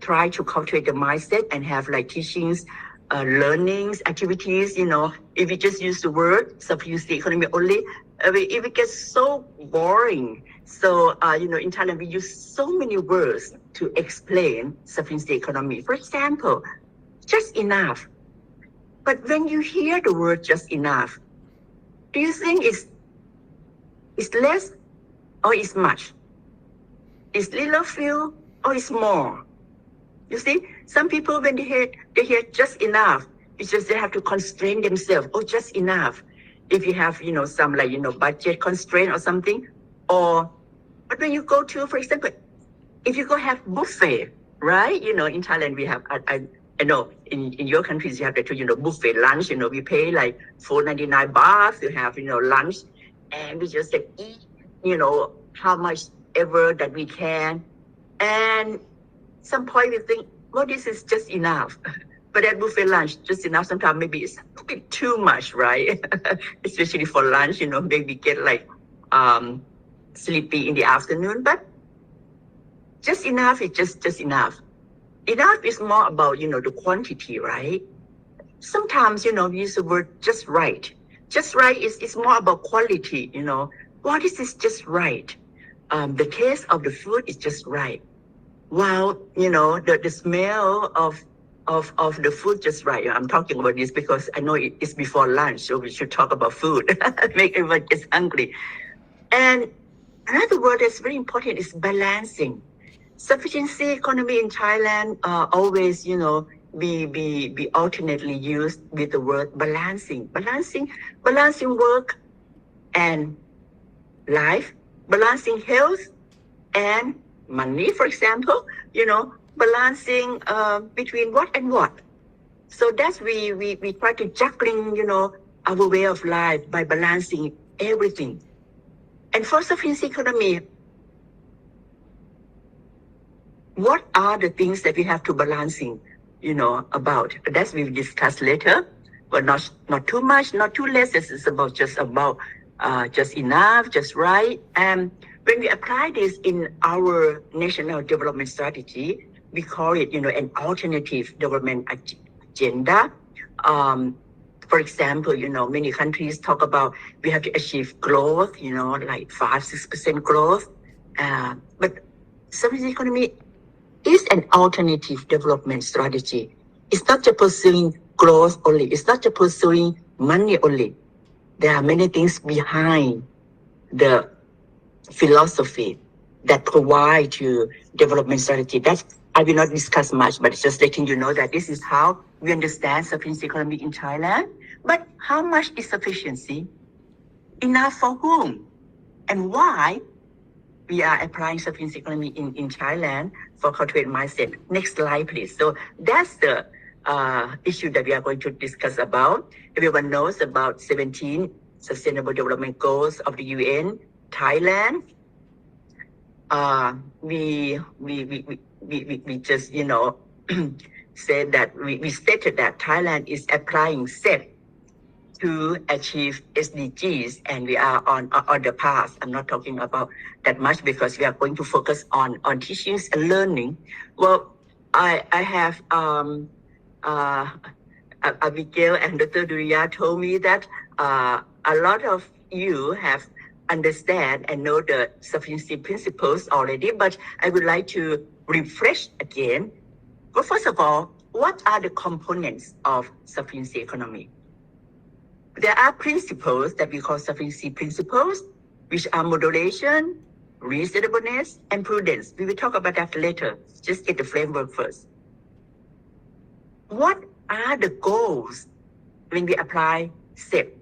try to cultivate the mindset and have like teachings, learnings, activities, if we just use the word sufficiency economy only, it gets so boring. So, in Thailand, we use so many words to explain sufficiency economy. For example, just enough. But when you hear the word just enough, do you think it's less or it's much? It's little few or it's more? You see, some people, when they hear just enough, it's just they have to constrain themselves. Oh, just enough. If you have, some budget constraint or something, but when you go to, for example, if you go have buffet, right? In Thailand we have, I know in your countries you have the buffet lunch. We pay like 499 baht to have lunch, and we just eat how much ever that we can, and some point we think, well, this is just enough. But at buffet lunch, just enough. Sometimes maybe it's a bit too much, right? Especially for lunch, maybe get like sleepy in the afternoon. But just enough is just enough. Enough is more about the quantity, right? Sometimes we use the word just right. Just right is more about quality. Well, this is just right. The taste of the food is just right. While the smell of the food just right. I'm talking about this because I know it's before lunch, so we should talk about food. Make everyone get hungry. And another word that's very important is balancing. Sufficiency economy in Thailand always, be alternately used with the word balancing work and life, balancing health and money, for example, balancing between what and what. So that's we try to juggling, our way of life by balancing everything. And for sufficiency economy, what are the things that we have to balancing, about? That we'll discuss later, but not too much, not too less. This is just about just enough, just right. And when we apply this in our national development strategy, we call it, an alternative development agenda. For example, many countries talk about we have to achieve growth, like 5-6% growth. But sufficiency economy is an alternative development strategy. It's not just pursuing growth only. It's not just pursuing money only. There are many things behind the philosophy that provide to development strategy. That I will not discuss much, but it's just letting you know that this is how we understand sufficiency economy in Thailand. But how much is sufficiency? Enough for whom? And why we are applying sufficiency economy in Thailand for cultivate mindset. Next slide, please. So that's the issue that we are going to discuss about. Everyone knows about 17 Sustainable Development Goals of the UN. Thailand, we just said that we stated that Thailand is applying SET to achieve SDGs, and we are on the path. I'm not talking about that much because we are going to focus on teachings and learning. Well, I have Abigail and Dr. Duriya told me that a lot of you have understand and know the sufficiency principles already, but I would like to refresh again. Well, first of all, what are the components of sufficiency economy? There are principles that we call sufficiency principles, which are moderation, reasonableness, and prudence. We will talk about that later. Just get the framework first. What are the goals when we apply SEP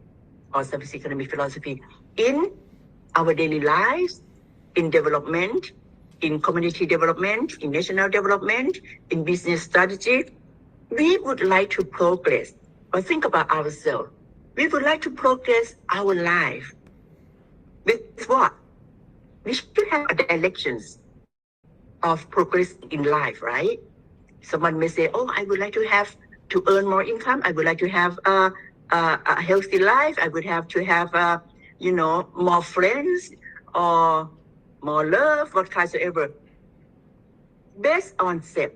or sufficiency economy philosophy in our daily lives, in development, in community development, in national development, in business strategy? We would like to progress, or think about ourselves. We would like to progress our life. With what? We should have directions of progress in life, right? Someone may say, oh, I would like to earn more income. I would like to have a healthy life. I would have to have, more friends or more love, whatsoever. Based on SEP,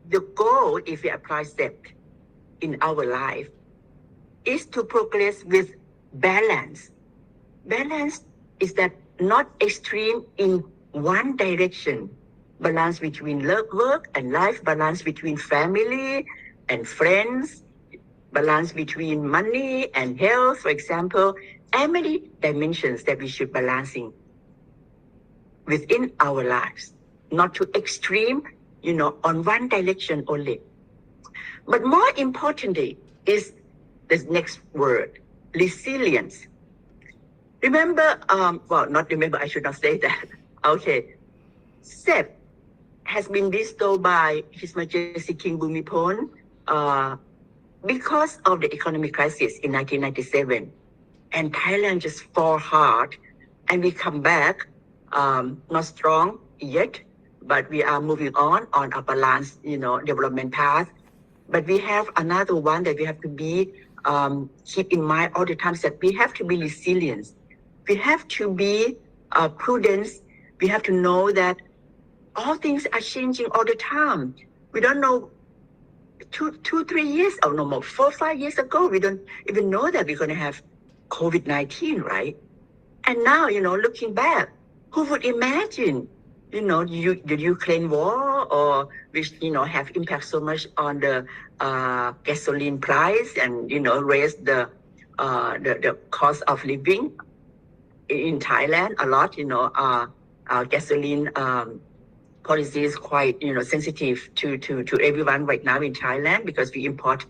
the goal, if we apply SEP in our life, is to progress with balance. Balance is that not extreme in one direction. Balance between work and life, balance between family and friends, balance between money and health, for example, and many dimensions that we should balancing within our lives, not too extreme, on one direction only. But more importantly is the next word, resilience. Remember, not remember, I should not say that. Okay. SEP has been bestowed by His Majesty King Bhumibol because of the economic crisis in 1997. And Thailand just fought hard, and we come back, not strong yet, but we are moving on a balanced, development path. But we have another one that we have to be, keep in mind all the time, that we have to be resilient. We have to be prudent. We have to know that all things are changing all the time. We don't know 3 years, or no more, 4, 5 years ago, we don't even know that we're going to have COVID-19, right? And now, looking back, who would imagine, the Ukraine war, or which, have impact so much on the gasoline price and, raise the cost of living in Thailand a lot, gasoline policy is quite, sensitive to everyone right now in Thailand, because we import,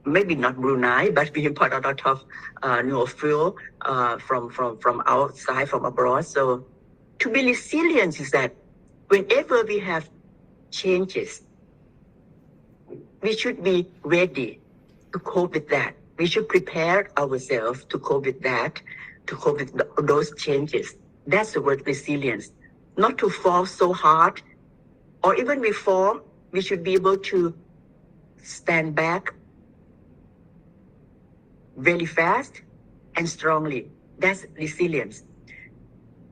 maybe not Brunei, but we import a lot of fuel from outside, from abroad. So to be resilient is that whenever we have changes, we should be ready to cope with that. We should prepare ourselves to cope with that, to cope with those changes. That's the word resilience. Not to fall so hard, or even before, we should be able to stand back very fast and strongly. That's resilience.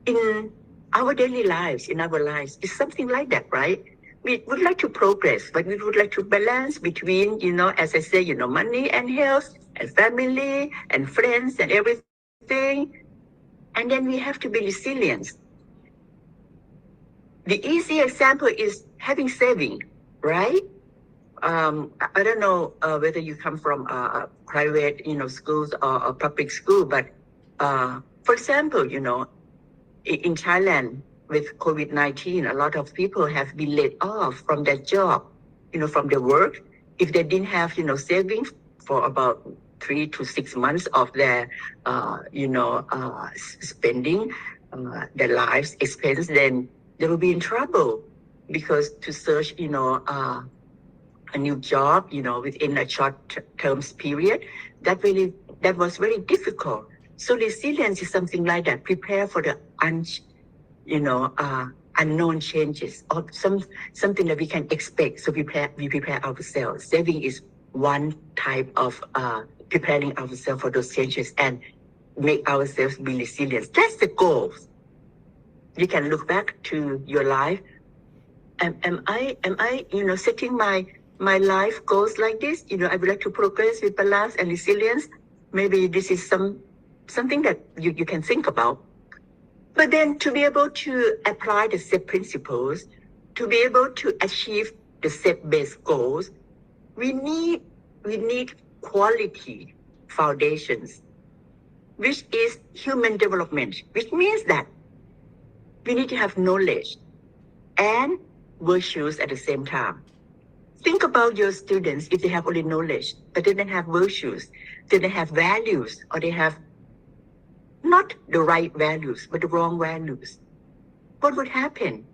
In our daily lives, it's something like that, right? We would like to progress, but we would like to balance between, as I say, money and health and family and friends and everything. And then we have to be resilient. The easy example is having saving, right? I don't know whether you come from private, schools or public school, but for example, in Thailand with COVID-19, a lot of people have been laid off from their job, from their work. If they didn't have, savings for about 3 to 6 months of their, spending, their lives expense, then they will be in trouble, because to search, a new job, within a short term period, that was very difficult. So resilience is something like that. Prepare for the unknown changes, or something that we can expect. So we prepare ourselves. Saving is one type of preparing ourselves for those changes and make ourselves be resilient. That's the goal. You can look back to your life. Am I setting my life goals like this? I would like to progress with balance and resilience. Maybe this is something that you can think about. But then to be able to apply the SEP principles, to be able to achieve the SEP-based goals, we need quality foundations, which is human development, which means that we need to have knowledge and virtues at the same time. Think about your students if they have only knowledge, but they don't have virtues, they don't have values, or they have not the right values, but the wrong values. What would happen?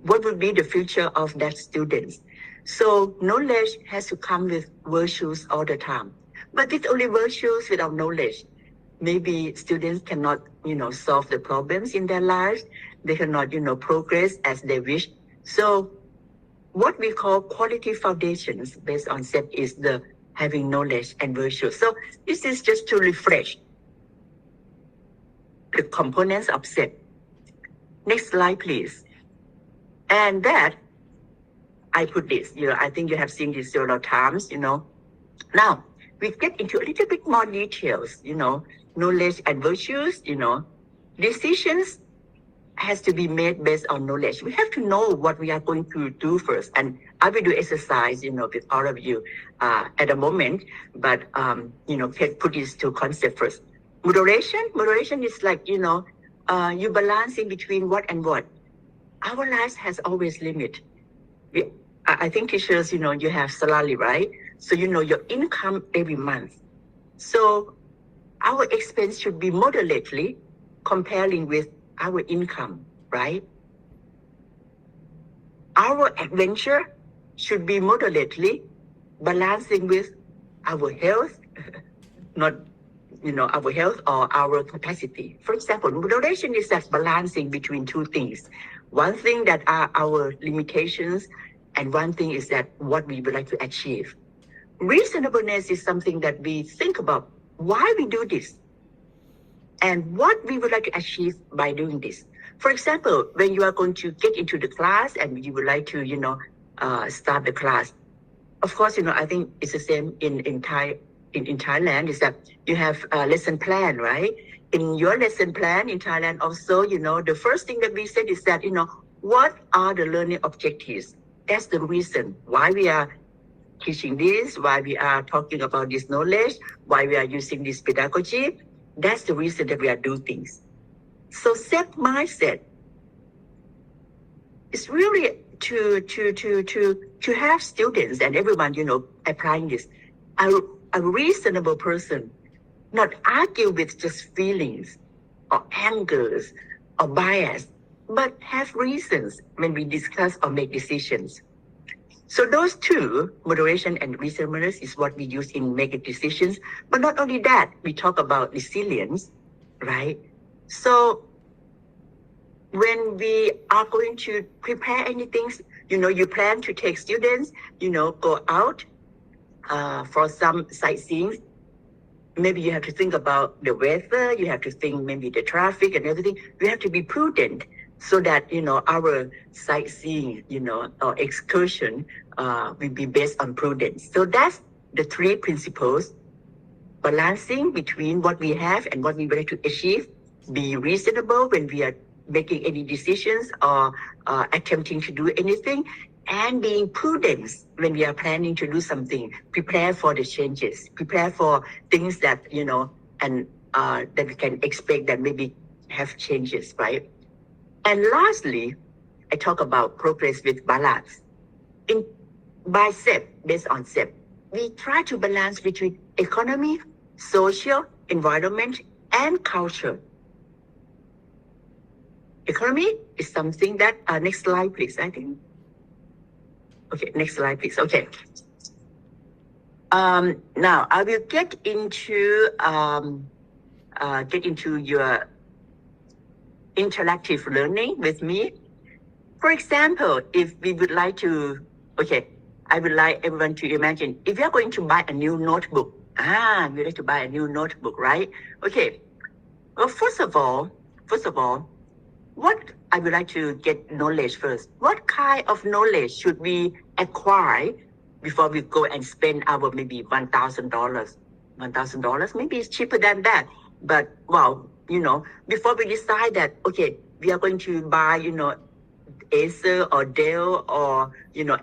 What would be the future of that student? So knowledge has to come with virtues all the time. But with only virtues without knowledge, maybe students cannot, solve the problems in their lives. They cannot, progress as they wish. So what we call quality foundations based on SEP is the having knowledge and virtue. So this is just to refresh the components of SEP. Next slide, please. And that, I put this, I think you have seen this several times, Now, we get into a little bit more details, knowledge and virtues, decisions has to be made based on knowledge. We have to know what we are going to do first. And I will do exercise, with all of you at the moment, but, put these two concepts first. Moderation is like, you balancing between what and what. Our lives has always limit. I think teachers, you have salary, right? So your income every month. So our expense should be moderately comparing with our income, right? Our adventure should be moderately balancing with our health, not, our health or our capacity. For example, moderation is that balancing between two things. One thing that are our limitations, and one thing is that what we would like to achieve. Reasonableness is something that we think about why we do this and what we would like to achieve by doing this. For example, when you are going to get into the class and you would like to, start the class. Of course, I think it's the same in Thailand, is that you have a lesson plan, right? In your lesson plan in Thailand also, the first thing that we said is that, what are the learning objectives? That's the reason why we are teaching this, why we are talking about this knowledge, why we are using this pedagogy. That's the reason that we are doing things. So SEP mindset is really to have students and everyone, applying this, a reasonable person, not argue with just feelings or angers or bias, but have reasons when we discuss or make decisions. So those two, moderation and reasonableness, is what we use in making decisions. But not only that, we talk about resilience, right? So when we are going to prepare anything, you plan to take students, go out for some sightseeing. Maybe you have to think about the weather, you have to think maybe the traffic and everything. We have to be prudent so that, our sightseeing, or excursion will be based on prudence. So that's the three principles: balancing between what we have and what we would like to achieve, be reasonable when we are making any decisions or attempting to do anything, and being prudent when we are planning to do something, prepare for the changes, prepare for things that, and that we can expect that maybe have changes, right? And lastly, I talk about progress with balance. By SEP, based on SEP, we try to balance between economy, social, environment, and culture. Economy is something that, next slide, please, I think. Okay, next slide, please. Okay. Now I will get into your interactive learning with me. For example, if we would like to, I would like everyone to imagine if you're going to buy a new notebook. You like to buy a new notebook, right? Okay. Well, first of all, what I would like to get knowledge first. What kind of knowledge should we acquire before we go and spend our maybe $1,000? $1,000, maybe it's cheaper than that. But wow, before we decide that, okay, we are going to buy, Acer or Dell or,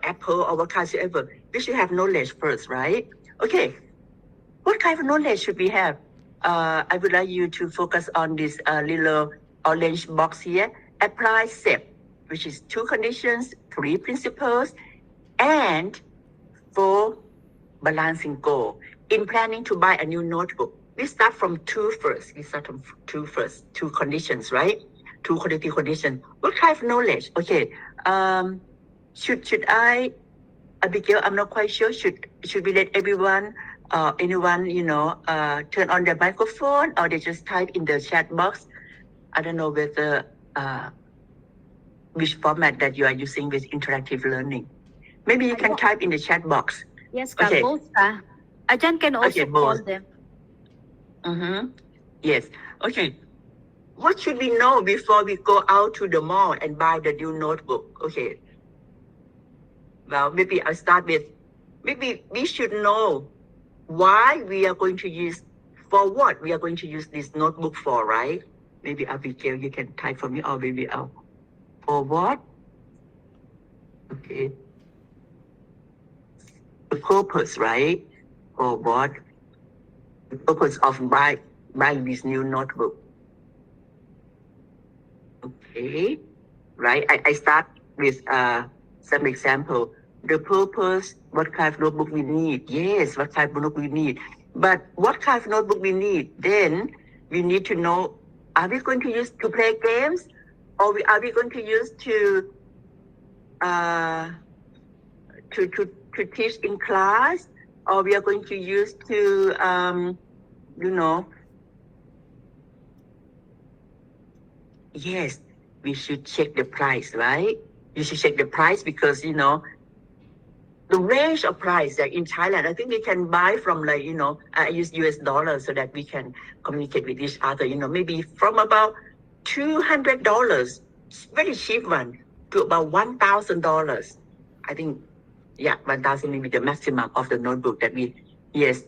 Apple or what kind of ever, we should have knowledge first, right? Okay, what kind of knowledge should we have? I would like you to focus on this little orange box here. Apply SEP, which is 2 conditions, 3 principles, and 4 balancing goal. In planning to buy a new notebook, we start from 2 first. We start from 2 first, 2 conditions, right? 2 quality conditions. What kind of knowledge? Okay, should I, Abigail, I'm not quite sure. Should we let anyone, turn on their microphone, or they just type in the chat box? I don't know whether which format that you are using with interactive learning. Maybe you can type in the chat box. Yes, Okay. both. Ajahn can also call them. Yes. Okay. What should we know before we go out to the mall and buy the new notebook? Okay. Well, maybe I'll start with, maybe we should know why we are going to use, for what we are going to use this notebook for, right? Maybe Abigail, you can type for me, or maybe for what? Okay. The purpose, right? For what? The purpose of buying this new notebook. Okay. Right. I start with some example. The purpose, what kind of notebook we need. Yes, what kind of notebook we need. But what kind of notebook we need? Then we need to know, are we going to use to play games? Or are we going to use to teach in class? Or we are going to use to, yes, we should check the price, right? You should check the price because, the range of price that in Thailand, I think we can buy from I use US dollars so that we can communicate with each other, maybe from about $200, very cheap one, to about $1,000. I think, yeah, 1,000 may be the maximum of the notebook that we, yes,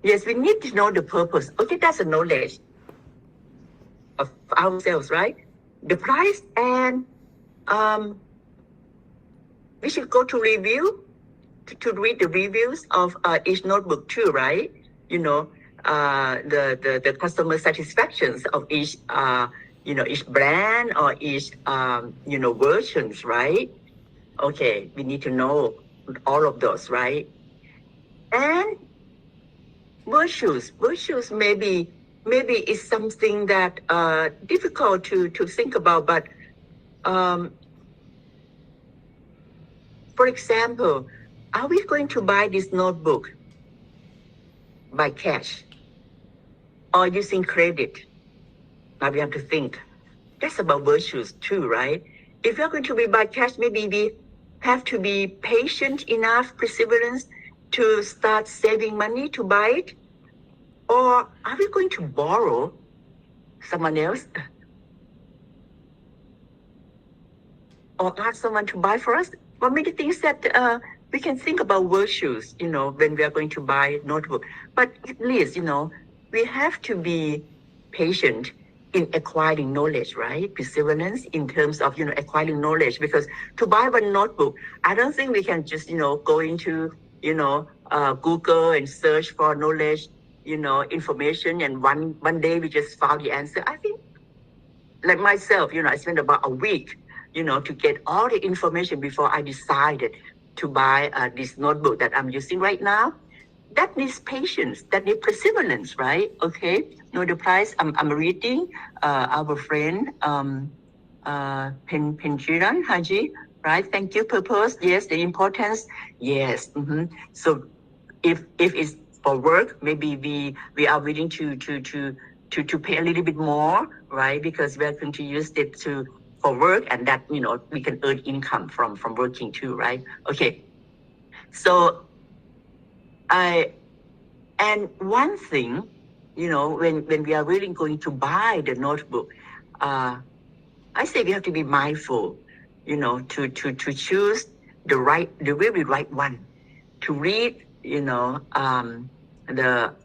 we need to know the purpose. Okay, that's a knowledge of ourselves, right? The price, and we should go to review, to read the reviews of each notebook too, right? The customer satisfactions of each, each brand or each, versions, right? Okay, we need to know all of those, right? And virtues maybe is something that difficult to think about, but for example, are we going to buy this notebook by cash or using credit? Now we have to think. That's about virtues too, right? If you're going to be by cash, maybe we have to be patient enough, perseverance to start saving money to buy it. Or are we going to borrow someone else? Or ask someone to buy for us? Well, many things that we can think about virtues, when we are going to buy notebook. But at least, we have to be patient in acquiring knowledge, right? Perseverance in terms of, acquiring knowledge, because to buy one notebook, I don't think we can just, go into, Google and search for knowledge, information, and one day we just found the answer. I think, like myself, I spent about a week, to get all the information before I decided to buy this notebook that I'm using right now. That needs patience, that needs perseverance, right? Okay, know the price. I'm reading our friend Penjiran Haji, right? Thank you. Purpose, yes. The importance, yes. So if it's for work, maybe we are willing to pay a little bit more, right? Because we are going to use it for work, and that we can earn income from working too, right? Okay, so and one thing, when we are really going to buy the notebook, I say we have to be mindful, to choose the very right one, to read, the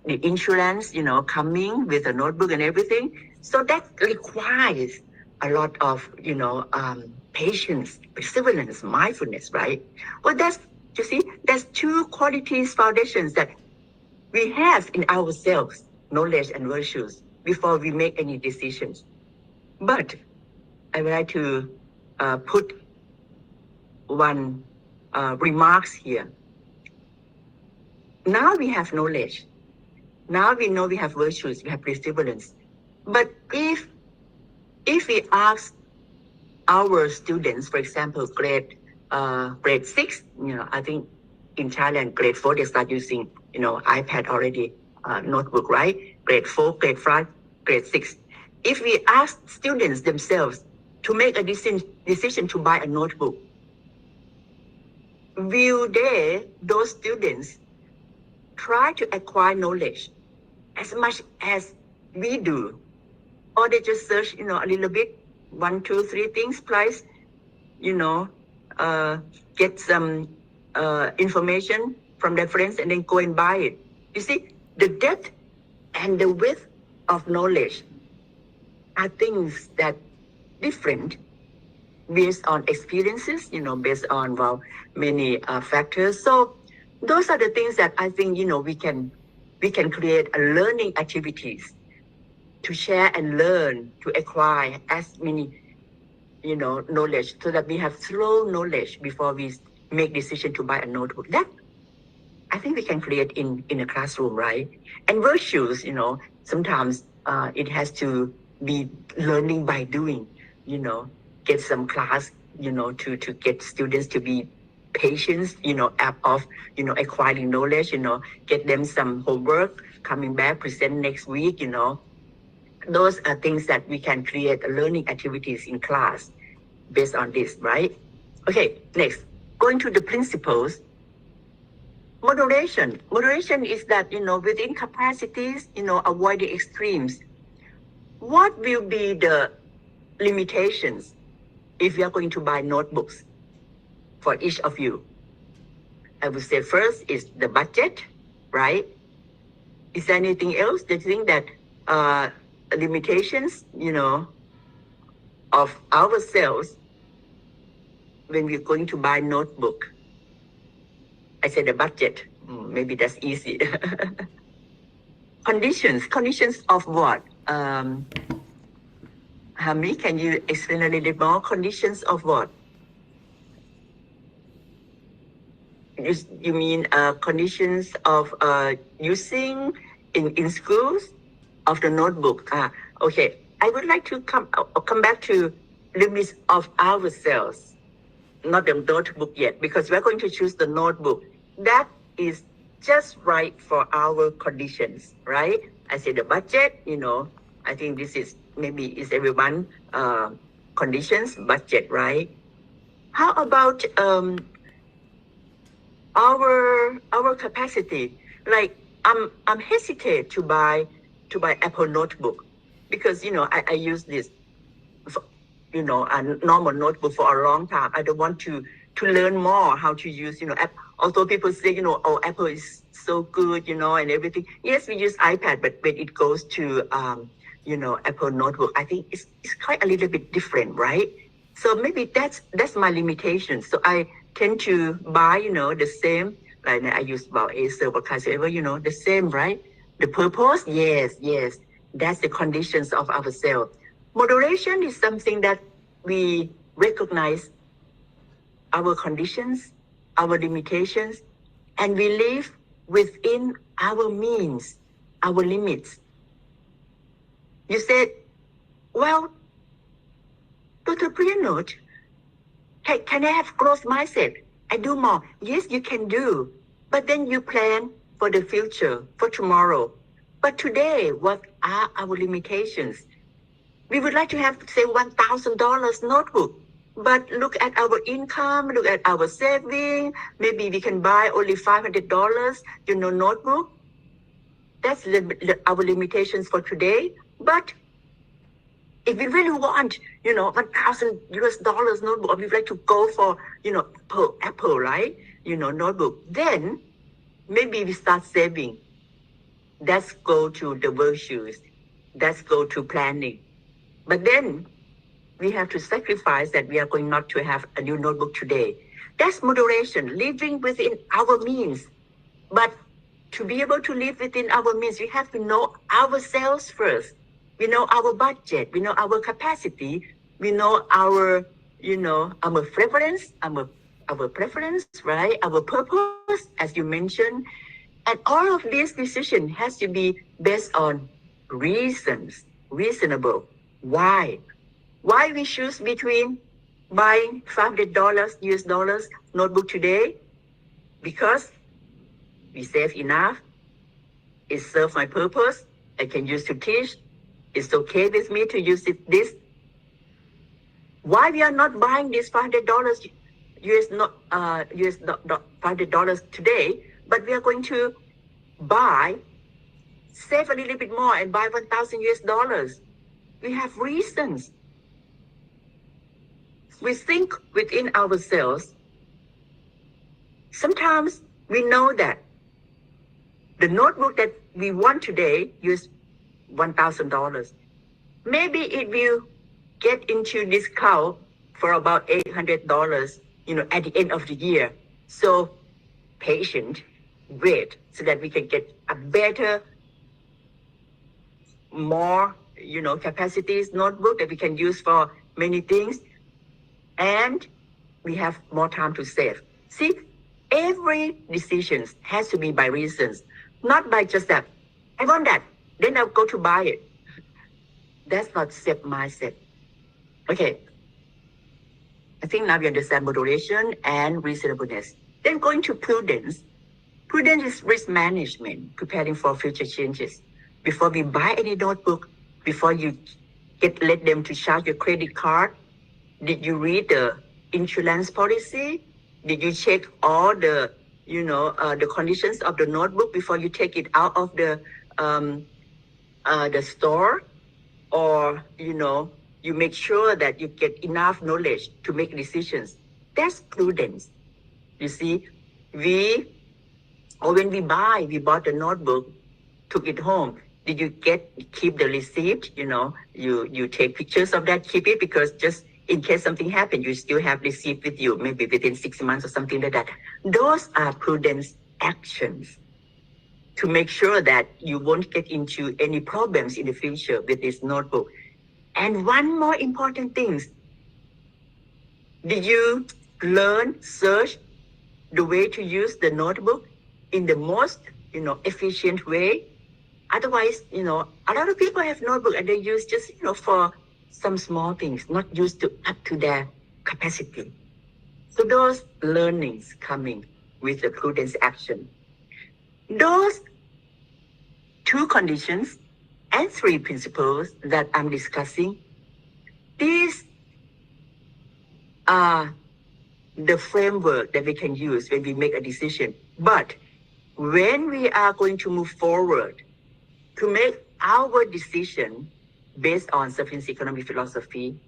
insurance, coming with a notebook and everything. So that requires a lot of, patience, perseverance, mindfulness, right? Well, you see, that's two qualities, foundations that we have in ourselves, knowledge and virtues, before we make any decisions. But I would like to put one remarks here. Now we have knowledge. Now we know we have virtues, we have perseverance. But if we ask our students, for example, grade 6, I think in Thailand, grade 4, they start using, iPad already, notebook, right? Grade 4, grade 5, grade 6. If we ask students themselves to make a decision to buy a notebook, will those students try to acquire knowledge as much as we do? Or they just search, a little bit, 1, 2, 3 things, price, get some information from their friends and then go and buy it. You see, the depth and the width of knowledge are things that different based on experiences, based on, many factors. So those are the things that I think, we can create a learning activities to share and learn, to acquire as many, knowledge, so that we have thorough knowledge before we make decision to buy a notebook. That I think we can create in a classroom, right? And virtues, sometimes it has to be learning by doing, get some class, to get students to be patient, of, acquiring knowledge, get them some homework, coming back, present next week, Those are things that we can create learning activities in class based on this, right? Okay, next, going to the principles. Moderation. Moderation is that, within capacities, avoid the extremes. What will be the limitations if you are going to buy notebooks for each of you? I would say first is the budget, right? Is there anything else that you think that limitations, of ourselves when we're going to buy notebook? I said the budget. Maybe that's easy. Conditions of what? Hami, can you explain a little bit more? Conditions of what? You mean conditions of using in schools of the notebook? Okay. I would like to come back to limits of ourselves, not the notebook yet, because we're going to choose the notebook. That is just right for our conditions, right? I say the budget, I think this is maybe is everyone conditions, budget, right? How about our capacity? Like I'm hesitate to buy Apple notebook because I use this a normal notebook for a long time. I don't want to learn more how to use app. Although people say oh, Apple is so good and everything. Yes, we use iPad, but when it goes to Apple notebook, I think it's quite a little bit different, right? So maybe that's my limitation. So I tend to buy the same, like I use about Acer or whatever, the same, right? The purpose, yes, that's the conditions of ourselves. Moderation is something that we recognize our conditions, our limitations, and we live within our means, our limits. You said, well, Dr. Priyanot, can I have growth mindset? I do more. Yes, you can do. But then you plan for the future, for tomorrow. But today, what are our limitations? We would like to have, say, $1,000 notebook. But look at our income, look at our saving. Maybe we can buy only $500, notebook. That's our limitations for today. But if we really want, $1,000 notebook, or we'd like to go for, Apple, right? Notebook, then maybe we start saving. Let's go to the virtues. That's go to planning. But then we have to sacrifice that we are going not to have a new notebook today. That's moderation, living within our means. But to be able to live within our means, we have to know ourselves first. We know our budget, we know our capacity, we know our preference, right? Our purpose, as you mentioned. And all of this decision has to be based on reasons, reasonable. Why? Why we choose between buying $500 US dollars notebook today? Because we save enough. It serves my purpose. I can use to teach. It's okay with me to use this. Why we are not buying this $500 $500 today, but we are going to save a little bit more and buy 1,000 US dollars. We have reasons. We think within ourselves. Sometimes we know that the notebook that we want today is $1,000. Maybe it will get into discount for about $800, at the end of the year. So patient, wait, so that we can get a better, more, capacities notebook that we can use for many things. And we have more time to save. See, every decision has to be by reasons, not by just that. I want that, then I'll go to buy it. That's not safe mindset. Okay. I think now we understand moderation and reasonableness. Then going to prudence. Prudence is risk management, preparing for future changes. Before we buy any notebook, before you let them to charge your credit card, did you read the insurance policy? Did you check all the, the conditions of the notebook before you take it out of the store? Or, you make sure that you get enough knowledge to make decisions. That's prudence. You see, when we bought the notebook, took it home. Did you keep the receipt? You take pictures of that, keep it, because just in case something happened, you still have receipt with you, maybe within 6 months or something like that. Those are prudence actions to make sure that you won't get into any problems in the future with this notebook. And one more important thing, did you search the way to use the notebook in the most, efficient way? Otherwise, a lot of people have notebook and they use just, for some small things, not used up to their capacity. So those learnings coming with the prudence action. Those 2 conditions and 3 principles that I'm discussing, these are the framework that we can use when we make a decision. But when we are going to move forward to make our decision based on sufficient economy philosophy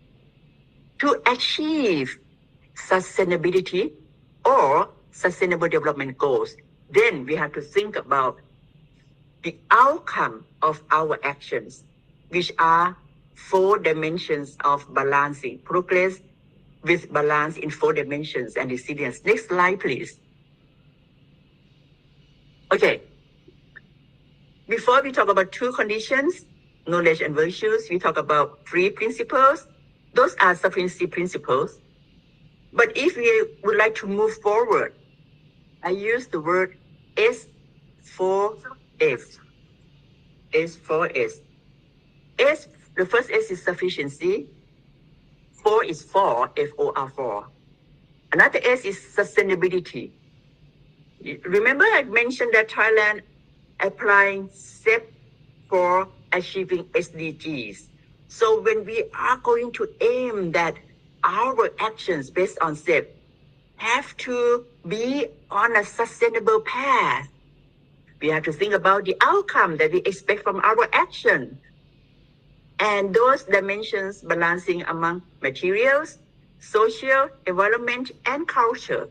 to achieve sustainability or sustainable development goals, then we have to think about the outcome of our actions, which are 4 dimensions of balancing progress with balance in 4 dimensions and resilience. Next slide, please. Okay. Before we talk about 2 conditions, knowledge and virtues, we talk about 3 principles. Those are sufficiency principles. But if we would like to move forward, I use the word S4S. S4S. The first S is sufficiency. 4 is for, F-O-R. Another S is sustainability. Remember I mentioned that Thailand applying SEP for achieving SDGs. So when we are going to aim that our actions based on SEP have to be on a sustainable path, we have to think about the outcome that we expect from our action. And those dimensions balancing among materials, social, environment, and culture.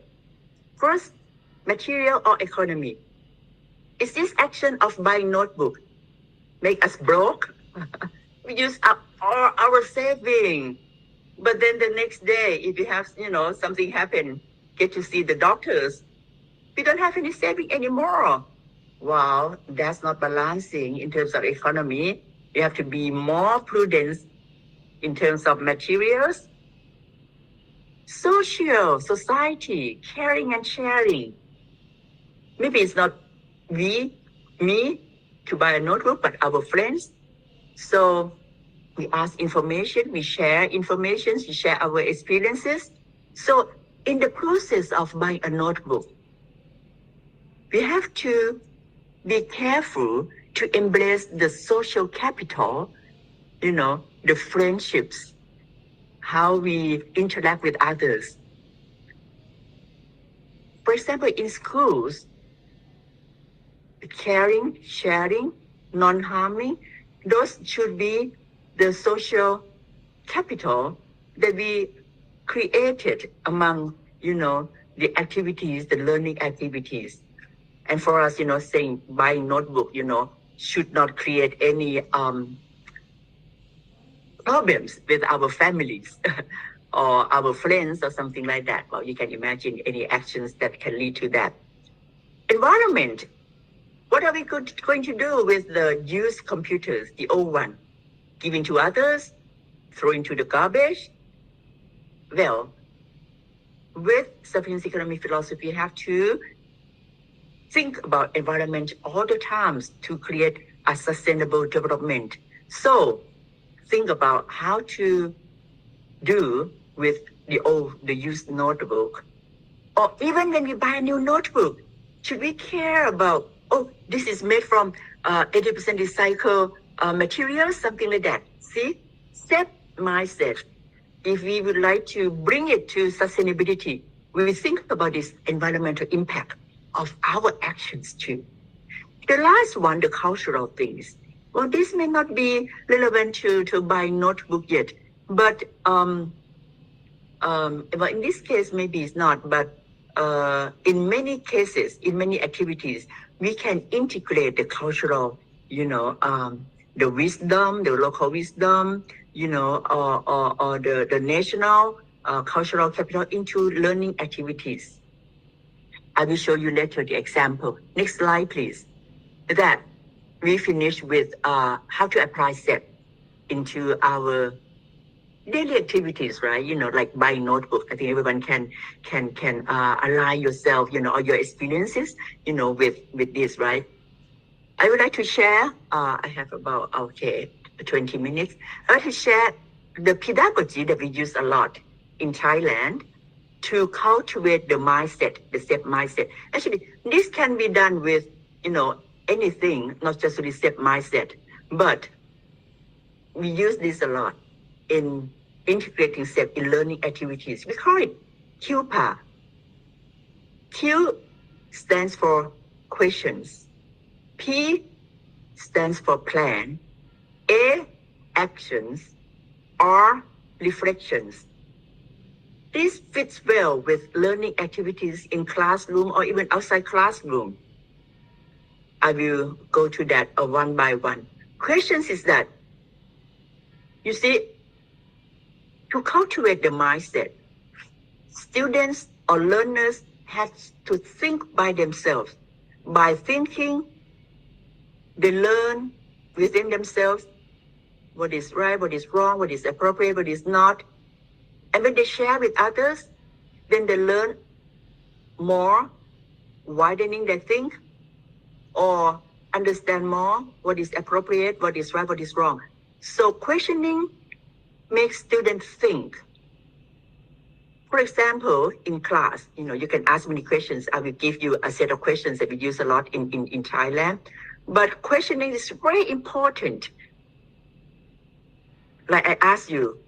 First, material or economy. Is this action of buying notebook make us broke? We use up all our saving. But then the next day, if you have, something happen, get to see the doctors, we don't have any saving anymore. Wow, that's not balancing in terms of economy. We have to be more prudent in terms of materials, social, society, caring and sharing. Maybe it's not me to buy a notebook, but our friends. So we ask information, we share information, we share our experiences. So in the process of buying a notebook, we have to be careful to embrace the social capital, the friendships, how we interact with others. For example, in schools, caring, sharing, non-harming, those should be the social capital that we created among, the activities, the learning activities. And for us, saying buying notebook, should not create any problems with our families or our friends or something like that. Well, you can imagine any actions that can lead to that. Environment. What are we going to do with the used computers, the old one? Giving to others? Throw into the garbage? Well, with sufficient economic philosophy, you have to think about environment all the times to create a sustainable development. So think about how to do with the used notebook. Or even when we buy a new notebook, should we care about, this is made from 80% recycled materials, something like that. See, step mindset. If we would like to bring it to sustainability, we think about this environmental impact of our actions too. The last one, the cultural things. Well, this may not be relevant to buy notebook yet, but in this case, maybe it's not, but in many cases, in many activities, we can integrate the cultural, the wisdom, the local wisdom, or the national cultural capital into learning activities. I will show you later the example. Next slide, please. That we finish with how to apply SEP into our daily activities, right? Like buying notebook. I think everyone can align yourself, or your experiences, with this, right? I would like to share. I have about 20 minutes. I would like to share the pedagogy that we use a lot in Thailand to cultivate the mindset, the STEP mindset. Actually, this can be done with, anything, not just the STEP mindset, but we use this a lot in integrating STEP in learning activities. We call it QPA. Q stands for questions. P stands for plan. A, actions. R, reflections. This fits well with learning activities in classroom or even outside classroom. I will go to that one by one. Questions is that, you see, to cultivate the mindset, students or learners have to think by themselves. By thinking, they learn within themselves what is right, what is wrong, what is appropriate, what is not. And when they share with others, then they learn more, widening their think, or understand more what is appropriate, what is right, what is wrong. So questioning makes students think. For example, in class, you can ask many questions. I will give you a set of questions that we use a lot in Thailand. But questioning is very important. Like I asked you,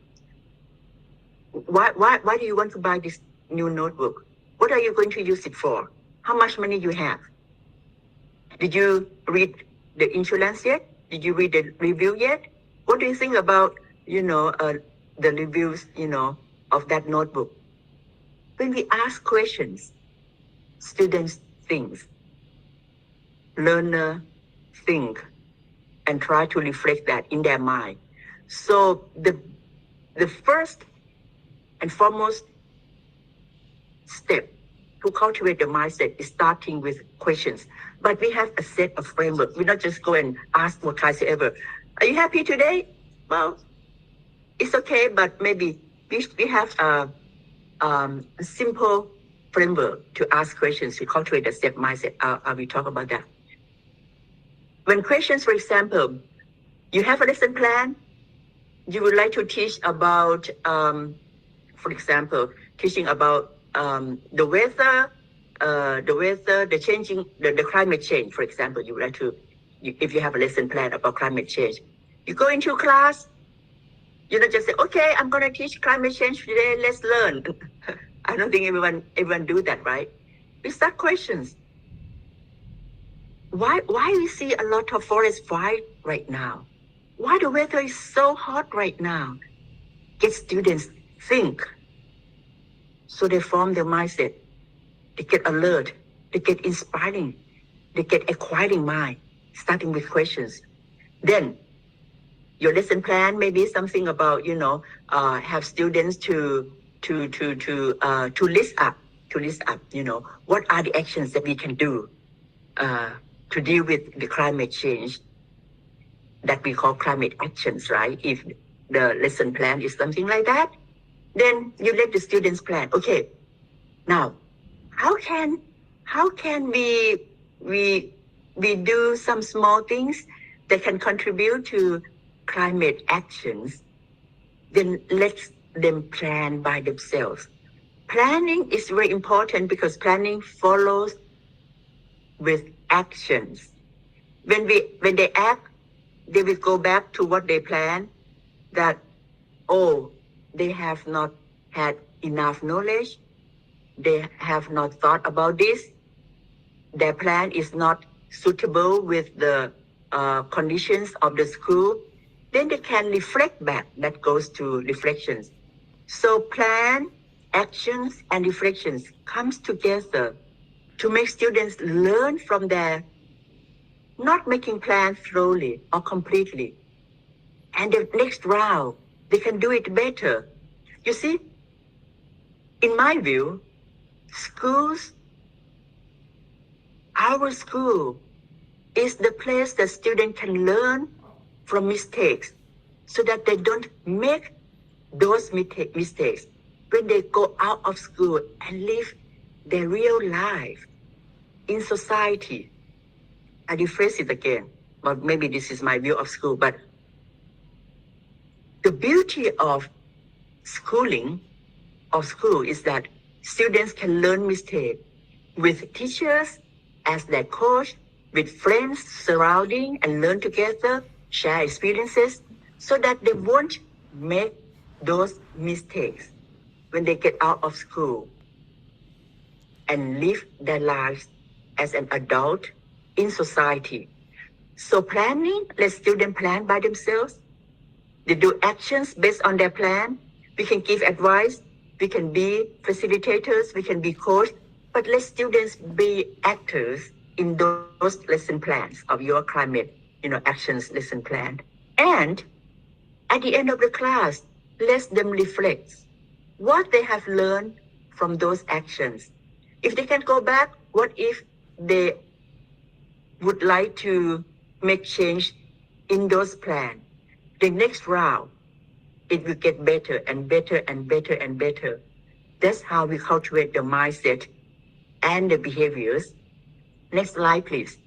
why do you want to buy this new notebook? What are you going to use it for? How much money you have? Did you read the insurance yet? Did you read the review yet? What do you think about, the reviews, of that notebook? When we ask questions, students think, learner think, and try to reflect that in their mind. So the first and foremost step to cultivate the mindset is starting with questions. But we have a set of framework. We not just go and ask whatever. Are you happy today? Well, it's okay, but maybe we have a simple framework to ask questions to cultivate the step mindset. I will talk about that. When questions, for example, you have a lesson plan, you would like to teach about, for example, teaching about the weather, the changing, the climate change, for example, you would like to, if you have a lesson plan about climate change, you go into class, you don't just say, okay, I'm going to teach climate change today, let's learn. I don't think everyone do that, right? We start questions. Why we see a lot of forest fire right now? Why the weather is so hot right now? Get students think. So they form their mindset. They get alert. They get inspiring. They get acquiring mind, starting with questions. Then your lesson plan may be something about, have students to list up, what are the actions that we can do to deal with the climate change that we call climate actions, right? If the lesson plan is something like that, then you let the students plan. Okay, now how can we do some small things that can contribute to climate actions? Then let them plan by themselves. Planning is very important because planning follows with actions. When they act, they will go back to what they planned, that, oh, they have not had enough knowledge, they have not thought about this, their plan is not suitable with the conditions of the school, then they can reflect back. That goes to reflections. So plan, actions, and reflections comes together to make students learn from their not making plans thoroughly or completely. And the next round, they can do it better. You see, in my view, our school is the place that students can learn from mistakes so that they don't make those mistakes when they go out of school and live their real life in society. I rephrase it again, but maybe this is my view of school, but the beauty of school is that students can learn mistakes with teachers as their coach, with friends surrounding and learn together, share experiences, so that they won't make those mistakes when they get out of school and live their lives as an adult in society. So planning, let students plan by themselves. They do actions based on their plan. We can give advice. We can be facilitators. We can be coach. But let students be actors in those lesson plans of your climate, actions lesson plan. And at the end of the class, let them reflect what they have learned from those actions. If they can go back, what if they would like to make change in those plans? The next round, it will get better and better and better and better. That's how we cultivate the mindset and the behaviors. Next slide, please.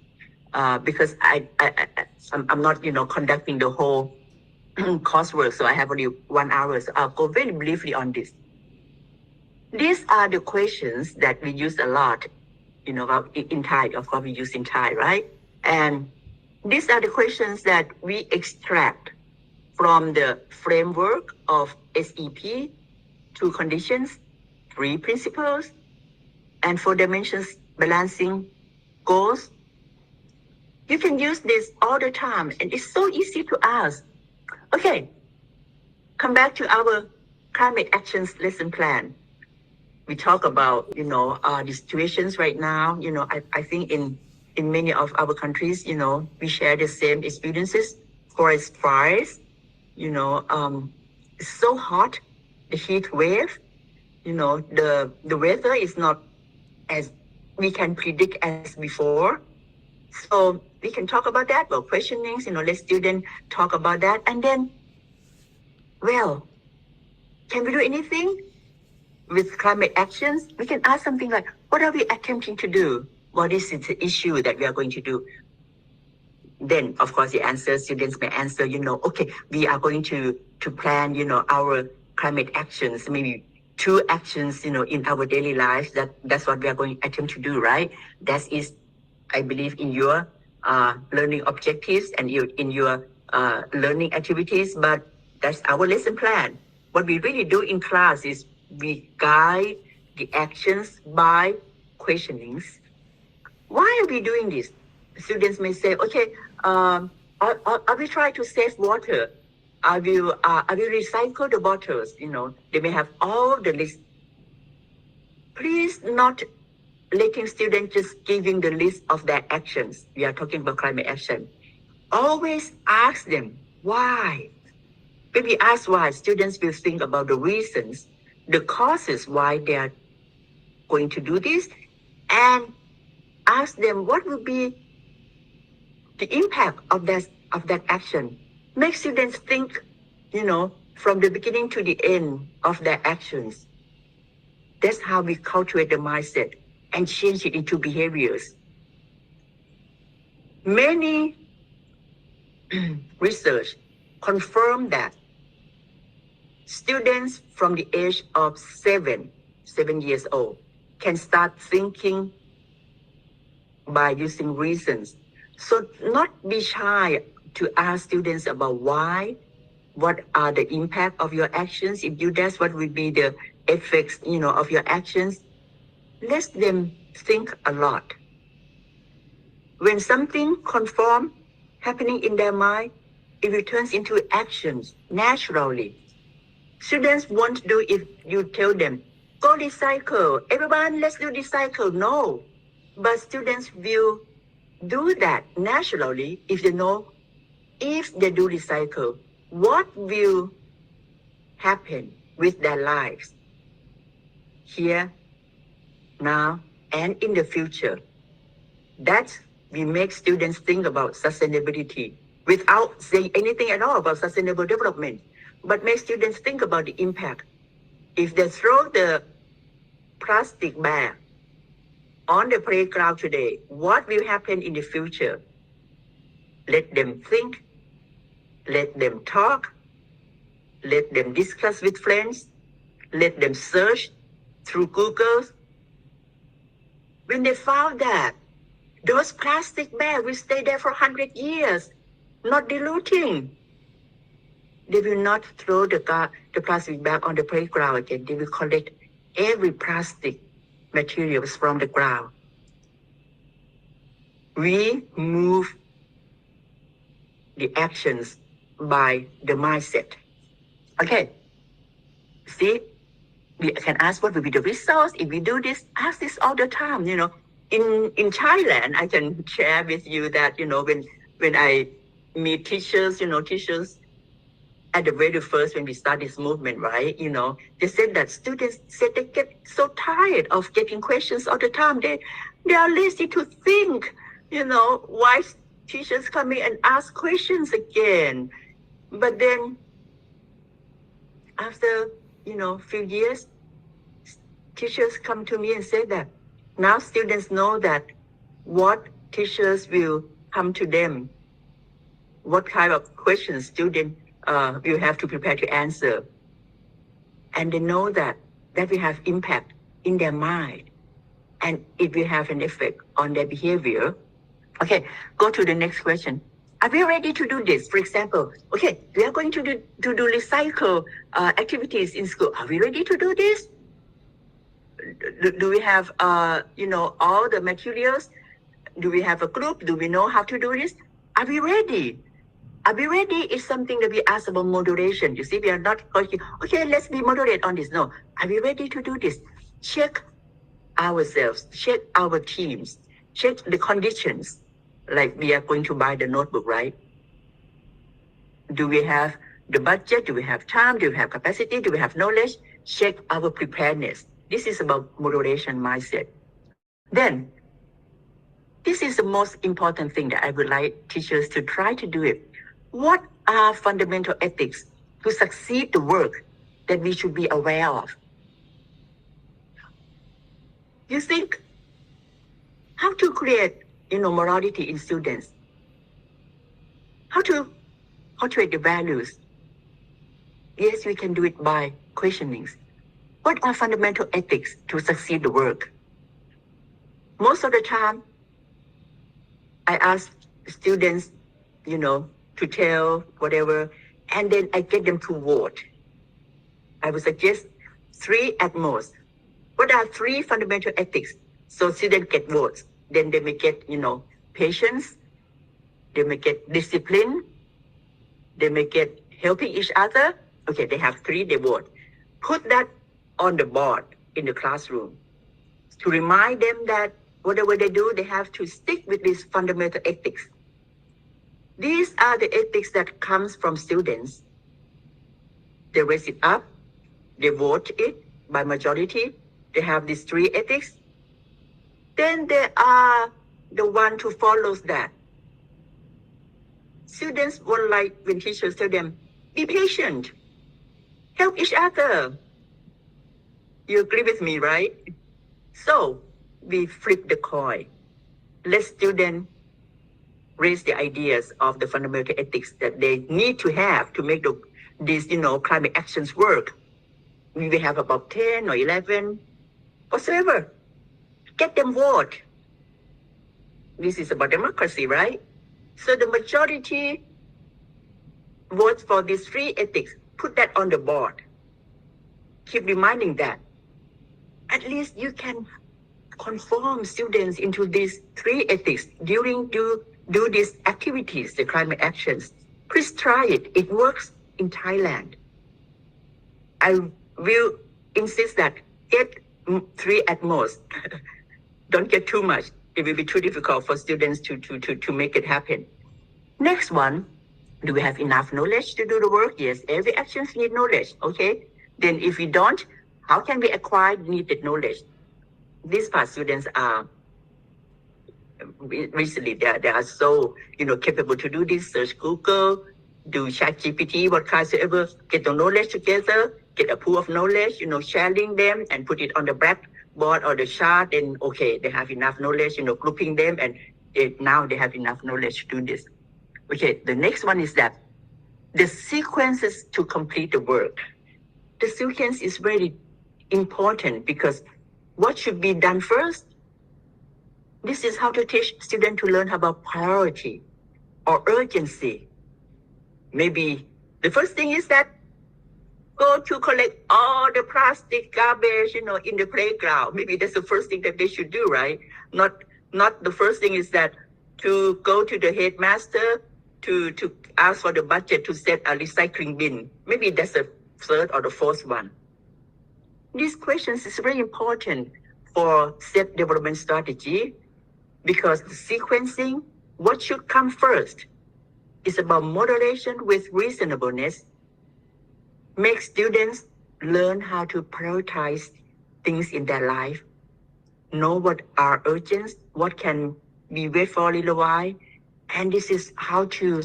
Because I'm not, conducting the whole coursework, so I have only 1 hour. So I'll go very briefly on this. These are the questions that we use a lot, in Thai. Of course, we use in Thai, right? And these are the questions that we extract from the framework of SEP, 2 conditions, 3 principles, and 4 dimensions balancing goals. You can use this all the time, and it's so easy to ask. Okay, come back to our climate actions lesson plan. We talk about, the situations right now. I think in in many of our countries, we share the same experiences. Forest fires, it's so hot, the heat wave, the weather is not as we can predict as before. So we can talk about that, well, questionings, let students talk about that. And then, well, can we do anything with climate actions? We can ask something like, what are we attempting to do? What is the issue that we are going to do? Then, of course, students may answer, okay, we are going to plan, our climate actions, maybe 2 actions, in our daily lives. That's what we are going to attempt to do, right? That is, I believe, in your learning objectives and in your learning activities, but that's our lesson plan. What we really do in class is we guide the actions by questionings. Why are we doing this? Students may say, okay, I will try to save water. I will recycle the bottles. They may have all the list. Please not letting students just giving the list of their actions. We are talking about climate action. Always ask them why. When we ask why, students will think about the reasons, the causes why they are going to do this, and ask them what will be the impact of that action. Make students think, from the beginning to the end of their actions. That's how we cultivate the mindset and change it into behaviors. Many research confirm that students from the age of 7 years old can start thinking by using reasons. So not be shy to ask students about why, what are the impact of your actions. If you that's what would be the effects, of your actions. Let them think a lot. When something conform happening in their mind, it returns into actions naturally. Students won't do if you tell them, go recycle, everyone, let's do recycle. No, but students will do that naturally if they know if they do recycle, what will happen with their lives here, now, and in the future. That we make students think about sustainability without saying anything at all about sustainable development, but make students think about the impact. If they throw the plastic bag on the playground today, what will happen in the future? Let them think, let them talk, let them discuss with friends, let them search through Google. When they found that those plastic bags will stay there for 100 years, not diluting, they will not throw the plastic bag on the playground again. They will collect every plastic materials from the ground. We move the actions by the mindset. Okay, see, we can ask what will be the results if we do this. Ask this all the time. In Thailand, I can share with you that when I meet teachers, teachers at the very first when we start this movement, right? They said that students said they get so tired of getting questions all the time. They are lazy to think. Why teachers come in and ask questions again? But then after few years, teachers come to me and say that now students know that what teachers will come to them, what kind of questions students will have to prepare to answer. And they know that will have impact in their mind and it will have an effect on their behavior. Okay, go to the next question. Are we ready to do this? For example, okay, we are going to do recycle activities in school. Are we ready to do this? Do we have, all the materials? Do we have a group? Do we know how to do this? Are we ready? Are we ready is something that we ask about moderation. You see, we are not going, okay, let's be moderate on this. No, are we ready to do this? Check ourselves, check our teams. check the conditions. Like we are going to buy the notebook, right? Do we have the budget? Do we have time? Do we have capacity? Do we have knowledge? Check our preparedness. This is about moderation mindset. Then, this is the most important thing that I would like teachers to try to do it. What are fundamental ethics to succeed the work that we should be aware of? You think how to create, morality in students? How to cultivate the values? Yes, we can do it by questionings. What are fundamental ethics to succeed the work? Most of the time, I ask students, to tell whatever, and then I get them to vote. I would suggest 3 at most. What are 3 fundamental ethics? So students get votes. Then they may get, patience. They may get discipline. They may get helping each other. Okay, they have 3, they vote. Put that on the board in the classroom to remind them that whatever they do, they have to stick with these fundamental ethics. These are the ethics that comes from students. They raise it up, they vote it by majority. They have these 3 ethics. Then they are the one who follows that. Students won't like when teachers tell them, be patient, help each other. You agree with me, right? So we flip the coin. Let students raise the ideas of the fundamental ethics that they need to have to make these, climate actions work. We will have about 10 or 11, whatsoever. Get them vote. This is about democracy, right? So the majority votes for these 3 ethics. Put that on the board. Keep reminding that. At least you can conform students into these 3 ethics during do these activities, the climate actions. Please try it. It works in Thailand. I will insist that get 3 at most. Don't get too much. It will be too difficult for students to make it happen. Next one, do we have enough knowledge to do the work? Yes, every action needs knowledge, okay? Then if we don't, how can we acquire needed knowledge? These part students are, recently they are so, capable to do this, search Google, do ChatGPT, what whatsoever, get the knowledge together, get a pool of knowledge, sharing them and put it on the blackboard or the chart, and okay, they have enough knowledge, grouping them, and now they have enough knowledge to do this. Okay, the next one is that the sequences to complete the work. The sequence is very important because what should be done first? This is how to teach students to learn about priority or urgency. Maybe the first thing is that go to collect all the plastic garbage, in the playground. Maybe that's the first thing that they should do, right? Not the first thing is that to go to the headmaster to ask for the budget to set a recycling bin. Maybe that's the 3rd or the 4th one. These questions is very important for set development strategy because the sequencing, what should come first, is about moderation with reasonableness. Make students learn how to prioritize things in their life, know what are urgent, what can be wait for a little while, and this is how to,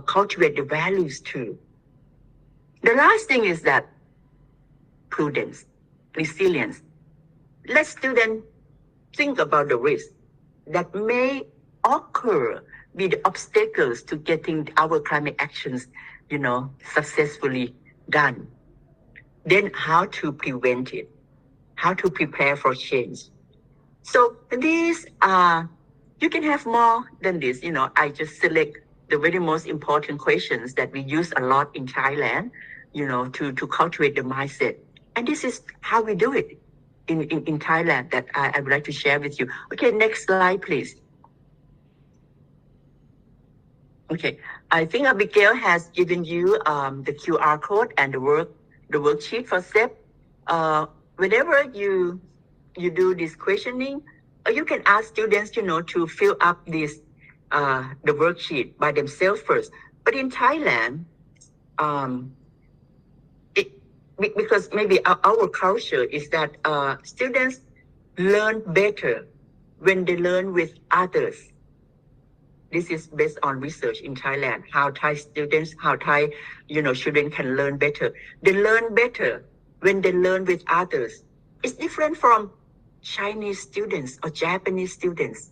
cultivate the values too. The last thing is that prudence, resilience. Let students think about the risk that may occur with the obstacles to getting our climate actions, successfully done. Then how to prevent it, how to prepare for change. So these are, you can have more than this, I just select the very most important questions that we use a lot in Thailand, to cultivate the mindset. And this is how we do it in Thailand that I would like to share with you. Okay, next slide, please. Okay, I think Abigail has given you the QR code and the worksheet for SEP. Whenever you do this questioning, you can ask students, to fill up this, the worksheet by themselves first. But in Thailand, because maybe our culture is that students learn better when they learn with others. This is based on research in Thailand, how Thai students, children can learn better. They learn better when they learn with others. It's different from Chinese students or Japanese students.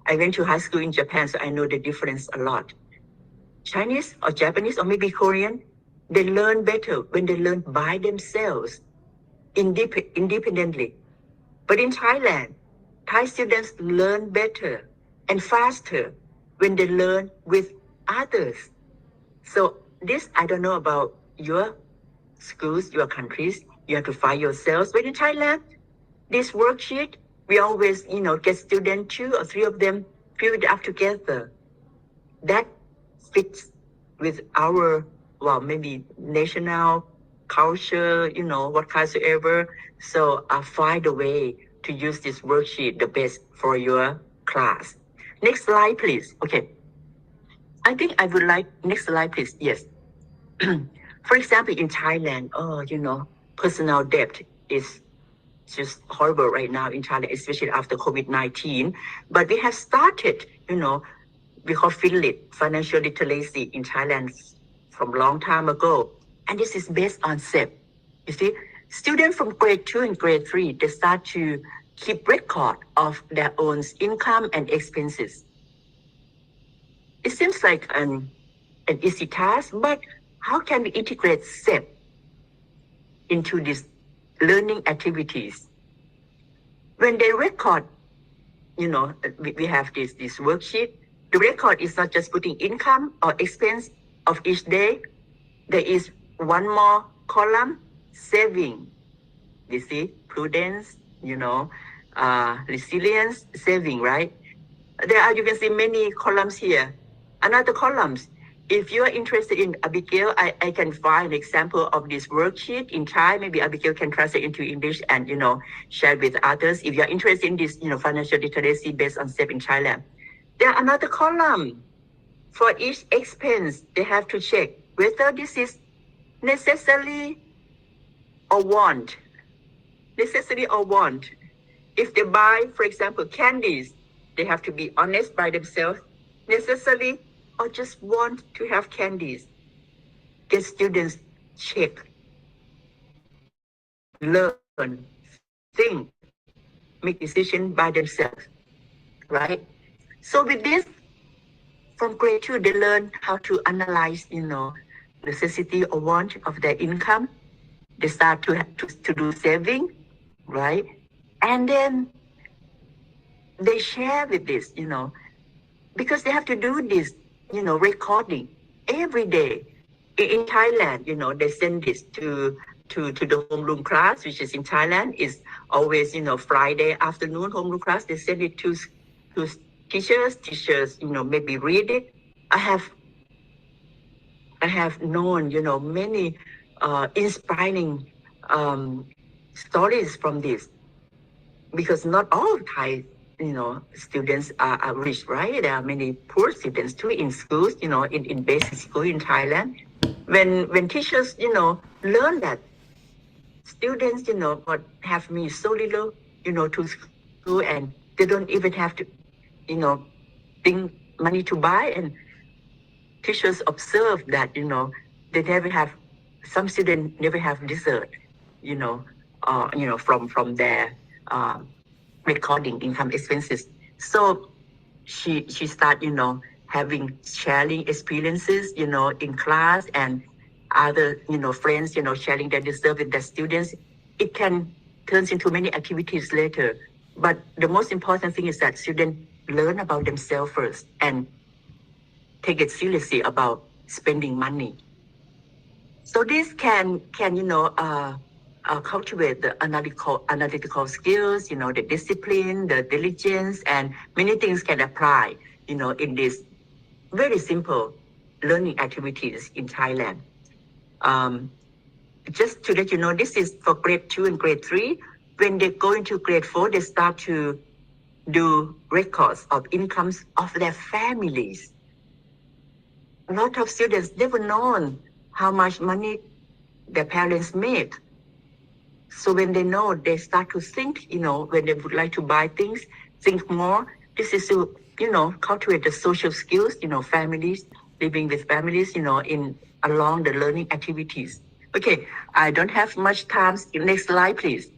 I went to high school in Japan, so I know the difference a lot. Chinese or Japanese or maybe Korean, they learn better when they learn by themselves, independently. But in Thailand, Thai students learn better and faster when they learn with others. So this, I don't know about your schools, your countries, you have to find yourselves. But in Thailand, this worksheet, we always, get students, 2 or 3 of them, fill it up together. That fits with our, maybe national culture, whatsoever. So find a way to use this worksheet the best for your class. Next slide, please. Okay. I think I would like, next slide, please. Yes. For example, in Thailand, personal debt is just horrible right now in Thailand, especially after COVID-19. But we have started, we call financial literacy in Thailand from a long time ago. And this is based on SEP. You see, students from grade 2 and grade 3, they start to keep record of their own income and expenses. It seems like an easy task, but how can we integrate SEP into these learning activities? When they record, we have this worksheet. The record is not just putting income or expense of each day. There is one more column, saving. You see, prudence, resilience, saving, right? There are, you can see many columns here. Another columns. If you are interested in Abigail, I can find an example of this worksheet in Thai. Maybe Abigail can translate into English and, share with others. If you're interested in this, financial literacy based on STEP in Thailand. There are another column. For each expense, they have to check whether this is necessary or want. Necessary or want. If they buy, for example, candies, they have to be honest by themselves. Necessary or just want to have candies. Get students check, learn, think, make decisions by themselves, right? So with this, from grade 2, they learn how to analyze, necessity or want of their income. They start to do saving, right? And then they share with this, because they have to do this, recording every day. In Thailand, they send this to the homeroom class, which is in Thailand, is always, Friday afternoon homeroom class. They send it to teachers, maybe read it. I have known, many inspiring stories from this, because not all Thai, students are rich, right? There are many poor students too in schools, in basic school in Thailand. When teachers, learn that students, but have me so little, to school, and they don't even have to, think money to buy, and teachers observe that, they never have, some students never have dessert, from their recording income expenses. So she start, having sharing experiences, in class, and other, friends, sharing their dessert with their students. It can turn into many activities later. But the most important thing is that students learn about themselves first and take it seriously about spending money. So this can cultivate the analytical skills, the discipline, the diligence, and many things can apply, in this very simple learning activities in Thailand. Just to let you know, this is for grade 2 and grade 3. when they go into grade 4, they start to do records of incomes of their families. A lot of students never known how much money their parents made. So when they know, they start to think, when they would like to buy things, think more. This is to, cultivate the social skills, families, living with families, in along the learning activities. Okay, I don't have much time. Next slide, please.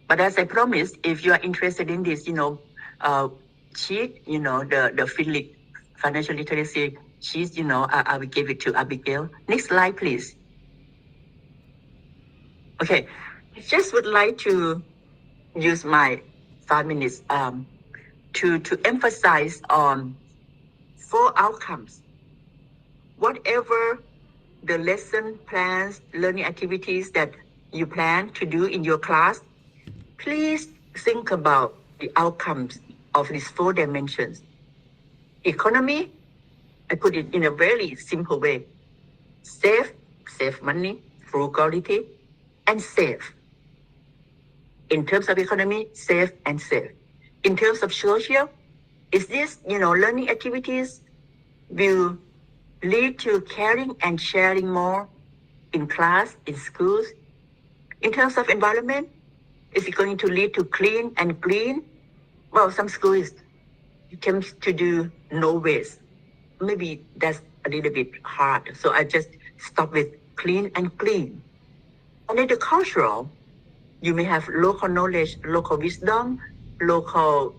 But as I promised, if you are interested in this, sheet, the FinLit financial literacy sheet, I will give it to Abigail. Next slide, please. Okay, I just would like to use my 5 minutes to emphasize on 4 outcomes. Whatever the lesson plans, learning activities that you plan to do in your class, please think about the outcomes of these 4 dimensions. Economy, I put it in a very simple way. Save money, frugality, and save. In terms of economy, save and save. In terms of social, is this, learning activities will lead to caring and sharing more in class, in schools. In terms of environment, is it going to lead to clean and green? Well, some schools tend to do no waste. Maybe that's a little bit hard. So I just stop with clean and clean. And then the cultural, you may have local knowledge, local wisdom, local,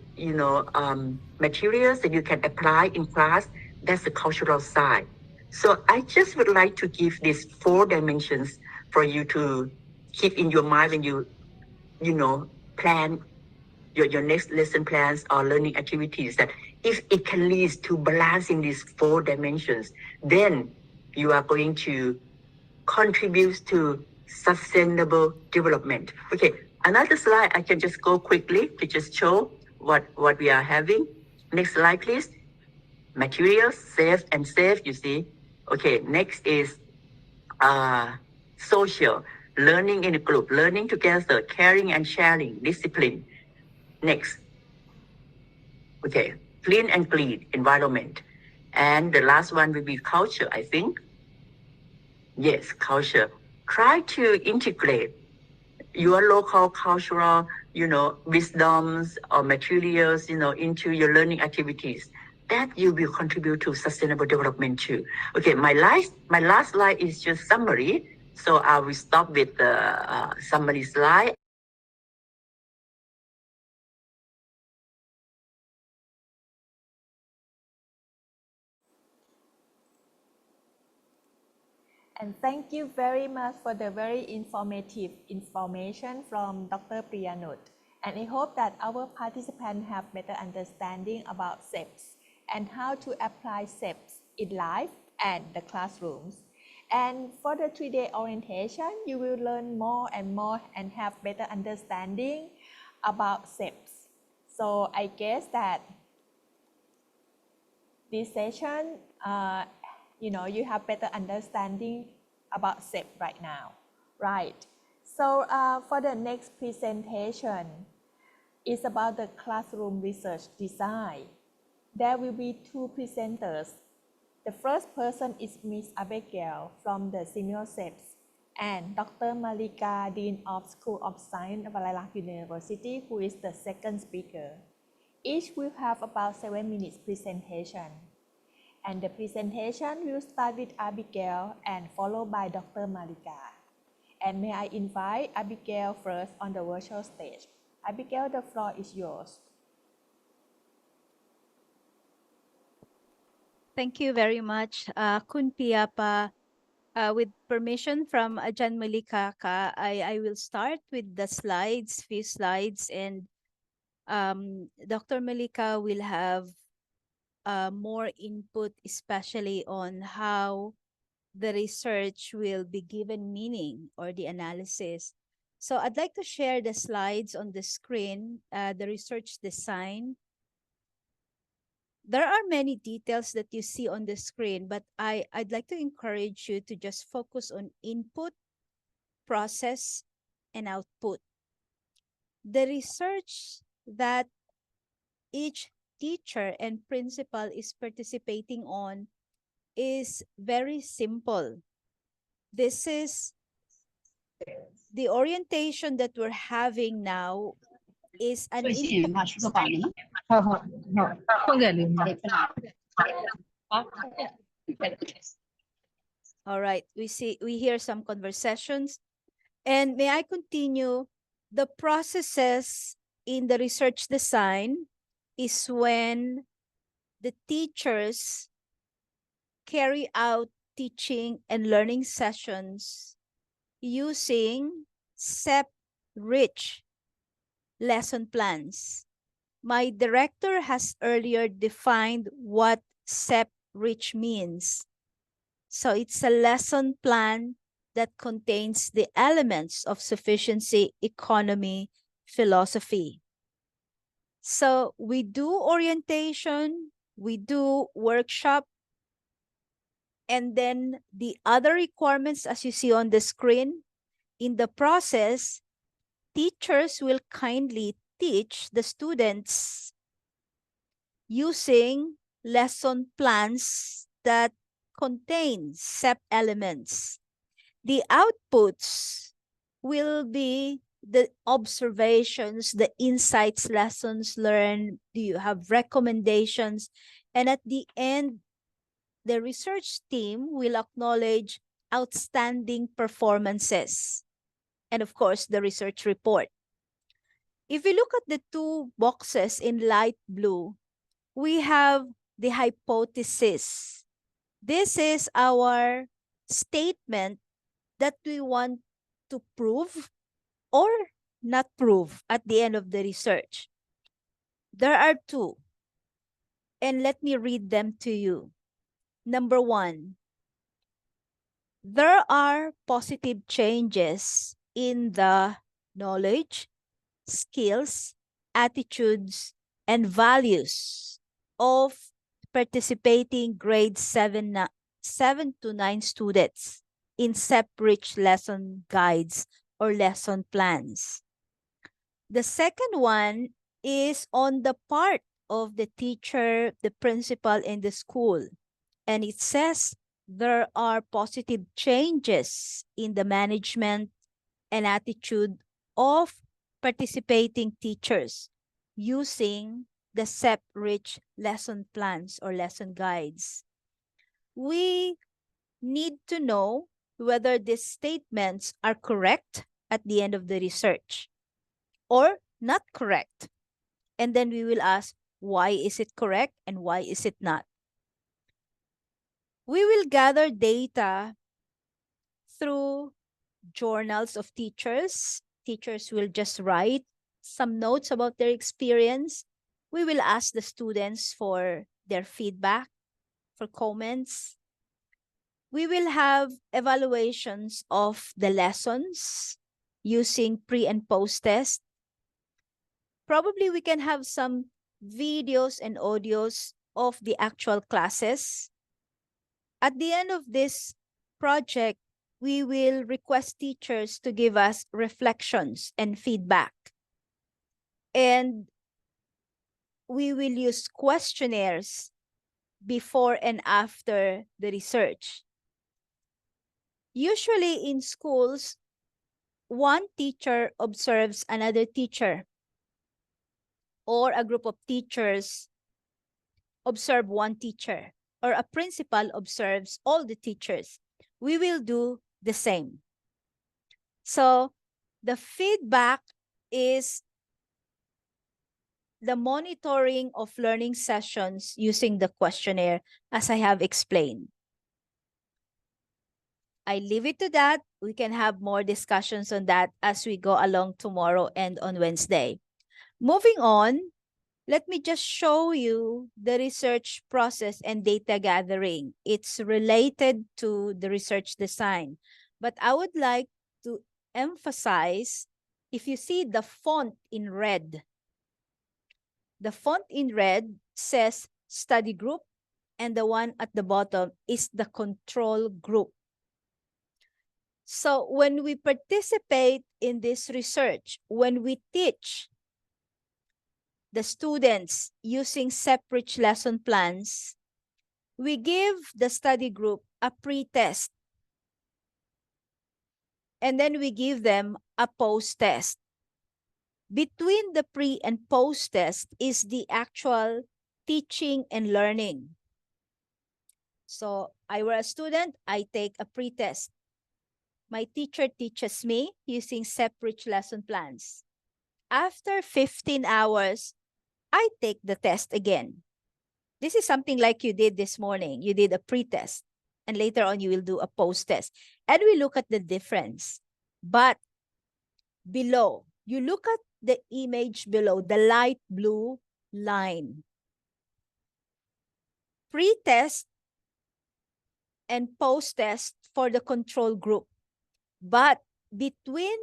materials that you can apply in class. That's the cultural side. So I just would like to give these 4 dimensions for you to keep in your mind when you, plan your next lesson plans or learning activities, that if it can lead to balancing these 4 dimensions, then you are going to contribute to sustainable development. Okay, another slide, I can just go quickly to just show what we are having. Next slide, please. Materials, save and save, you see. Okay, next is social, learning in a group, learning together, caring and sharing, discipline. Next. Okay, clean and clean environment. And the last one will be culture, I think. Yes, culture. Try to integrate your local cultural, wisdoms or materials, into your learning activities. That you will contribute to sustainable development too. Okay, my last slide is just summary. So I will stop with the summary slide. And thank you very much for the very informative information from Dr. Priyanut. And I hope that our participants have better understanding about SEPs and how to apply SEPs in life and the classrooms. And for the 3-day orientation, you will learn more and have better understanding about SEPs. So I guess that this session, you have better understanding about SEP right now, right? So for the next presentation, it's about the classroom research design. There will be 2 presenters. The first person is Miss Abigail from the SEAMEO SEPs and Dr. Malika, Dean of School of Science, Valailak University, who is the second speaker. Each will have about 7 minutes presentation. And the presentation will start with Abigail and followed by Dr. Malika. And may I invite Abigail first on the virtual stage. Abigail, the floor is yours. Thank you very much, Kun Piapa. With permission from Ajan Malika, I will start with the slides, few slides, and Dr. Malika will have more input, especially on how the research will be given meaning or the analysis. So I'd like to share the slides on the screen, the research design. There are many details that you see on the screen, but I'd like to encourage you to just focus on input, process, and output. the research that each teacher and principal is participating on is very simple. This is the orientation that we're having now is an all right, we hear some conversations. And may I continue? The processes in the research design is when the teachers carry out teaching and learning sessions using SEP-rich lesson plans. My director has earlier defined what SEP-rich means. So it's a lesson plan that contains the elements of sufficiency, economy, philosophy. So we do orientation, we do workshop, and then the other requirements, as you see on the screen, in the process, teachers will kindly teach the students using lesson plans that contain SEP elements. The outputs will be the observations, the insights, lessons learned. Do you have recommendations? And at the end, the research team will acknowledge outstanding performances. And of course, the research report. If we look at the two boxes in light blue, we have the hypothesis. This is our statement that we want to prove or not prove at the end of the research. There are two, and let me read them to you. Number one, there are positive changes in the knowledge, skills, attitudes, and values of participating grade 7 to 9 students in SEP-rich lesson guides or lesson plans. The second one is on the part of the teacher, the principal, and the school. And it says there are positive changes in the management and attitude of participating teachers using the SEP-rich lesson plans or lesson guides. We need to know whether these statements are correct at the end of the research or not correct. And then we will ask, why is it correct and why is it not? We will gather data through journals of teachers. Teachers will just write some notes about their experience. We will ask the students for their feedback, for comments. We will have evaluations of the lessons using pre and post test. Probably we can have some videos and audios of the actual classes. At the end of this project, we will request teachers to give us reflections and feedback. And we will use questionnaires before and after the research. Usually in schools, one teacher observes another teacher, or a group of teachers observe one teacher, or a principal observes all the teachers. We will do the same. So the feedback is the monitoring of learning sessions using the questionnaire, as I have explained. I leave it to that. We can have more discussions on that as we go along tomorrow and on Wednesday. Moving on, let me just show you the research process and data gathering. It's related to the research design, but I would like to emphasize, if you see the font in red, the font in red says study group, and the one at the bottom is the control group. So when we participate in this research, when we teach the students using separate lesson plans, we give the study group a pre-test. And then we give them a post-test. Between the pre and post-test is the actual teaching and learning. So I were a student, I take a pre-test. My teacher teaches me using separate lesson plans. After 15 hours, I take the test again. This is something like you did this morning. You did a pre-test, and later on you will do a post-test. And we look at the difference. But below, you look at the image below, the light blue line. Pre-test and post-test for the control group. But between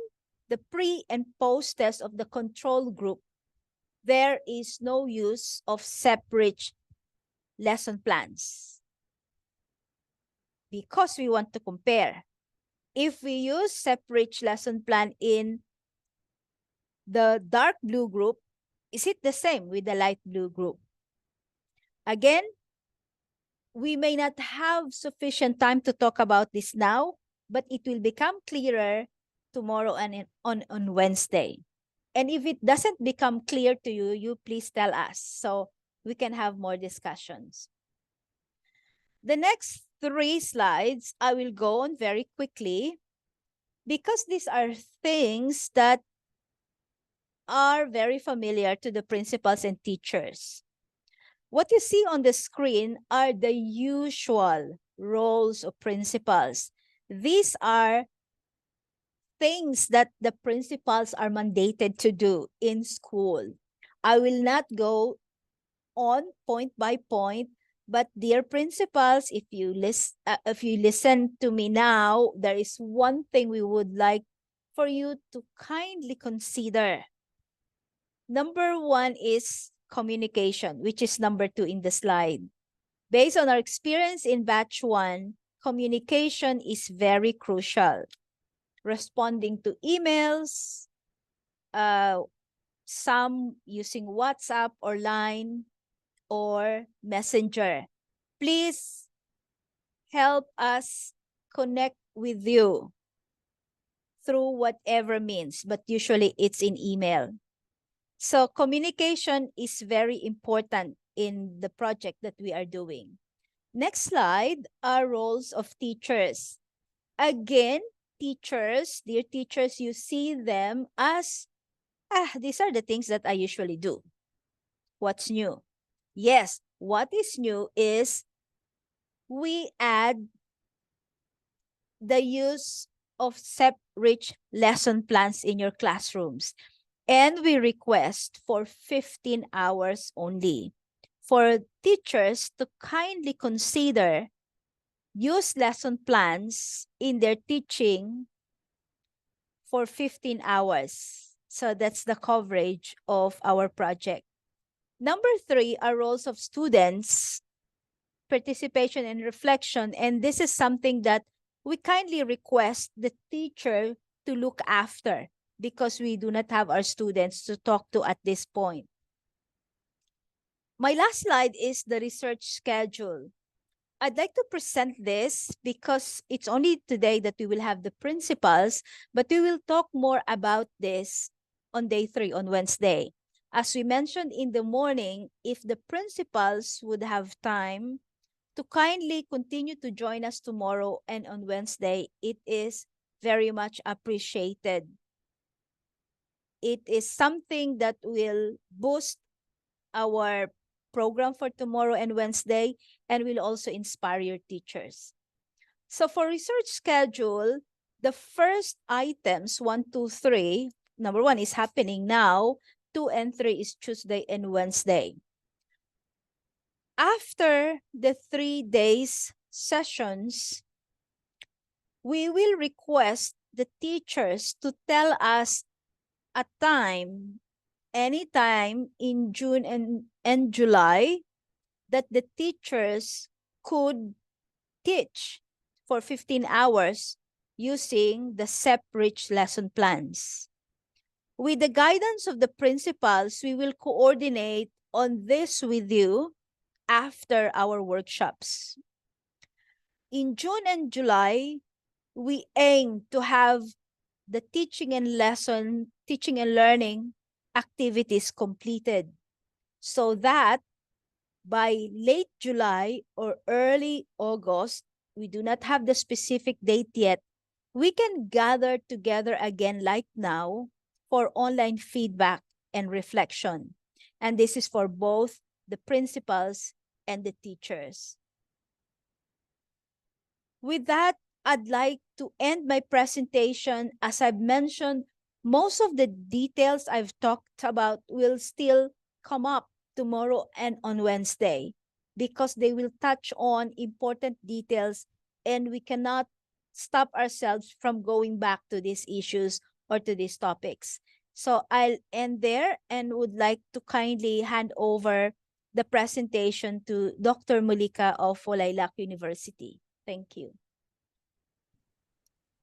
the pre and post-test of the control group, there is no use of separate lesson plans. Because we want to compare. If we use separate lesson plan in the dark blue group, is it the same with the light blue group? Again, we may not have sufficient time to talk about this now, but it will become clearer tomorrow and on Wednesday. And if it doesn't become clear to you, you please tell us so we can have more discussions. The next 3 slides, I will go on very quickly because these are things that are very familiar to the principals and teachers. What you see on the screen are the usual roles of principals. These are things that the principals are mandated to do in school. I will not go on point by point, but dear principals, if you listen to me now, there is one thing we would like for you to kindly consider. Number 1 is communication, which is number 2 in the slide. Based on our experience in batch 1, communication is very crucial. Responding to emails, some using WhatsApp or Line or Messenger. Please help us connect with you through whatever means, but usually it's in email. So communication is very important in the project that we are doing. Next slide are roles of teachers. Again, teachers, dear teachers, you see them as, these are the things that I usually do. What's new? Yes, what is new is we add the use of separate lesson plans in your classrooms. And we request for 15 hours only for teachers to kindly consider use lesson plans in their teaching for 15 hours. So that's the coverage of our project. Number 3 are roles of students, participation and reflection. And this is something that we kindly request the teacher to look after, because we do not have our students to talk to at this point. My last slide is the research schedule. I'd like to present this because it's only today that we will have the principals, but we will talk more about this on day 3 on Wednesday. As we mentioned in the morning, if the principals would have time to kindly continue to join us tomorrow and on Wednesday, it is very much appreciated. It is something that will boost our program for tomorrow and Wednesday and will also inspire your teachers. So for research schedule, the first items 1, 2, 3, number 1 is happening now, 2 and 3 is Tuesday and Wednesday. After the 3 days sessions, we will request the teachers to tell us a time, anytime in June and July, that the teachers could teach for 15 hours using the SEP-rich lesson plans. With the guidance of the principals, we will coordinate on this with you after our workshops. In June and July, we aim to have the teaching and learning activities completed so that by late July or early August, we do not have the specific date yet, we can gather together again like now for online feedback and reflection. And this is for both the principals and the teachers. With that, I'd like to end my presentation. As I've mentioned, most of the details I've talked about will still come up tomorrow and on Wednesday because they will touch on important details and we cannot stop ourselves from going back to these issues or to these topics. So I'll end there and would like to kindly hand over the presentation to Dr. Mulika of Wolaylak University. Thank you.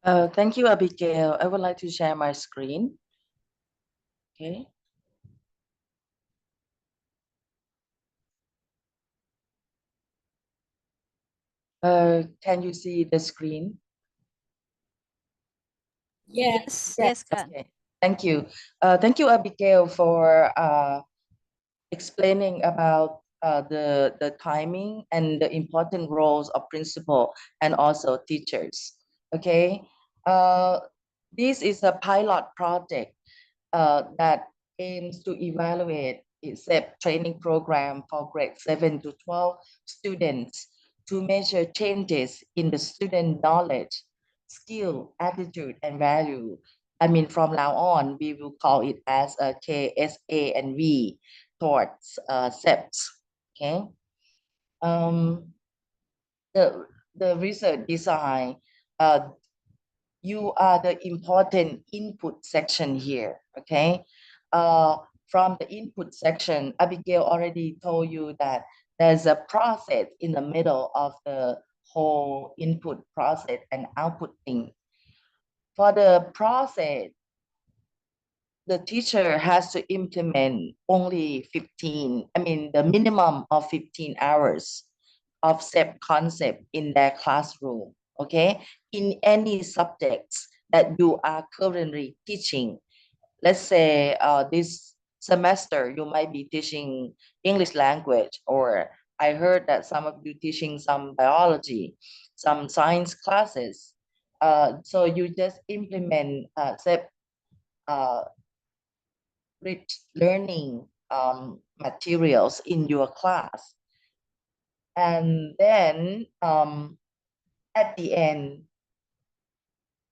Thank you, Abigail. I would like to share my screen. Okay. Can you see the screen? Yes, Khan. Okay. Thank you. Thank you, Abigail, for explaining about the timing and the important roles of principal and also teachers. Okay. This is a pilot project that aims to evaluate SEP training program for grade 7 to 12 students to measure changes in the student knowledge, skill, attitude, and value. I mean, from now on, we will call it as a KSA and V towards SEPs. Okay. The research design, you are the important input section here. Okay. From the input section, Abigail already told you that there's a process in the middle of the whole input process and output thing. For the process, the teacher has to implement only 15, I mean, the minimum of 15 hours of SEP concept in their classroom, okay? In any subjects that you are currently teaching. Let's say this semester, you might be teaching English language, or I heard that some of you teaching some biology, some science classes. So you just implement SEP rich learning materials in your class. And then at the end,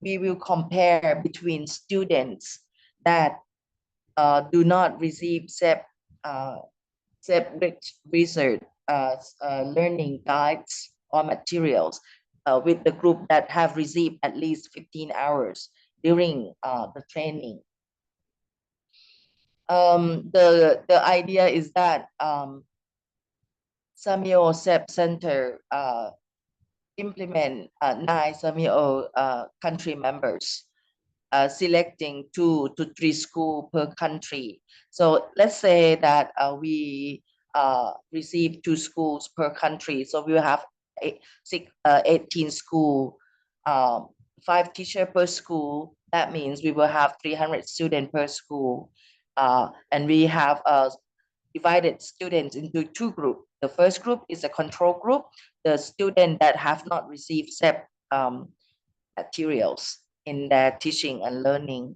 we will compare between students that do not receive SEP rich research learning guides or materials with the group that have received at least 15 hours during the training. The idea is that SEAMEO SEP Center implement 9 SEAMEO country members, selecting 2 to 3 schools per country. So let's say that we receive 2 schools per country. So we will have 18 schools, 5 teachers per school. That means we will have 300 students per school. And we have divided students into 2 groups. The first group is a control group, the students that have not received SEP materials in their teaching and learning.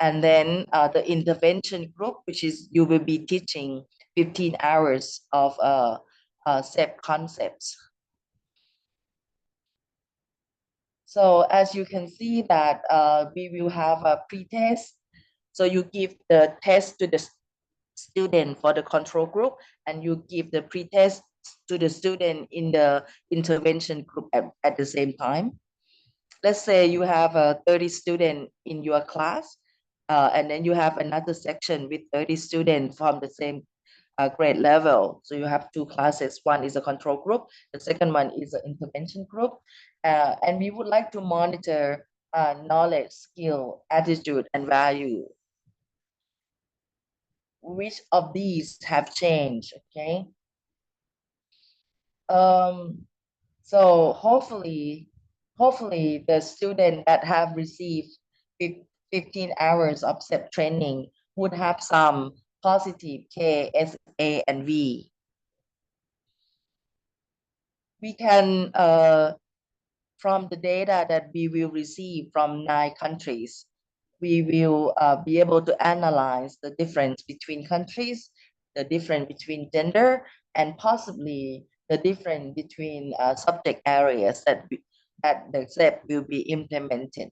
And then the intervention group, which is you will be teaching 15 hours of SEP concepts. So as you can see that we will have a pre-test. So you give the test to the student for the control group, and you give the pre-test to the student in the intervention group at the same time. Let's say you have 30 students in your class, and then you have another section with 30 students from the same grade level. So you have 2 classes. One is a control group. The second one is an intervention group. And we would like to monitor knowledge, skill, attitude, and value. Which of these have changed? Okay. So hopefully the students that have received 15 hours of SEP training would have some positive K, S, A, and V. We can, from the data that we will receive from 9 countries, we will be able to analyze the difference between countries, the difference between gender, and possibly the difference between subject areas that the SEP will be implemented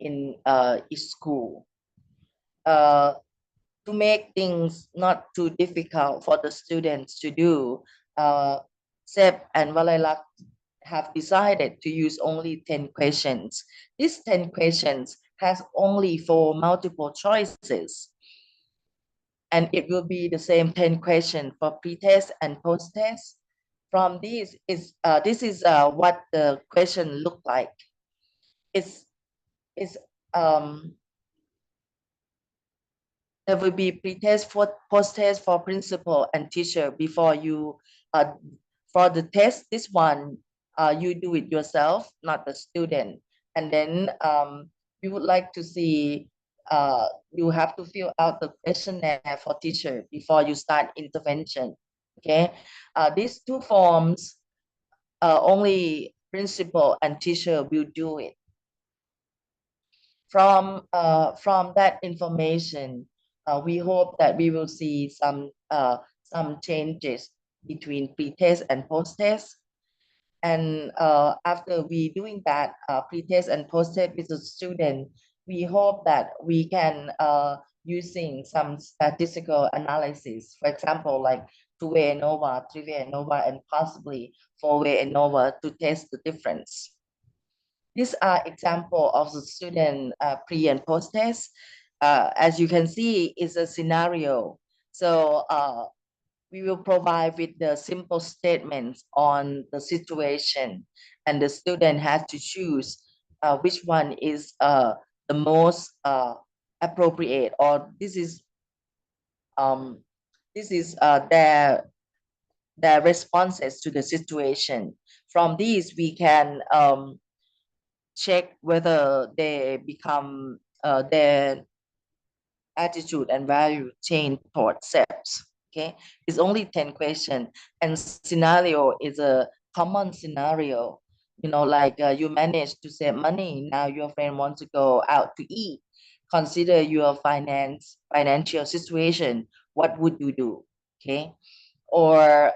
in each school. To make things not too difficult for the students to do, SEP and Valaylak have decided to use only 10 questions. These 10 questions has only 4 multiple choices. And it will be the same 10 questions for pre-test and post-test. From this is what the question look like. There will be pre-test, post-test for principal and teacher before you, for the test, this one, you do it yourself, not the student. And then we would like to see, you have to fill out the questionnaire for teacher before you start intervention. Okay, these 2 forms, only principal and teacher will do it. From that information, we hope that we will see some changes between pre-test and post-test. And after we doing that pre-test and post-test with the student, we hope that we can using some statistical analysis, for example, like 2-way ANOVA, 3-way ANOVA, and possibly 4-way ANOVA to test the difference. These are example of the student pre and post test. As you can see, is a scenario. So we will provide with the simple statements on the situation, and the student has to choose which one is the most appropriate, or this is their responses to the situation. From these, we can check whether they become their attitude and value change towards SEPs. Okay, it's only 10 questions, and scenario is a common scenario. You know, like you manage to save money, now your friend wants to go out to eat. Consider your financial situation. What would you do? Okay, or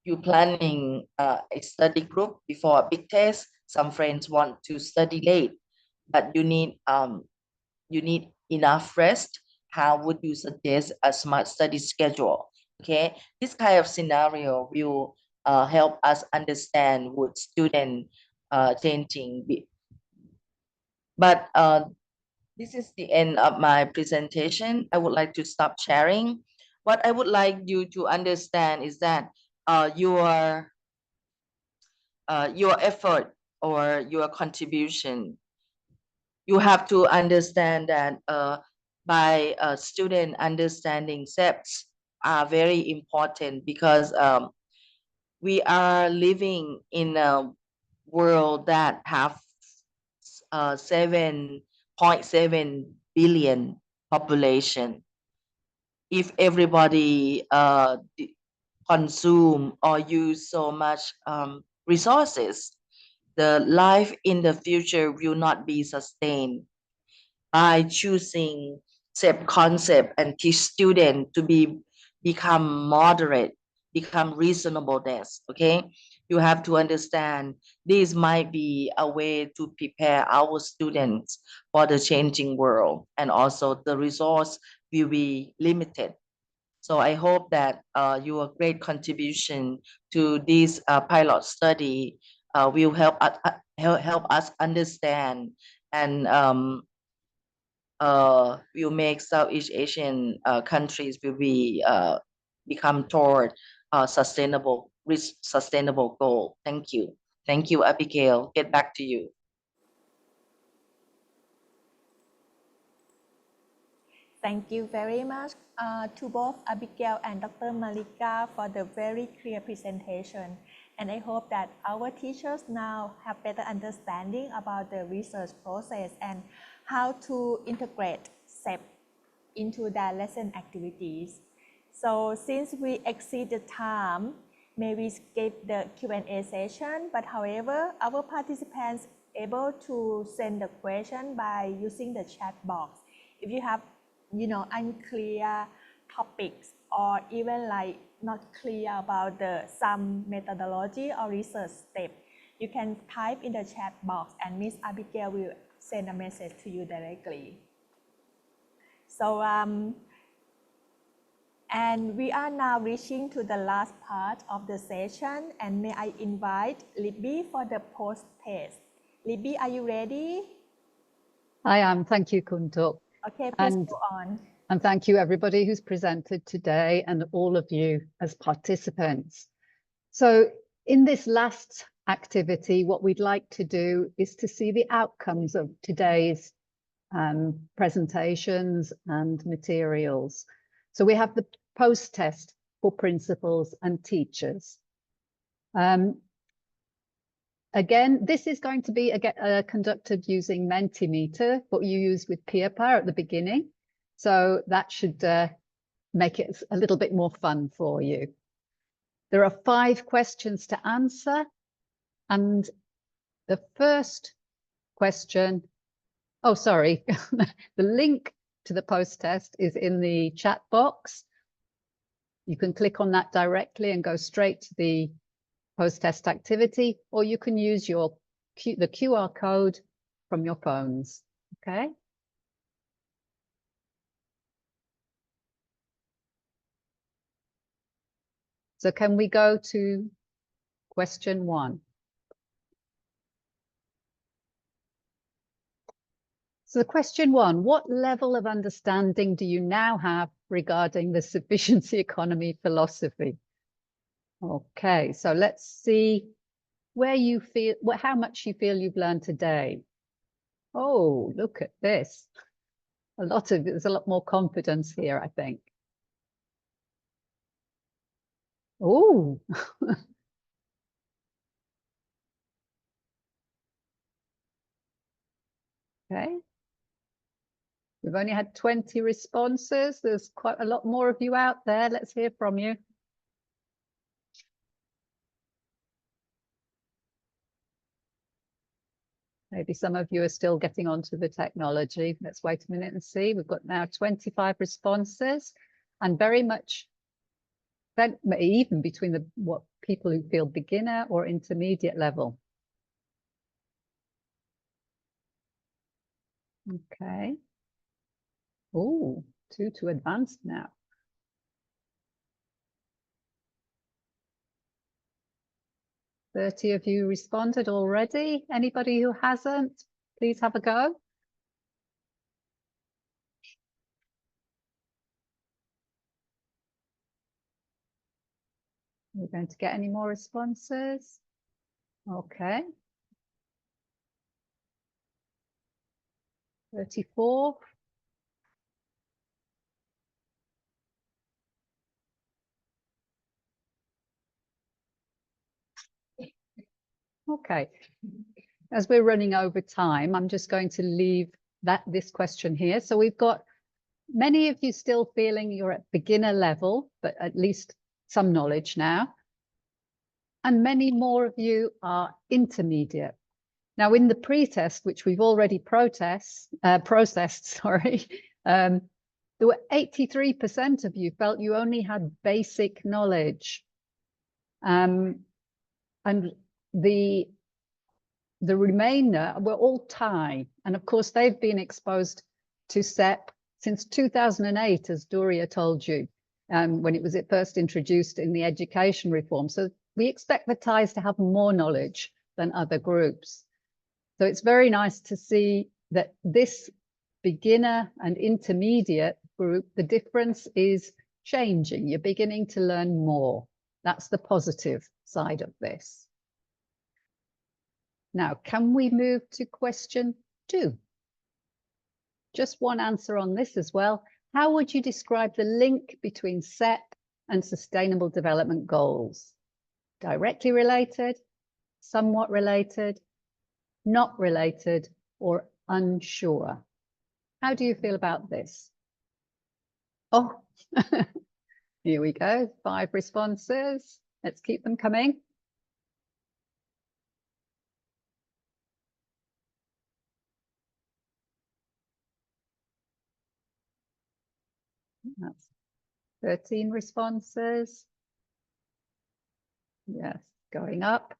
you planning a study group before a big test. Some friends want to study late, but you need enough rest. How would you suggest a smart study schedule? Okay, this kind of scenario will help us understand what student changing. But this is the end of my presentation. I would like to stop sharing. What I would like you to understand is that your effort or your contribution, you have to understand that by student understanding SEPs are very important, because we are living in a world that have 7.7 billion population. If everybody consume or use so much resources, the life in the future will not be sustained. By choosing SEP concept and teach students to become moderate, become reasonableness. Okay, you have to understand this might be a way to prepare our students for the changing world, and also the resource will be limited. So I hope that your great contribution to this pilot study will help us understand, and will make Southeast Asian countries will be become toward sustainable goal. Thank you, Abigail. Get back to you. Thank you very much to both Abigail and Dr. Malika for the very clear presentation. And I hope that our teachers now have better understanding about the research process and how to integrate SEP into their lesson activities. So since we exceed the time, may we skip the Q&A session, but however, our participants able to send the question by using the chat box. If you have, unclear topics or even like not clear about some methodology or research step, you can type in the chat box and Miss Abigail will send a message to you directly. So, and we are now reaching to the last part of the session, and may I invite Libby for the post-test. Libby, are you ready? I am. Thank you, Kuntuk. Okay, please go on. And thank you everybody who's presented today and all of you as participants. So in this last activity, what we'd like to do is to see the outcomes of today's presentations and materials. So we have the post-test for principals and teachers. Again, this is going to be conducted using Mentimeter, what you use with PeerPower at the beginning. So that should make it a little bit more fun for you. There are 5 questions to answer. And the first question, oh, sorry, the link to the post-test is in the chat box. You can click on that directly and go straight to the post-test activity, or you can use the QR code from your phones, okay? So can we go to question 1? So question 1, what level of understanding do you now have regarding the sufficiency economy philosophy? Okay, so let's see where you feel, how much you feel you've learned today. Oh, look at this. There's a lot more confidence here, I think. Oh. Okay. We've only had 20 responses. There's quite a lot more of you out there. Let's hear from you. Maybe some of you are still getting onto the technology. Let's wait a minute and see. We've got now 25 responses, and very much even between what people who feel beginner or intermediate level. Okay. Oh, 2 to advanced now. "30 of you responded already. Anybody who hasn't, please have a go. We're going to get any more responses? Okay. 34. Okay. As we're running over time, I'm just going to leave this question here. So we've got many of you still feeling you're at beginner level, but at least some knowledge now. And many more of you are intermediate. Now, in the pre-test, which we've already processed, sorry, there were 83% of you felt you only had basic knowledge. And the remainder were all Thai. And of course, they've been exposed to SEP since 2008, as Doria told you, when it was first introduced in the education reform. So we expect the Thais to have more knowledge than other groups. So it's very nice to see that this beginner and intermediate group, the difference is changing. You're beginning to learn more. That's the positive side of this. Now, can we move to question 2? Just one answer on this as well. How would you describe the link between SEP and Sustainable Development Goals? Directly related, somewhat related, not related, or unsure? How do you feel about this? Oh, here we go. 5 responses. Let's keep them coming. That's 13 responses. Yes, going up.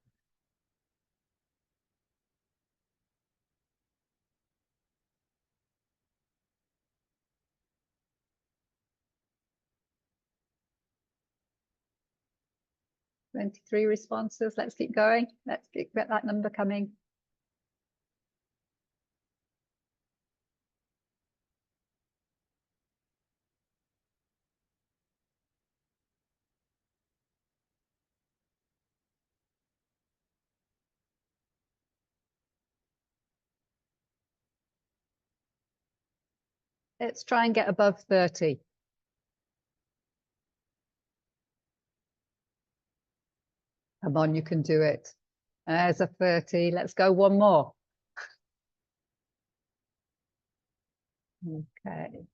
Three responses. Let's keep going. Let's get that number coming. Let's try and get above 30. Come on, you can do it. There's a 30. Let's go one more. Okay.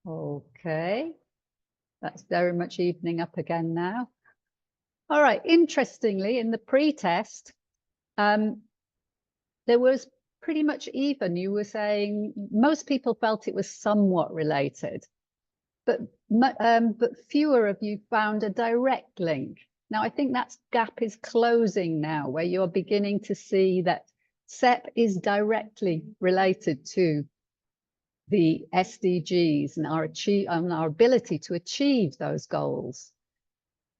Okay. That's very much evening up again now. All right. Interestingly, in the pre-test, there was pretty much even. You were saying most people felt it was somewhat related, but fewer of you found a direct link. Now, I think that gap is closing now, where you're beginning to see that SEP is directly related to the SDGs and our ability to achieve those goals.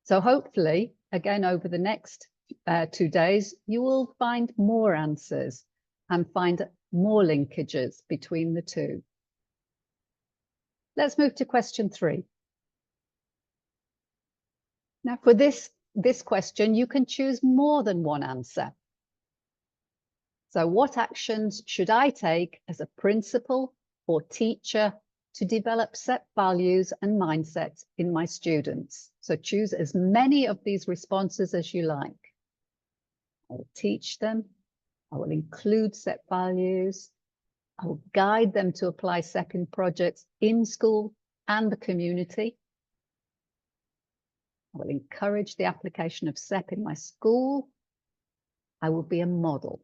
So hopefully, again, over the next 2 days, you will find more answers and find more linkages between the two. Let's move to question 3. Now, for this question, you can choose more than one answer. So what actions should I take as a principal or teacher to develop SEP values and mindsets in my students? So choose as many of these responses as you like. I will teach them. I will include SEP values. I will guide them to apply SEP in projects in school and the community. I will encourage the application of SEP in my school. I will be a model.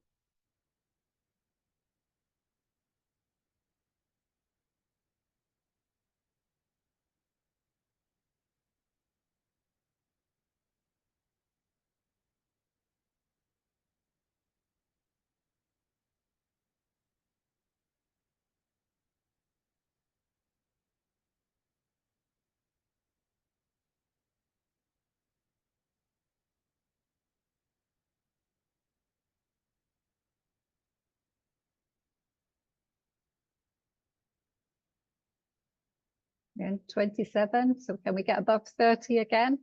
And 27, so can we get above 30 again?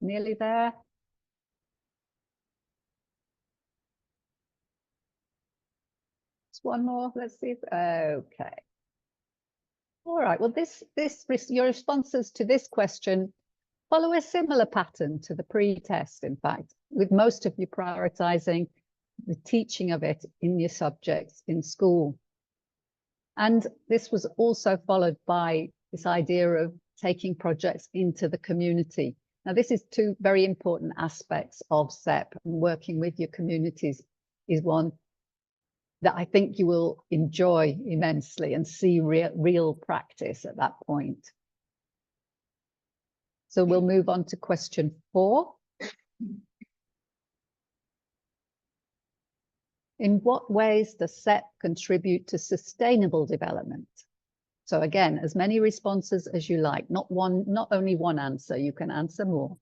Nearly there. Just one more, let's see. Okay. All right, well, your responses to this question follow a similar pattern to the pre-test, in fact, with most of you prioritizing the teaching of it in your subjects in school. And this was also followed by this idea of taking projects into the community. Now, this is 2 very important aspects of SEP, and working with your communities is one that I think you will enjoy immensely and see real practice at that point. So we'll move on to question 4. In what ways does SEP contribute to sustainable development? So again, as many responses as you like, not only one answer, you can answer more.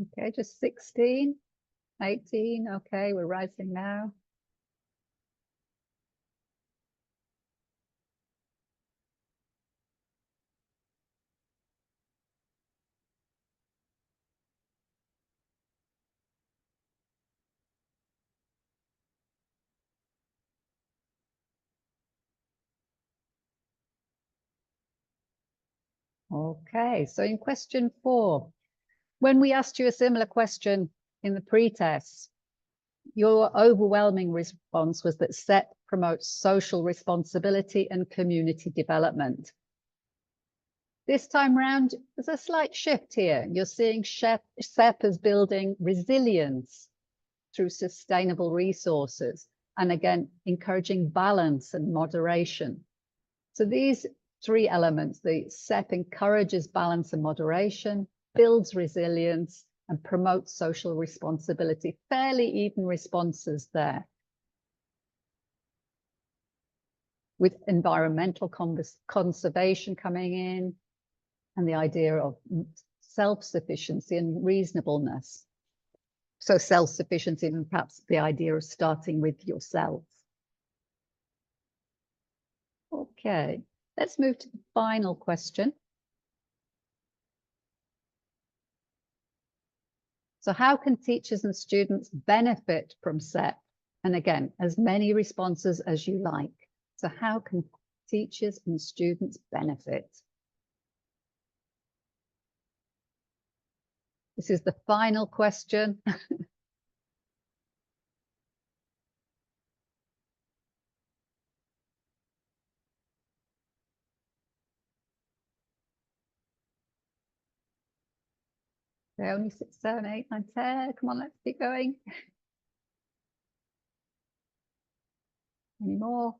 Okay, just 16, 18. Okay, we're rising now. Okay, so in question 4, when we asked you a similar question in the pre-test, your overwhelming response was that SEP promotes social responsibility and community development. This time round, there's a slight shift here. You're seeing SEP as building resilience through sustainable resources, and again, encouraging balance and moderation. So these 3 elements, the SEP encourages balance and moderation, builds resilience, and promotes social responsibility. Fairly even responses there. With environmental conservation coming in, and the idea of self-sufficiency and reasonableness. So self-sufficiency and perhaps the idea of starting with yourself. Okay, let's move to the final question. So how can teachers and students benefit from SEP? And again, as many responses as you like. So how can teachers and students benefit? This is the final question. Okay, only 6, 7, 8, 9, 10. Come on, let's keep going. Any more?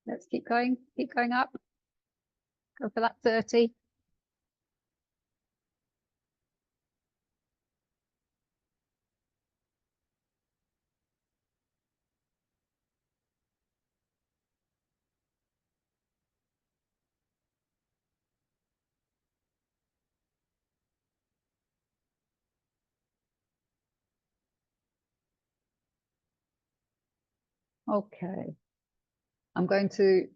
Let's keep going up. Go for that 30. Okay, I'm going to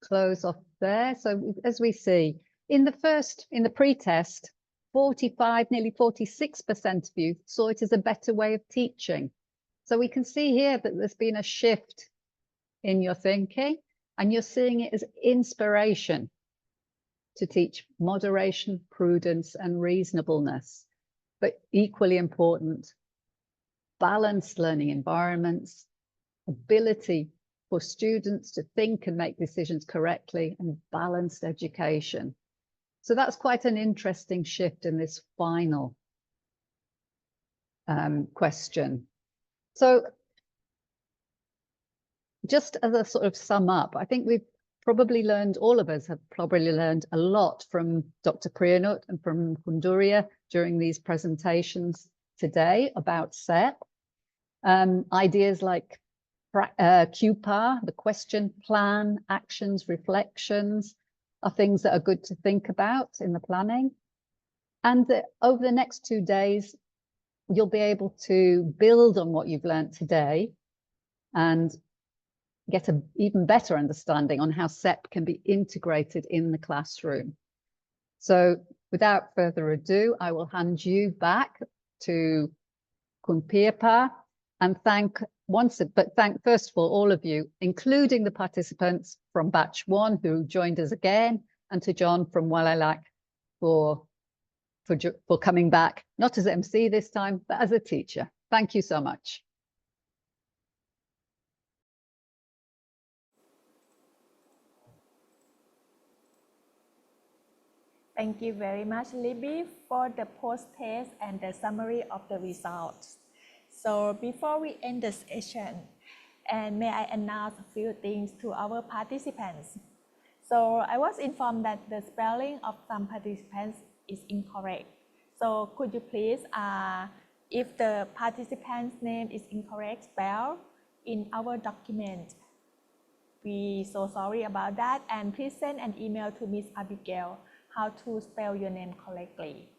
close off there. So as we see, in the pre-test, 45, nearly 46% of you saw it as a better way of teaching. So we can see here that there's been a shift in your thinking, and you're seeing it as inspiration to teach moderation, prudence, and reasonableness. But equally important, balanced learning environments, ability for students to think and make decisions correctly, and balanced education. So that's quite an interesting shift in this final question. So just as a sort of sum up, I think we've probably learned, all of us have probably learned a lot from Dr. Priyanut and from Kunduria during these presentations today about SEP. Ideas like QPAR, the question, plan, actions, reflections, are things that are good to think about in the planning. And over the next 2 days, you'll be able to build on what you've learned today and get an even better understanding on how SEP can be integrated in the classroom. So without further ado, I will hand you back to Kunpirpa and thank first of all of you, including the participants from batch 1 who joined us again, and to John from Walalak for coming back, not as MC this time, but as a teacher. Thank you so much. Thank you very much, Libby, for the post-test and the summary of the results. So before we end the session, and may I announce a few things to our participants. So I was informed that the spelling of some participants is incorrect. So could you please, if the participant's name is incorrect spelled, in our document. We so sorry about that, and please send an email to Miss Abigail how to spell your name correctly.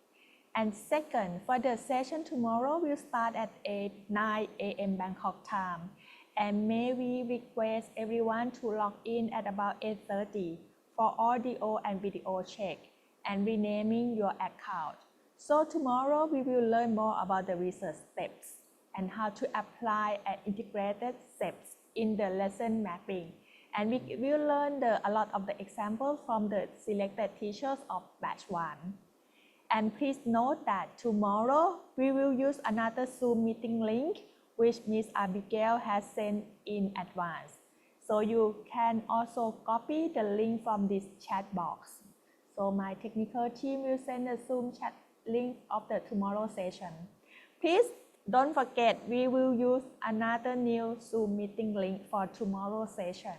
And second, for the session tomorrow, we'll start at 9 a.m. Bangkok time. And may we request everyone to log in at about 8:30 for audio and video check and renaming your account. So tomorrow we will learn more about the research steps and how to apply and integrated steps in the lesson mapping. And we will learn a lot of the examples from the selected teachers of batch 1. And please note that tomorrow we will use another Zoom meeting link which Miss Abigail has sent in advance. So you can also copy the link from this chat box. So my technical team will send the Zoom chat link of the tomorrow session. Please don't forget we will use another new Zoom meeting link for tomorrow's session.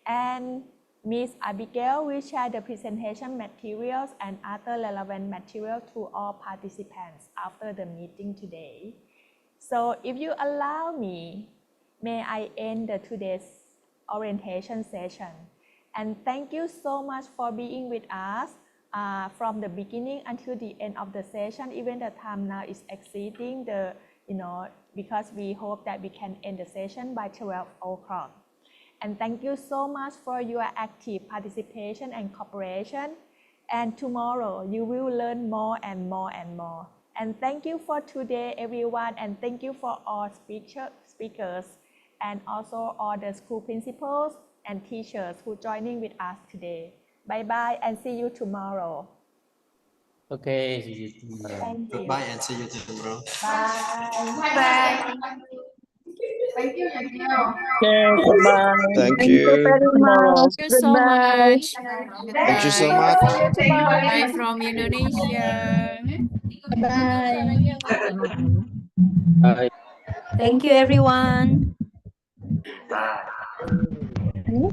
And Ms. Abigail will share the presentation materials and other relevant material to all participants after the meeting today. So if you allow me, may I end today's orientation session. And thank you so much for being with us from the beginning until the end of the session. Even the time now is exceeding the, because we hope that we can end the session by 12 o'clock. And thank you so much for your active participation and cooperation. And tomorrow you will learn more and more and more. And thank you for today, everyone. And thank you for all speakers and also all the school principals and teachers who joining with us today. Bye-bye and see you tomorrow. Okay, see you tomorrow. Thank you. Goodbye and see you tomorrow. Bye. Bye. Thank you, Daniel. Okay, goodbye. Thank See you you. very tomorrow. much. Thank you so Goodbye. much. Thank you so Goodbye. much. See you tomorrow. Bye from Indonesia. Bye. Bye. Thank you, everyone. Bye.